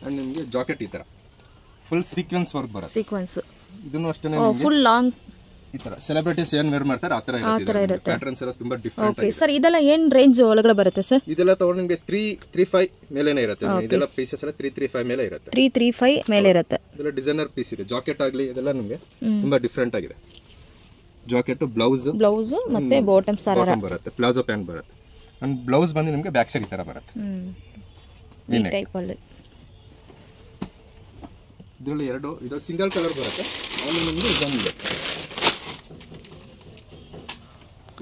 ಅಂಡ್ ನಿಮಗೆ ಜಾಕೆಟ್ ಈ ತರ ಫುಲ್ ಸೀಕ್ವೆನ್ಸ್ ವರ್ಕ್ ಬರುತ್ತೆ. ಸೀಕ್ವೆನ್ಸ್. ಇದನ್ನು ಅಷ್ಟೇ ನಿಮಗೆ ಫುಲ್ ಲಾಂಗ್ ಈ ತರ ಸೆಲೆಬ್ರಿಟೀಸ್ ಏನು ವೇರ್ ಮಾಡ್ತಾರೆ ಆ ತರ ಇರುತ್ತೆ. ಪ್ಯಾಟರ್ನ್ಸ್ ಎಲ್ಲ ತುಂಬಾ ಡಿಫರೆಂಟ್ ಆಗಿದೆ. ಸರ್ ಇದೆಲ್ಲ ಏನು ರೇಂಜ್ ಒಳಗಡೆ ಬರುತ್ತೆ ಸರ್? ಇದೆಲ್ಲ ತಗೊಂಡು ನಿಮಗೆ 335 ಮೇಲೇನೇ ಇರುತ್ತೆ. ಇದೆಲ್ಲ ಪೀಸಸ್ ಎಲ್ಲ 335 ಮೇಲೆ ಇರುತ್ತೆ. 335 ಮೇಲೆ ಇರುತ್ತೆ. ಇದೆಲ್ಲ ಡಿಸೈನರ್ ಪೀಸ್ ಇದೆ. ಜಾಕೆಟ್ ಆಗಲಿ ಇದೆಲ್ಲ ನಿಮಗೆ ತುಂಬಾ ಡಿಫರೆಂಟ್ ಆಗಿದೆ. ಜಾಕೆಟ್ ಬ್ಲೌಸ್ ಮತ್ತೆ ಬಾಟಮ್ ಶರಾರಾ ಬರುತ್ತೆ. ಪ್ಲಾಜೋ ಪ್ಯಾಂಟ್ ಬರುತ್ತೆ. ಅಂಡ್ ಬ್ಲೌಸ್ ಬಂದು ನಿಮಗೆ ಬ್ಯಾಕ್ ಸೈಡ್ ಈ ತರ ಬರುತ್ತೆ. ಈ ಟೈಪ್ ಅಲ್ಲಿ. ಇದರಲ್ಲಿ ಇದು ಸಿಂಗಲ್ ಕಲರ್ ಬರುತ್ತೆ. ಆಮೇಲೆ ನಿಮಗೆ ಇದೊಂದು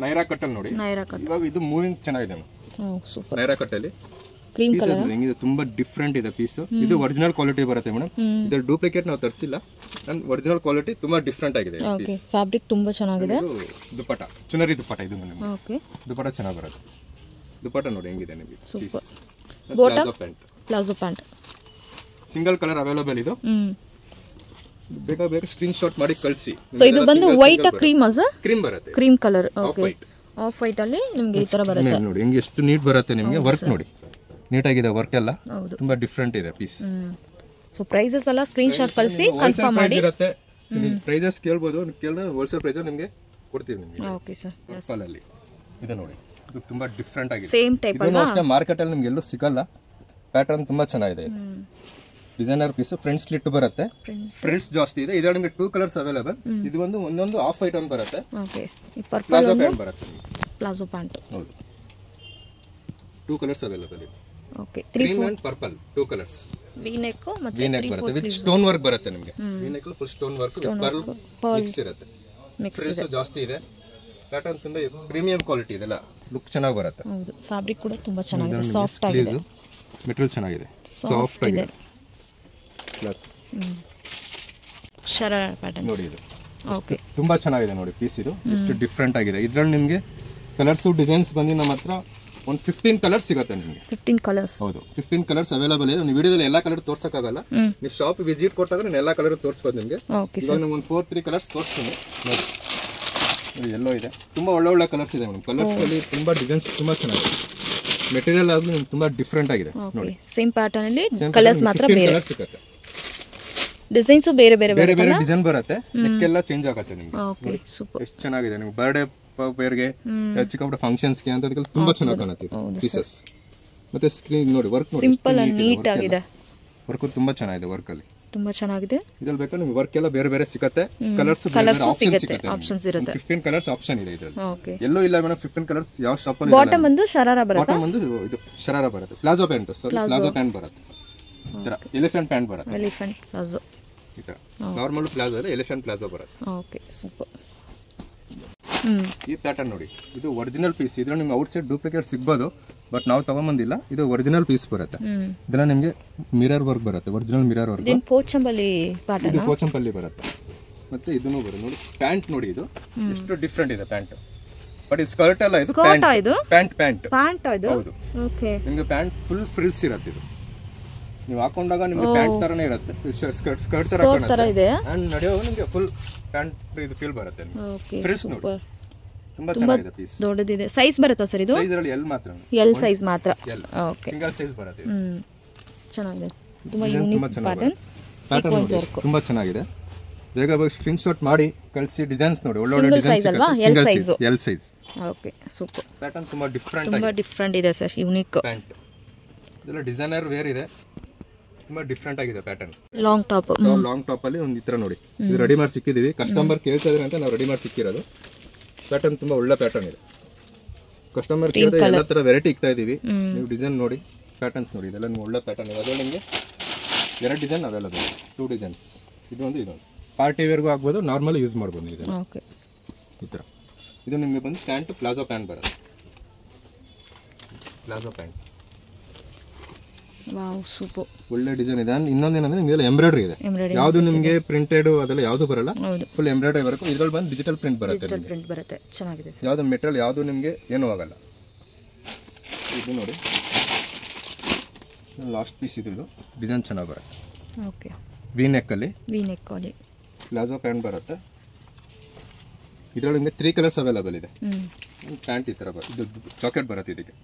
ನೈರಾ ಕಟ್ಟಲ್ಲಿ ನೋಡಿ, ನೈರಾ ಕಟ್ ಇವಾಗ ಇದು ಮೂವಿಂಗ್ ಚೆನ್ನಾಗಿದೆ. ಸೂಪರ್. ನೈರಾ ಕಟ್ಟಲ್ಲಿ ಕ್ರೀಮ್ ಕಲರ್ ಹೆಂಗಿದೆ, ತುಂಬಾ ಡಿಫ್ರೆಂಟ್ ಇದೆ ಪೀಸ್. ಇದು ಒರಿಜಿನಲ್ ಕ್ವಾಲಿಟಿ ಬರುತ್ತೆ ಮೇಡಮ್, ಇದ್ರ ಡೂಪ್ಲಿಕೇಟ್ ನಾವು ತರಿಸಿಲ್ಲ. ಒರಿಜಿನಲ್ ಕ್ವಾಲಿಟಿ ತುಂಬಾ ಡಿಫ್ರೆಂಟ್ ಆಗಿದೆ. ಓಕೆ, ಫ್ಯಾಬ್ರಿಕ್ ತುಂಬಾ ಚೆನ್ನಾಗಿದೆ. ದುಪ್ಪಟ ಚುನರಿ ದುಪ್ಪಟ ಇದು ನಿಮಗೆ. ಓಕೆ, ದುಪ್ಪಟ ಚೆನ್ನಾಗಿ ಬರುತ್ತೆ. ದುಪ್ಪಟ ನೋಡಿ ಹೆಂಗಿದೆ ನಿಮಗೆ. Super. Palazzo pant, palazzo pant single colour available ಇದು. ಬೇಕಾ ಸ್ಕ್ರೀನ್ ಶಾಟ್ ಮಾಡಿ ಕಳಿಸಿ. ಸೊ ಇದು ಬಂದು ವೈಟ್ ಕ್ರೀಮ್ ಸರ್? ಕ್ರೀಮ್ ಬರುತ್ತೆ, cream colour. Okay, of white ಅಲ್ಲಿ ನಿಮಗೆ ಈ ತರ ಬರುತ್ತೆ ನೋಡಿ. ಹೆಂಗೆ ಎಷ್ಟು ನೀಟ್ ಬರುತ್ತೆ ನಿಮಗೆ. ವರ್ಕ್ ನೋಡಿ ನೀಟಾಗಿದೆ, ವರ್ಕ್ ಎಲ್ಲ ತುಂಬಾ ಡಿಫ್ರೆಂಟ್ ಇದೆ ಪೀಸ್. ಸೊ ಪ್ರೈಸಸ್ ಎಲ್ಲ ಸ್ಕ್ರೀನ್ ಶಾಟ್ ಕಳಿಸಿ ಕನ್ಫರ್ಮ್ ಮಾಡಿ. ಇರುತ್ತೆ ಪ್ರೈಸಸ್ ಕೇಳಬಹುದು, ಕೇಳಿದ್ರೆ ಹೋಲ್ಸೇಲ್ ಪ್ರೈಸ್ ನಿಮಗೆ ಕೊಡ್ತೀವಿ ನಿಮಗೆ. Okay sir. ಪರ್ಪಲ್ ಅಲ್ಲಿ ಇದು ನೋಡಿ, ಇದು ತುಂಬಾ ಡಿಫ್ರೆಂಟ್ ಆಗಿದೆ. ಸೇಮ್ ಟೈಪ್ ಅಲ್ವಾ? ಅಷ್ಟೇ ಮಾರ್ಕೆಟ್ ಅಲ್ಲಿ ನಿಮಗೆ ಎಲ್ಲೂ ಸಿಗಲ್ಲ. ಪ್ಯಾಟರ್ನ್ ತುಂಬಾ ಚೆನ್ನಾಗಿದೆ. ಡಿಸೈನರ್ ಪೀಸ್, ಫ್ರಂಟ್ ಸ್ಲಿಟ್ ಬರುತ್ತೆ, ಫ್ರಿಲ್ಸ್ ಜಾಸ್ತಿ ಇದೆ. ಇದರಲ್ಲಿ ನಿಮಗೆ 2 ಕಲರ್ಸ್ ಅವೈಲೇಬಲ್. ಇದು ಒಂದೊಂದು ಆಫ್ ವೈಟ್ ಅಂತ ಬರುತ್ತೆ. ಓಕೆ, ಈ ಪರ್ಪಲ್ ಪ್ಲಾಜೋ ಪ್ಯಾಂಟ್ ಬರುತ್ತೆ. ಪ್ಲಾಜೋ ಪ್ಯಾಂಟ್ ಹೌದು, 2 ಕಲರ್ಸ್ ಅವೈಲೇಬಲ್ ಇದೆ. Okay, green and purple 2 colours. V neck ಮತ್ತೆ ವಿ ನೆಕ್ ಬರುತ್ತೆ, ವಿತ್ ಸ್ಟೋನ್ ವರ್ಕ್ ಬರುತ್ತೆ ನಿಮಗೆ. V neck full stone work, pearl mix ಇರುತ್ತೆ. ಫ್ರಿಲ್ಸ್ ಜಾಸ್ತಿ ಇದೆ. ಪ್ಯಾಟರ್ನ್ ತುಂಬಾ ಪ್ರೀಮಿಯಂ ಕ್ವಾಲಿಟಿ ಇದೆಲ್ಲ, ಲುಕ್ ಚೆನ್ನಾಗಿ ಬರುತ್ತೆ. ಹೌದು, ಫ್ಯಾಬ್ರಿಕ್ ಕೂಡ ತುಂಬಾ ಚೆನ್ನಾಗಿದೆ, ಸಾಫ್ಟ್ ಆಗಿದೆ. ಮೆಟೀರಿಯಲ್ ಚೆನ್ನಾಗಿದೆ, ಸಾಫ್ಟ್ ಆಗಿದೆ. ಶರಾರ ಪ್ಯಾಟರ್ನ್ ನೋಡಿ ಇದು. ಓಕೆ, ತುಂಬಾ ಚೆನ್ನಾಗಿದೆ ನೋಡಿ ಪೀಸ್. ಇದು ಎಷ್ಟು ಡಿಫ್ರೆಂಟ್ ಆಗಿದೆ. ಇದ್ರಲ್ಲಿ ನಿಮಗೆ ಕಲರ್ಸ್ ಡಿಸೈನ್ಸ್ ಬಂದು ನಮ್ಮ ಹತ್ರ ಒಂದು 15 ಕಲರ್ಸ್ ಸಿಗುತ್ತೆ ನಿಮಗೆ. 15 ಕಲರ್ಸ್? ಹೌದು, 15 ಕಲರ್ಸ್ ಅವೈಲೇಬಲ್ ಇದೆ. ನೀವು ವಿಡಿಯೋದಲ್ಲಿ ಎಲ್ಲಾ ಕಲರ್ ತೋರ್ಸಕ್ಕಾಗಲ್ಲ. ನೀವು ಶಾಪ್ ವಿಸಿಟ್ ಕೊಟ್ಟಾಗ ನಾನು ಎಲ್ಲಾ ಕಲರ್ ತೋರಿಸ್ಬೋದು ನಿಮಗೆ. ಇವಾಗ ನಾನು ಒಂದು 4-3 ಕಲರ್ಸ್ ತೋರಿಸ್ತೀನಿ ನೋಡಿ. ಎಲ್ಲೋ ಇದೆ, ತುಂಬಾ ಒಳ್ಳೆ ಕಲರ್ಸ್ ಇದೆ ಮೇಡಮ್. ಕಲರ್ಸ್ ಅಲ್ಲಿ ತುಂಬಾ ಡಿಸೈನ್ಸ್ ತುಂಬಾ ಚೆನ್ನಾಗಿದೆ. ಮೆಟೀರಿಯಲ್ ಆಗಿ ನಿಮ್ಗೆ ತುಂಬಾ ಡಿಫ್ರೆಂಟ್ ಆಗಿದೆ ನೋಡಿ. ಸೇಮ್ ಪ್ಯಾಟರ್ನ್ ಅಲ್ಲಿ ಕಲರ್ಸ್ ಮಾತ್ರ ಬೇರೆ ಕಲರ್ಸ್ ಸಿಗುತ್ತೆ. ಡಿಸೈನ್ಸ್ ಬೇರೆ ಬೇರೆ ಬೇರೆ ಬೇರೆ ಡಿಸೈನ್ ಬರುತ್ತೆ. ನೆಕ್ ಎಲ್ಲ ಚೇಂಜ್ ಆಗುತ್ತೆ ನಿಮಗೆ. Okay, super. ಎಷ್ಟು ಚೆನ್ನಾಗಿದೆ. ನೀವು ಬರ್ಡೇ ವೇರ್ಗೆ, ಚಿಕ್ಕ ಪುಟ್ಟ ಫಂಕ್ಷನ್ಸ್ ಗೆ ಅಂತ ತುಂಬಾ ಚೆನ್ನಾಗಿ ಕಾಣುತ್ತೆ ಪೀಸಸ್. ಮತ್ತೆ ಸ್ಕ್ರೀನ್ ನೋಡಿ, ವರ್ಕ್ ನೋಡಿ, ಸಿಂಪಲ್ ಅಂಡ್ ನೀಟ್ ಆಗಿದೆ. ವರ್ಕ್ ತುಂಬಾ ಚೆನ್ನಾಗಿದೆ. ವರ್ಕ್ ಅಲ್ಲಿ ತುಂಬಾ ಚೆನ್ನಾಗಿದೆ. ಇದ್ರಲ್ಲಿ ಬೇಕಾದ್ರೆ ನಿಮಗೆ ವರ್ಕ್ ಎಲ್ಲ ಬೇರೆ ಬೇರೆ ಸಿಗುತ್ತೆ. ಕಲರ್ಸ್ ಸಿಗುತ್ತೆ, ಆಪ್ಷನ್ಸ್ ಇರುತ್ತೆ. 15 ಕಲರ್ಸ್ ಆಪ್ಷನ್ ಇದೆ ಇದರಲ್ಲಿ. ಓಕೆ, ಎಲ್ಲೋ ಇಲ್ಲ ಮೇಡಮ್. 15 ಕಲರ್ಸ್ ಯಾವ ಶಾಪ್ ಅಲ್ಲಿ. ಬಾಟಮ್ ಒಂದು ಶರಾರ ಬರುತ್ತೆ. ಬಾಟಮ್ ಒಂದು ಇದು ಶರಾರ ಬರುತ್ತೆ. ಪ್ಲಾಜೋ ಪ್ಯಾಂಟ್, ಪ್ಲಾಜೋ ಪ್ಯಾಂಟ್ ಬರುತ್ತೆ. ಇದರ ಎಲಿಫೆಂಟ್ ಪ್ಯಾಂಟ್ ಬರುತ್ತೆ. ಎಲಿಫೆಂಟ್ ಪ್ಲಾಜೋ ಈ ತರ ನಾರ್ಮಲ್ ಪ್ಲಾಜೋ ಅಲ್ಲ, ಎಲಿಫೆಂಟ್ ಪ್ಲಾಜೋ ಬರುತ್ತೆ. Okay, super. ಈ ಪ್ಯಾಟರ್ನ್ ನೋಡಿ, ಇದು ಒರಿಜಿನಲ್ ಪೀಸ್. ಇದ್ರ ನಿಮ್ಗೆ ಔಟ್ ಸೈಡ್ ಡೂಪ್ಲಿಕೇಟ್ ಸಿಗ್ಬೋದು, ಬಟ್ ನಾವು ತಗೊಂಬಂದಿಲ್ಲ. ಇದು ಒರಿಜಿನಲ್ ಪೀಸ್ ಬರುತ್ತೆ. ಇದನ್ನ ನಿಮಗೆ ಮಿರರ್ ವರ್ಕ್ ಬರುತ್ತೆ, original mirror work. Pochampally pattern, ಇದು ಪೋಚಂಪಲ್ಲಿ ಬರುತ್ತೆ. ಮತ್ತೆ ಇದನ್ನು ಬರುತ್ತೆ ನೋಡಿ. ಪ್ಯಾಂಟ್ ನೋಡಿ, ಇದು ಎಷ್ಟು ಡಿಫ್ರೆಂಟ್ ಇದೆ ಪ್ಯಾಂಟ್. ಬಟ್ ಇದು ಸ್ಕರ್ಟ್ ಅಲ್ಲ, ಇದು ಪ್ಯಾಂಟ್. ಹೌದು, ನಿಮಗೆ ಪ್ಯಾಂಟ್ ಫುಲ್ ಫ್ರಿಲ್ಸ್ ಇರುತ್ತೆ. ಇದು ನೀವು ಹಾಕೊಂಡಾಗ ನಿಮಗೆ ಪ್ಯಾಂಟ್ ತರನೇ ಇರುತ್ತೆ, ಸ್ಕರ್ಟ್ ತರ ಇದೆ. ಅಂಡ್ ನಡೆಯುವಾಗ ನಿಮಗೆ ಫುಲ್ ಪ್ಯಾಂಟ್ ಇದು ಫೀಲ್ ಬರುತ್ತೆ. ಫ್ರಿಲ್ಸ್ ನೋಡಿ, ತುಂಬಾ ಚೆನ್ನಾಗಿದೆ ಪೀಸ್. ದೊಡ್ಡದಿದೆ. ಸೈಜ್ ಬರುತ್ತಾ ಸರ್ ಇದು? ಸೈಜ್ ಅಲ್ಲಿ ಎಲ್ ಮಾತ್ರ, ಎಲ್ ಸೈಜ್ ಮಾತ್ರ. ಓಕೆ, ಸಿಂಗಲ್ ಸೈಜ್ ಬರುತ್ತೆ. ಚೆನ್ನಾಗಿದೆ, ತುಂಬಾ ಯೂನಿಕ್ ಪ್ಯಾಟರ್ನ್, ಸೀಕ್ವೆನ್ಸ್ ವರ್ಕ್ ತುಂಬಾ ಚೆನ್ನಾಗಿದೆ. ಬೇಗ ಬೇಗ ಸ್ಕ್ರೀನ್ ಶಾಟ್ ಮಾಡಿ ಕಳಿಸಿ. ಡಿಸೈನ್ಸ್ ನೋಡಿ, ಒಳ್ಳೆ ಡಿಸೈನ್ಸ್ ಅಲ್ವಾ? L size. Okay, super. Pattern ತುಂಬಾ ಡಿಫ್ರೆಂಟ್ ಇದೆ ಸರ್, ಯೂನಿಕ್ ಪ್ಯಾಂಟ್. ಇದೆಲ್ಲ ಡಿಸೈನರ್ ವೇರ್ ಇದೆ, ತುಂಬಾ ಡಿಫ್ರೆಂಟ್ ಆಗಿದೆ ಪ್ಯಾಟರ್ನ್. ಲಾಂಗ್ ಟಾಪ್ ಅಲ್ಲಿ ಒಂದು ಈ ತರ ನೋಡಿ. ಇದು ರೆಡಿ ಮಾಡಿ ಸಿಕ್ಕಿದೀವಿ. ಕಸ್ಟಮರ್ ಕೇಳ್ತಾ ಇದ್ರೆ ಅಂತ ನಾವು ರೆಡಿ ಮಾಡಿ ಸಿಕ್ಕಿರೋದು. ಪ್ಯಾಟರ್ನ್ ತುಂಬಾ ಒಳ್ಳೆ ಪ್ಯಾಟರ್ನ್ ಇದೆ. ಕಸ್ಟಮರ್ ಕೇಳಿದ್ರೆ ಎಲ್ಲ ತರ ವೆರೈಟಿ ಇಕ್ತಾ ಇದೀವಿ. ನೀವು ಡಿಸೈನ್ ನೋಡಿ, ಪ್ಯಾಟರ್ನ್ಸ್ ನೋಡಿ, ಇದೆಲ್ಲ ಒಳ್ಳೆ ಪ್ಯಾಟರ್ನ್ ಇದೆ. ಅದರಲ್ಲಿ ನಿಮಗೆ 2 ಡಿಸೈನ್ ಅವೈಲೇಬಲ್, 2 ಡಿಸೈನ್ಸ್. ಇದೊಂದು ಪಾರ್ಟಿ ವೇರ್ಗೂ ಆಗ್ಬೋದು, ನಾರ್ಮಲ್ ಯೂಸ್ ಮಾಡ್ಬೋದು ನೀವು ಇದನ್ನ. ಓಕೆ, ಈ ತರ. ಇದು ನಿಮಗೆ ಬಂದು ಪ್ಯಾಂಟ್, ಪ್ಲಾಜೋ ಪ್ಯಾಂಟ್ ಬರುತ್ತೆ. Palazzo pant, wow, super. ಒಳ್ಳೆ ಡಿಸೈನ್ ಇದೆ. ಇನ್ನೊಂದೇನಂದ್ರೆ ನಿಮಗೆ ಎಂಬ್ರಾಯ್ಡರಿ ಇದೆ. ಯಾವುದು ನಿಮಗೆ ಪ್ರಿಂಟೆಡ್ ಅದೆಲ್ಲ ಯಾವುದು ಬರಲ್ಲ, ಫುಲ್ ಎಂಬ್ರಾಯ್ಡರಿ ಬರುತ್ತೆ. ಇದ್ರಲ್ಲಿ ಬಂದು ಡಿಜಿಟಲ್ ಪ್ರಿಂಟ್ ಬರುತ್ತೆ. ಚೆನ್ನಾಗಿದೆ. ಯಾವುದು ಮೆಟೀರಿಯಲ್ ಯಾವುದು ನಿಮಗೆ ಏನೂ ಆಗಲ್ಲ. ಇದು ನೋಡಿ, ಲಾಸ್ಟ್ ಪೀಸ್. ಇದು ಡಿಸೈನ್ ಚೆನ್ನಾಗಿ ಬರುತ್ತೆ. ಓಕೆ, ವಿ ನೆಕ್ ಅಲ್ಲಿ ಪ್ಲಾಜೋ ಪ್ಯಾಂಟ್ ಬರುತ್ತೆ. ಇದರಲ್ಲಿ ನಿಮಗೆ 3 ಕಲರ್ಸ್ ಅವೈಲೇಬಲ್ ಇದೆ. ಪ್ಯಾಂಟ್ ಈ ತರ ಬರುತ್ತೆ. ಇದು ಜಾಕೆಟ್ ಬರುತ್ತೆ. ಇದಕ್ಕೆ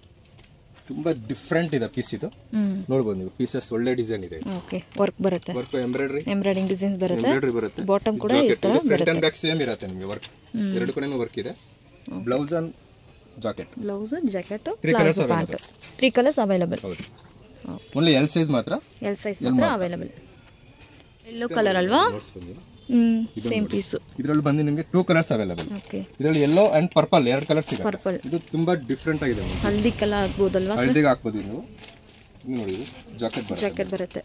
ತುಂಬಾ ಡಿಫ್ರೆಂಟ್ ಇದೆ ಪೀಸ್. ಇದು ನೋಡಬಹುದು ನೀವು, ಪೀಸಸ್ ಒಳ್ಳೆ ಡಿಸೈನ್ ಇದೆ. ಓಕೆ, ವರ್ಕ್ ಬರುತ್ತೆ. ವರ್ಕ್ ಎಂಬ್ರಾಯ್ಡಿಂಗ್ ಡಿಸೈನ್ಸ್ ಬರುತ್ತೆ. ಬಾಟಮ್ ಕೂಡ ಫ್ರಂಟ್ ಅಂಡ್ ಬ್ಯಾಕ್ ಸೇಮ್ ಇರುತ್ತೆ ನಿಮಗೆ. ವರ್ಕ್ ಎರಡು ಕಡೆನೂ ವರ್ಕ್ ಇದೆ. Blouse and jacket, 3 colours available. Only L size ಮಾತ್ರ ಅವೈಲೇಬಲ್. ಯೆಲ್ಲೋ ಕಲರ್ ಅಲ್ವಾ? Same piece. ಇದರಲ್ಲಿ ಬಂದು ನಿಮಗೆ 2 ಕಲರ್ಸ್ ಅವೈಲೇಬಲ್. ಇದರಲ್ಲಿ ಯೆಲ್ಲೋ ಅಂಡ್ ಪರ್ಪಲ್ 2 ಕಲರ್ಸ್ ಸಿಗುತ್ತೆ. ಇದು ತುಂಬಾ ಡಿಫ್ರೆಂಟ್ ಆಗಿದೆ. ಹಲ್ದಿ ಕಲರ್ ಆಗ್ಬೋದಲ್ವಾ? ಹಲ್ದಿಗೆ ಹಾಕ್ಬೋದು ನೀವು. ನೋಡಿ, ಜಾಕೆಟ್ ಬರುತ್ತೆ.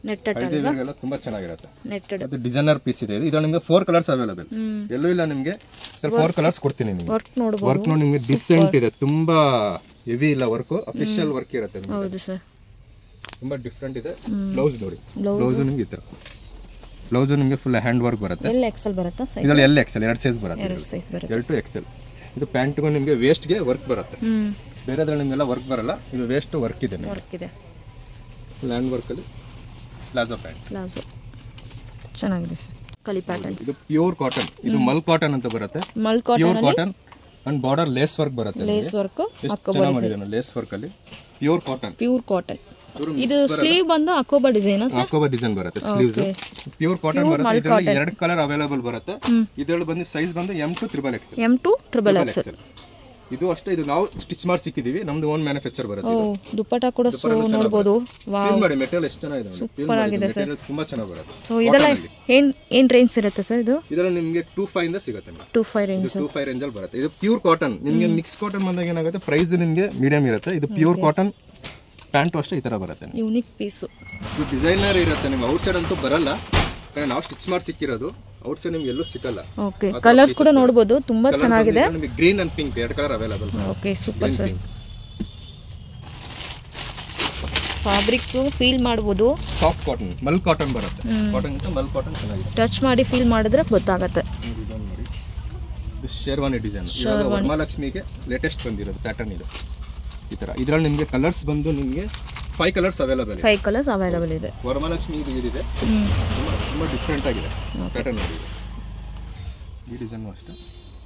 ನೆಟ್ಟೆಡ್ ಹಳದಿಗೆಲ್ಲ ತುಂಬಾ ಚೆನ್ನಾಗಿರುತ್ತೆ. ನೆಟ್ಟೆಡ್ ಅದು ಡಿಸೈನರ್ ಪೀಸ್ ಇದೆ. ಇದು ನಿಮಗೆ 4 ಕಲರ್ಸ್ ಅವೈಲೇಬಲ್. ಎಲ್ಲೂ ಇಲ್ಲ ನಿಮಗೆ 4 ಕಲರ್ಸ್ ಕೊಡ್ತೀನಿ ನಿಮಗೆ. ವರ್ಕ್ ನೋಡಬಹುದು. ವರ್ಕ್ ನೋಡಿ ನಿಮಗೆ ಡಿಸೆಂಟ್ ಇದೆ. ತುಂಬಾ ಹೆವಿ ಇಲ್ಲ ವರ್ಕ್, ಅಫಿಷಿಯಲ್ ವರ್ಕ್ ಇರುತ್ತೆ ನಿಮಗೆ. ಹೌದು ಸರ್. ತುಂಬಾ ಡಿಫರೆಂಟ್ ಇದೆ. ಬ್ಲೌಸ್ ನೋಡಿ. ಬ್ಲೌಸ್ ನಿಮಗೆ ಈ ತರ. ಬ್ಲೌಸ್ ನಿಮಗೆ ಫುಲ್ ಹ್ಯಾಂಡ್ ವರ್ಕ್ ಬರುತ್ತೆ. ಎಲ್ ಎಕ್ಸೆಲ್ ಬರುತ್ತಾ ಸೈಜ್? ಇದರಲ್ಲಿ ಎಲ್ ಎಕ್ಸೆಲ್ 2 ಸೈಜ್ ಬರುತ್ತೆ. 2 ಸೈಜ್ ಬರುತ್ತೆ. L to XL. ಇದು ಪ್ಯಾಂಟ್ಗೂ ನಿಮಗೆ ವೇಸ್ಟ್ಗೆ ವರ್ಕ್ ಬರುತ್ತೆ. ಬೇರೆದ್ರಲ್ಲಿ ನಿಮಗೆಲ್ಲ ವರ್ಕ್ ಬರಲ್ಲ. ಇದು ವೇಸ್ಟ್ ವರ್ಕ್ ಇದೆ. ವರ್ಕ್ ಇದೆ. ಲ್ಯಾಂಡ್ ವರ್ಕ್ ಅಲ್ಲಿ ಪ್ಲಾಜೋ ಪ್ಯಾಂಟ್. ಪ್ಲಾಜೋ ಚೆನ್ನಾಗಿದೆ ಸರ್. ಕಲಿ ಪ್ಯಾಟರ್ನ್ಸ್. ಇದು ಪ್ಯೂರ್ ಕಾಟನ್. ಇದು ಮಲ್ ಕಾಟನ್ ಅಂತ ಬರುತ್ತೆ. Mul cotton pure cotton and border lace work ಬರುತ್ತೆ. ಲೇಸ್ ವರ್ಕ್ ಚೆನ್ನಾಗಿ ಮಾಡಿದಾನೆ ಲೇಸ್ ವರ್ಕ್ ಅಲ್ಲಿ. Pure cotton. Pure cotton. ಇದು ಸ್ಲೀವ್ ಬಂದು ಅಕೋಬಾ ಡಿಸೈನ್ ಸರ್. ಅಕೋಬಾ ಡಿಸೈನ್ ಬರುತ್ತೆ ಸ್ಲೀವ್ಸ್. ಪ್ಯೂರ್ ಕಾಟನ್ ಬರುತ್ತೆ. ಇದರಲ್ಲಿ 2 ಕಲರ್ ಅವೈಲೇಬಲ್ ಬರುತ್ತೆ. ಇದರಲ್ಲಿ ಬಂದು ಸೈಜ್ ಬಂದು M to XXL. M to XXL. ಇದು ಅಷ್ಟೇ. ಇದು ನಾವು ಸ್ಟಿಚ್ ಮಾಡಿ ಸಿಕ್ಕಿದೀವಿ. ನಮ್ದು ಓನ್ ಮ್ಯಾನುಫ್ಯಾಕ್ಚರ್ ಬರುತ್ತೆ. ದುಪ್ಪಟ್ಟ ಕೂಡ ನೋಡಬಹುದು. ಫೀಲ್ ಮಾಡಿ ಮೆಟೀರಿಯಲ್ ಎಷ್ಟು ಚೆನ್ನಾಗಿದೆ. ಸೂಪರ್ ಆಗಿದೆ ಸರ್. ತುಂಬಾ ಚೆನ್ನಾಗಿ ಬರುತ್ತೆ. ಸೋ ಇದೆಲ್ಲ ಏನ್ ರೇಂಜ್ ಇರುತ್ತೆ ಸರ್ ಇದು? ಇದರಲ್ಲಿ ನಿಮಗೆ 25 ಇಂದ ಸಿಗುತ್ತೆ. 25 ರೇಂಜ್. 25 ರೇಂಜ್ ಅಲ್ಲಿ ಬರುತ್ತೆ. ಇದು ಪ್ಯೂರ್ ಕಾಟನ್. ನಿಮಗೆ ಮಿಕ್ಸ್ ಕಾಟನ್ ಬಂದಾಗ ಏನಾಗುತ್ತೆ ಪ್ರೈಸ್ ನಿಮಗೆ ಮೀಡಿಯಂ ಇರುತ್ತೆ. ಇದು ಪ್ಯೂರ್ ಕಾಟನ್ ಪ್ಯಾಂಟು ಅಷ್ಟೇ ಈ ತರ ಬರುತ್ತೆ. Unique piece. ಇದು ಡಿಸೈನರ್ ಇರುತ್ತೆ. ನಿಮ್ಗೆ ಔಟ್ ಸೈಡ್ ಅಂತೂ ಬರಲ್ಲ. ನಾವು ಸ್ಟಿಚ್ ಮಾಡಿ ಸಿಕ್ಕಿರೋದು. ಔಟ್ ಸೈಡ್ ನಿಮ್ಗೆ ಎಲ್ಲೂ ಸಿಕ್ಕಲ್ಲ. ಓಕೆ. ಕಲರ್ಸ್ ಕೂಡ ನೋಡಬಹುದು. ತುಂಬಾ ಚೆನ್ನಾಗಿದೆ. ನಿಮಗೆ green and pink 2 colour available. Okay super sir. Fabric feel ಮಾಡಬಹುದು. ಸಾಫ್ಟ್ ಕಾಟನ್ ಮಲ್ ಕಾಟನ್ ಬರುತ್ತೆ. ಕಾಟನ್ ಅಂತ ಮಲ್ ಕಾಟನ್ ಚೆನ್ನಾಗಿದೆ. ಟಚ್ ಮಾಡಿ ಫೀಲ್ ಮಾಡಿದ್ರೆ ಗೊತ್ತಾಗುತ್ತೆ. ಇದು ಶೇರ್ವಾನಿ ಡಿಸೈನ್. ಇವಾಗ ವರಮಹಾಲಕ್ಷ್ಮಿಗೆ ಲೇಟೆಸ್ಟ್ ಬಂದಿರೋದು ಪ್ಯಾಟರ್ನ್ ಇದು. ಈ ತರ ಇದರಲ್ಲಿ ನಿಮಗೆ ಕಲರ್ಸ್ ಬಂದು ನಿಮಗೆ 5 ಕಲರ್ಸ್ ಅವೈಲೇಬಲ್ ಇದೆ. 5 ಕಲರ್ಸ್ ಅವೈಲೇಬಲ್ ಇದೆ. ವರಮಹಾಲಕ್ಷ್ಮಿ ಇದು ಇದೆ. ತುಂಬಾ ಡಿಫರೆಂಟ್ ಆಗಿದೆ ಪ್ಯಾಟರ್ನ್ ನೋಡಿ. ಈ ಡಿಸೈನ್ ಅಷ್ಟೇ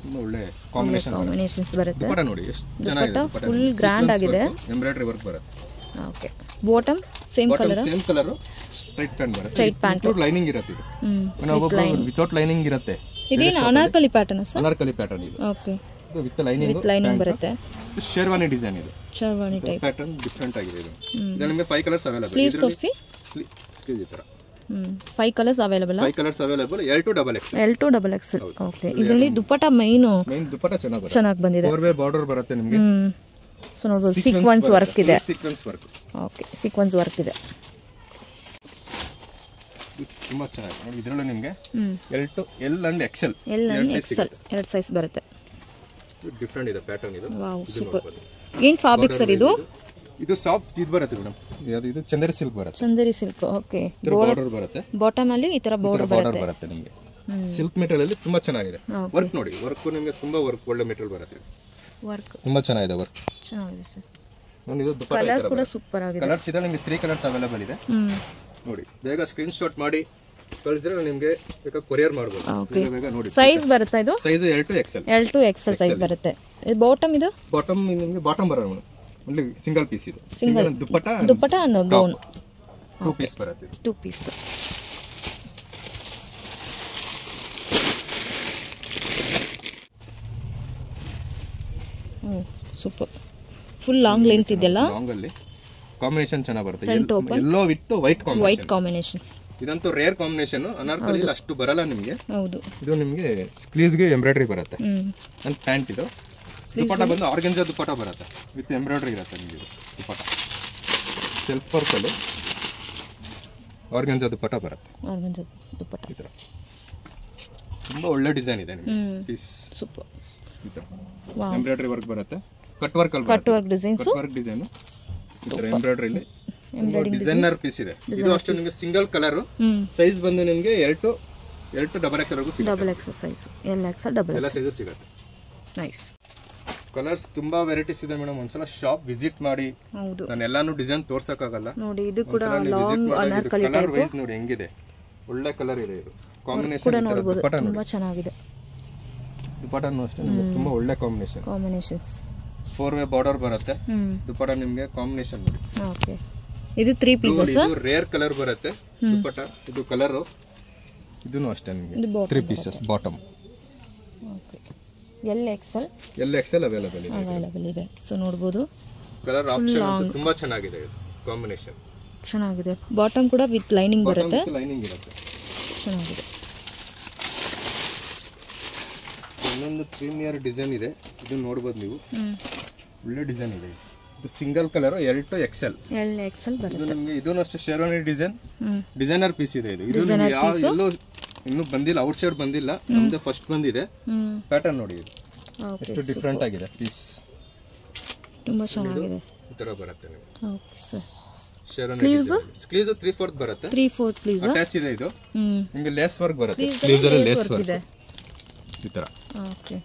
ತುಂಬಾ ಒಳ್ಳೆ ಕಾಂಬಿನೇಷನ್ಸ್ ಬರುತ್ತೆ. ದುಪಟ್ಟ ನೋಡಿ ಎಷ್ಟು ಚೆನ್ನಾಗಿದೆ. ಫುಲ್ ಗ್ರ್ಯಾಂಡ್ ಆಗಿದೆ. ಎಂಬ್ರಾಯ್ಡರಿ ವರ್ಕ್ ಬರುತ್ತೆ. Okay. Bottom same colour. Same colour straight pant ಬರುತ್ತೆ. Straight pant. ವಿತೌಟ್ ಲೈನಿಂಗ್ ಇರುತ್ತೆ ಇದು. ವಿತೌಟ್ ಲೈನಿಂಗ್ ಇರುತ್ತೆ. ಇದೇನು Anarkali pattern sir? Anarkali pattern ಇದು. ಓಕೆ. ಇದು ವಿತ್ ಲೈನಿಂಗ್ ಬರುತ್ತೆ. ಶೇರ್ವಾನಿ ಡಿಸೈನ್ ಇದು. ಶೇರ್ವಾನಿ ಟೈಪ್ ಪ್ಯಾಟರ್ನ್ ಡಿಫರೆಂಟ್ ಆಗಿದೆ ಇದು. ಇದರಲ್ಲಿ ನಿಮಗೆ 5 ಕಲರ್ಸ್ ಅವೈಲೇಬಲ್. ಸ್ಲೀವ್ಸ್ ತೋರಿಸಿ. ಸ್ಲೀವ್ ಈ ತರ 5 colours available. 5 colours available. L to XXL. L to XXL. Okay. ಇದರಲ್ಲಿ ದುಪಟ್ಟ ಮೇನ್ ದುಪಟ್ಟ ಚೆನ್ನಾಗಿ ಬಂದಿದೆ. 4 ವೇ ಬಾರ್ಡರ್ ಬರುತ್ತೆ ನಿಮಗೆ. ಸೊ ನೋಡಬಹುದು ಸೀಕ್ವೆನ್ಸ್ ವರ್ಕ್ ಇದೆ. Sequence work. Okay. Sequence work ಇದೆ. ತುಂಬಾ ಚೆನ್ನಾಗಿದೆ ನೋಡಿ. ಇದರಲ್ಲಿ ನಿಮಗೆ L to L and XL. L and XL 2 size ಬರುತ್ತೆ. ಡಿಫರೆಂಟ್ ಇದೆ ಪ್ಯಾಟರ್ನ್ ಇದು. Wow super. ಏನ್ ಫ್ಯಾಬ್ರಿಕ್ ಸರ್ ಇದು? ಇದು ಸಾಫ್ಟ್ ಇದು ಬರುತ್ತೆ ಮೇಡಮ್. ಇದು ಚಂದೇರಿ ಸಿಲ್ಕ್ ಬರುತ್ತೆ. ಚಂದೇರಿ ಸಿಲ್ಕ್. ಓಕೆ. ಬಾರ್ಡರ್ ಬರುತ್ತೆ. ಬಾಟಮ್ ಅಲ್ಲಿ ಈ ತರ ಬಾರ್ಡರ್ ಬರುತ್ತೆ ನಿಮಗೆ. ಸಿಲ್ಕ್ ಮೆಟೀರಿಯಲ್ ಅಲ್ಲಿ ತುಂಬಾ ಚೆನ್ನಾಗಿದೆ. ವರ್ಕ್ ನೋಡಿ. ವರ್ಕ್ ನಿಮಗೆ ತುಂಬಾ ವರ್ಕ್ ಒಳ್ಳೆ ಮೆಟೀರಿಯಲ್ ಬರುತ್ತೆ. ವರ್ಕ್ ತುಂಬಾ ಚೆನ್ನಾಗಿದೆ. ವರ್ಕ್ ಚೆನ್ನಾಗಿದೆ ಸರ್. ನೋಡಿ ಇದು ದುಪಟ್ಟ ಕಲರ್ಸ್ ಕೂಡ ಸೂಪರ್ ಆಗಿದೆ. ಕಲರ್ಸ್ ಇದೆ ನಿಮಗೆ 3 ಕಲರ್ಸ್ ಅವೈಲೇಬಲ್ ಇದೆ. ನೋಡಿ ಬೇಗ ಸ್ಕ್ರೀನ್ ಶಾಟ್ ಮಾಡಿ ಕಳಿಸಿದ್ರೆ ನಿಮಗೆ ಬೇಕಾ ಕೊರಿಯರ್ ಮಾಡಬಹುದು. ಬೇಗ ನೋಡಿ. ಸೈಜ್ ಬರುತ್ತೆ ಇದು? Size L to XL. L to XL size ಬರುತ್ತೆ. ಇದು ಬಾಟಮ್ ಇದು? ಬಾಟಮ್ ನಿಮಗೆ ಬಾಟಮ್ ಬರಲ್ಲ ಮೇಡಮ್. ಓನ್ಲಿ ಸಿಂಗಲ್ ಪೀಸ್ ಇದು. ಸಿಂಗಲ್ ದುಪಟ್ಟ ಅನ್ನೋ ಗೌನ್ 2 ಪೀಸ್ ಬರುತ್ತೆ. 2 piece. Super. Full long length ಇದೆಲ್ಲ. ಲಾಂಗ್ ಅಲ್ಲಿ ಕಾಂಬಿನೇಷನ್ ಚೆನ್ನಾಗಿ ಬರುತ್ತೆ. Yellow with white combinations. ಇದಂತೂ ರೇರ್ ಕಾಂಬಿನೇಷನ್. ಅನಾರ್ಕಲಿ ಅಷ್ಟು ಬರಲ್ಲ ನಿಮಗೆ. ಹೌದು. ಇದು ನಿಮಗೆ ಸ್ಲೀವ್ಸ್ ಗೆ ಎಂಬ್ರಾಯ್ಡರಿ ಬರುತ್ತೆ. ಅಂಡ್ ಪ್ಯಾಂಟ್ ಇದು. ದುಪಟ್ಟ ಬಂದು ಆರ್ಗನ್ಜಾ ದುಪಟ್ಟ ಬರುತ್ತೆ. ವಿತ್ ಎಂಬ್ರಾಯ್ಡರಿ ಇರುತ್ತೆ ನಿಮಗೆ ದುಪಟ್ಟ. ಸೆಲ್ಫ್ ವರ್ಕ್ ಅಲ್ಲಿ ಆರ್ಗನ್ಜಾ ದುಪಟ್ಟ ಬರುತ್ತೆ. ಆರ್ಗನ್ಜಾ ದುಪಟ್ಟ ಈ ತರ ತುಂಬಾ ಒಳ್ಳೆ ಡಿಸೈನ್ ಇದೆ ನಿಮಗೆ. Piece super. ಈ ತರ ಎಂಬ್ರಾಯ್ಡರಿ ವರ್ಕ್ ಬರುತ್ತೆ. ಕಟ್ ವರ್ಕ್ ಅಲ್ಲಿ cut work designs. Cut work design ಈ ತರ ಎಂಬ್ರಾಯ್ಡರಿ ಇಲ್ಲಿ ಡಿಸೈನರ್ ಪೀಸ್ ಇದೆ. ಇದು ಅಷ್ಟೇ ನಿಮಗೆ ಸಿಂಗಲ್ ಕಲರ್. ಸೈಜ್ ಬಂದು ನಿಮಗೆ L to XXL ವರೆಗೂ ಸಿಗುತ್ತೆ. Double XL size. L XL double ಎಲ್ಲ ಸೈಜ್ ಸಿಗುತ್ತೆ. ನೈಸ್. ಕಲರ್ಸ್ ತುಂಬಾ ವೆರೈಟೀಸ್ ಇದೆ ಮೇಡಮ್. ಒಂದ್ಸಲ ಶಾಪ್ ವಿಸಿಟ್ ಮಾಡಿ. ಹೌದು. ನಾನು ಎಲ್ಲಾನು ಡಿಸೈನ್ ತೋರ್ಸಕ್ ಆಗಲ್ಲ. ನೋಡಿ ಇದು ಕೂಡ long anarkali type. Colour wise ನೋಡಿ ಹೆಂಗಿದೆ. ಒಳ್ಳೆ ಕಲರ್ ಇದೆ ಇದು. ಕಾಂಬಿನೇಷನ್ ದುಪಟ್ಟ ತುಂಬಾ ಚೆನ್ನಾಗಿದೆ. ದುಪಟ್ಟನು ಅಷ್ಟೇ ನಿಮಗೆ ತುಂಬಾ ಒಳ್ಳೆ ಕಾಂಬಿನೇಷನ್ಸ್. 4 ವೇ ಬಾರ್ಡರ್ ಬರುತ್ತೆ. ದುಪಟ್ಟ ನಿಮಗೆ ಕಾಂಬಿನೇಷನ್ ನೋಡಿ. ಓಕೆ. ಇದು 3 ಪೀಸಸ್. ಇದು ರೇರ್ ಕಲರ್ ಬರುತ್ತೆ ದುಪಟ್ಟ. ಇದು ಕಲರ್. ಇದನ್ನು ಅಷ್ಟೇ ನಿಮಗೆ 3 pieces bottom. Okay. L XL available ಇದೆ. ಸೊ ನೋಡಬಹುದು ಕಲರ್ ಆಪ್ಷನ್ ತುಂಬಾ ಚೆನ್ನಾಗಿದೆ. ಇದು ಕಾಂಬಿನೇಷನ್ ಚೆನ್ನಾಗಿದೆ. ಬಾಟಮ್ ಕೂಡ ವಿತ್ ಲೈನಿಂಗ್ ಬರುತ್ತೆ. ಲೈನಿಂಗ್ ಇರುತ್ತೆ. ಚೆನ್ನಾಗಿದೆ. ಇನ್ನೊಂದು ಪ್ರೀಮಿಯರ್ ಡಿಸೈನ್ ಇದೆ. ಇದನ್ನ ನೋಡಬಹುದು ನೀವು. ಒಳ್ಳೆ ಡಿಸೈನ್ ಇದೆ. ಇದು single colour L to XL. L XL ಬರುತ್ತೆ. ಇದು ನಿಮಗೆ ಇದೂ ಅಷ್ಟೇ ಶೇರ್ವಾನಿ ಡಿಸೈನರ್ ಪೀಸ್ ಇದೆ. ಇದು ನಿಮಗೆ ಯಾವ ಎಲ್ಲೂ ಇನ್ನೂ ಬಂದಿಲ್ಲ, ಔಟ್ ಸೈಡ್ ಬಂದಿಲ್ಲ, ನಮ್ದು ಫಸ್ಟ್ ಬಂದಿದೆ. ಪ್ಯಾಟರ್ನ್ ನೋಡಿ ಇದು ಎಷ್ಟು ಡಿಫ್ರೆಂಟ್ ಆಗಿದೆ ಪೀಸ್, ತುಂಬಾ ಚೆನ್ನಾಗಿದೆ. ಈ ತರ ಬರುತ್ತೆ ನಿಮಗೆ. Okay sir. ಸ್ಲೀವ್ಸ್ 3/4 ಬರುತ್ತೆ. 3/4 ಸ್ಲೀವ್ಸ್ ಅಟ್ಯಾಚ್ ಇದೆ. ಇದು ನಿಮಗೆ ಲೇಸ್ ವರ್ಕ್ ಬರುತ್ತೆ. ಸ್ಲೀವ್ಸ್ ಅಲ್ಲಿ ಲೇಸ್ ವರ್ಕ್ ಇದೆ ಈ ತರ. ಓಕೆ.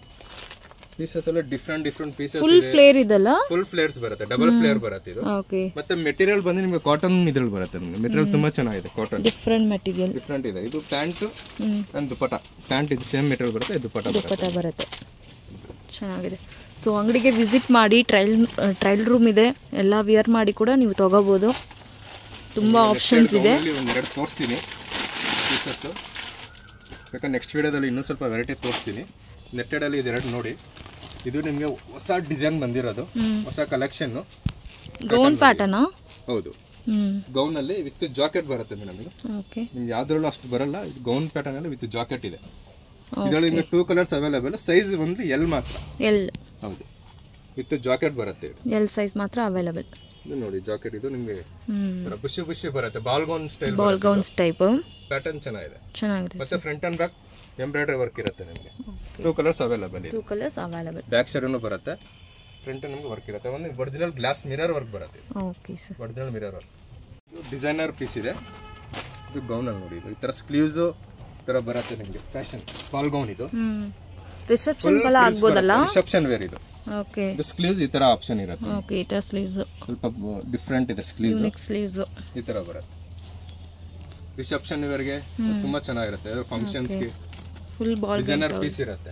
ಪೀಸಸ್ ಎಲ್ಲ ಡಿಫರೆಂಟ್ ಪೀಸಸ್ ಫುಲ್ ಫ್ಲೇರ್ ಇದಲ್ಲ, ಫುಲ್ ಫ್ಲೇರ್ಸ್ ಬರುತ್ತೆ, ಡಬಲ್ ಫ್ಲೇರ್ ಬರುತ್ತೆ ಇದು. ಓಕೆ. ಮತ್ತೆ ಮೆಟೀರಿಯಲ್ ಬಂದು ನಿಮಗೆ ಕಾಟನ್ ಇದ್ರಲ್ಲಿ ಬರುತ್ತೆ. ನಿಮಗೆ ಮೆಟೀರಿಯಲ್ ತುಂಬಾ ಚೆನ್ನಾಗಿದೆ, ಕಾಟನ್ ಡಿಫರೆಂಟ್ ಮೆಟೀರಿಯಲ್, ಡಿಫರೆಂಟ್ ಇದೆ. ಇದು ಪ್ಯಾಂಟ್ ಅಂಡ್ ದುಪಟ್ಟ. ಪ್ಯಾಂಟ್ ಇದು ಸೇಮ್ ಮೆಟೀರಿಯಲ್ ಬರುತ್ತೆ, ದುಪಟ್ಟ ಬರುತ್ತೆ. ಚೆನ್ನಾಗಿದೆ. ಸೊ ಅಂಗಡಿಗೆ ವಿಸಿಟ್ ಮಾಡಿ, ಟ್ರಯಲ್ ರೂಮ್ ಇದೆ, ಎಲ್ಲ ವಿಯರ್ ಮಾಡಿ ಕೂಡ ನೀವು ತಗೋಬಹುದು. ತುಂಬಾ ಆಪ್ಷನ್ಸ್ ಇದೆ. ಒಂದೆರಡು ತೋರಿಸ್ತೀನಿ ಪೀಸಸ್, ಬೇಕಾದ್ರೆ ನೆಕ್ಸ್ಟ್ ವಿಡಿಯೋದಲ್ಲಿ ಇನ್ನೂ ಸ್ವಲ್ಪ ವೆರೈಟಿ ತೋರಿಸ್ತೀನಿ. ನೆಟ್ಟೆಡ್ ಅಲ್ಲಿ ಇದೆರಡು ನೋಡಿ. ಇದು ನಿಮಗೆ ಹೊಸ ಡಿಸೈನ್ ಬಂದಿರೋದು, ಹೊಸ ಕಲೆಕ್ಷನ್. Gown pattern. ಹೌದು, ಗೌನ್ ಅಲ್ಲಿ ವಿತ್ ಜಾಕೆಟ್ ಬರುತ್ತೆ ಮೇಡಮ್. ಇದು ನಿಮ್ಗೆ ಯಾವ್ದ್ರಲ್ಲೂ ಅಷ್ಟು ಬರಲ್ಲ. ಇದು ಗೌನ್ ಪ್ಯಾಟರ್ನ್ ಅಲ್ಲಿ ವಿತ್ ಜಾಕೆಟ್ ಇದೆ. ಇದರಲ್ಲಿ ನಿಮಗೆ 2 ಕಲರ್ಸ್ ಅವೈಲೇಬಲ್. ಸೈಜ್ ಬಂದ್ರೆ L ಮಾತ್ರ. L. ಹೌದು, ವಿತ್ ಜಾಕೆಟ್ ಬರುತ್ತೆ. L ಸೈಜ್ ಮಾತ್ರ ಅವೈಲೇಬಲ್. ಇದು ನೋಡಿ ಜಾಕೆಟ್, ಇದು ನಿಮಗೆ ಬುಷಿ ಬರುತ್ತೆ, ಬಾಲ್ ಗೌನ್ ಟೈಪ್ ಪ್ಯಾಟರ್ನ್ ಚೆನ್ನಾಗಿದೆ. ಮತ್ತೆ front and back embroidery work ಇರುತ್ತೆ ನಿಮಗೆ. 2 ಕಲರ್ಸ್ ಅವೈಲೇಬಲ್. ಬ್ಯಾಕ್ ಸೈಡ್ ಅನ್ನು ಬರುತ್ತೆ, ಫ್ರಂಟ್ ನಿಮಗೆ ವರ್ಕ್ ಇರುತ್ತೆ. ಒಂದು ಒರಿಜಿನಲ್ ಗ್ಲಾಸ್ ಮಿರರ್ ವರ್ಕ್ ಬರುತ್ತೆ. Okay sir, original mirror work. ಇದು ಡಿಸೈನರ್ ಪೀಸ್ ಇದೆ. ಇದು ಗೌನ್ ಅಲ್ಲಿ ನೋಡಿ, ಈ ತರ ಸ್ಲೀವ್ಸ್ ಈ ತರ ಬರುತ್ತೆ ನಿಮಗೆ. ಫ್ಯಾಷನ್ ಬಾಲ್ ಗೌನ್ ಇದು. ರಿಸೆಪ್ಷನ್ ಎಲ್ಲ ಆಗಬಹುದಲ್ಲ? ರಿಸೆಪ್ಷನ್ ವೇರ್ ಇದು. ಓಕೆ. ಇದು ಸ್ಲೀವ್ಸ್ ಈ ತರ ಆಪ್ಷನ್ ಇರುತ್ತೆ. ಓಕೆ, ಈ ತರ ಸ್ಲೀವ್ಸ್ ಸ್ವಲ್ಪ ಡಿಫರೆಂಟ್ ಇದೆ. ಸ್ಲೀವ್ಸ್ ಈ ತರ ಬರುತ್ತೆ. ರಿಸೆಪ್ಷನ್ ವೇರ್ ಗೆ ತುಂಬಾ ಚೆನ್ನಾಗಿರುತ್ತೆ. ಫಂಕ್ಷನ್ಸ್ ಗೆ ಫುಲ್ ಬಾಲ್ ಡಿಸೈನರ್ ಪೀಸ್ ಇರುತ್ತೆ.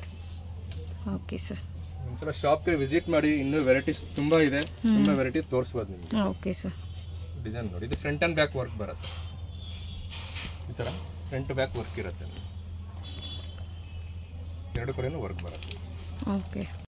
ಓಕೆ ಸರ್, ಒಂದ್ಸಲ ಶಾಪ್ ಗೆ ವಿಸಿಟ್ ಮಾಡಿ, ಇನ್ನೂ ವೆರೈಟೀಸ್ ತುಂಬಾ ಇದೆ. ತುಂಬಾ ವೆರೈಟಿ ತೋರಿಸಬಹುದು ನಿಮಗೆ. Okay sir. ಡಿಸೈನ್ ನೋಡಿ, ಇದು ಫ್ರಂಟ್ ಅಂಡ್ ಬ್ಯಾಕ್ ವರ್ಕ್ ಬರುತ್ತೆ. ಈ ತರ ಫ್ರಂಟ್ ಬ್ಯಾಕ್ ವರ್ಕ್ ಇರುತ್ತೆ, ಎರಡು ಕಡೆನೂ ವರ್ಕ್ ಬರುತ್ತೆ. ಓಕೆ.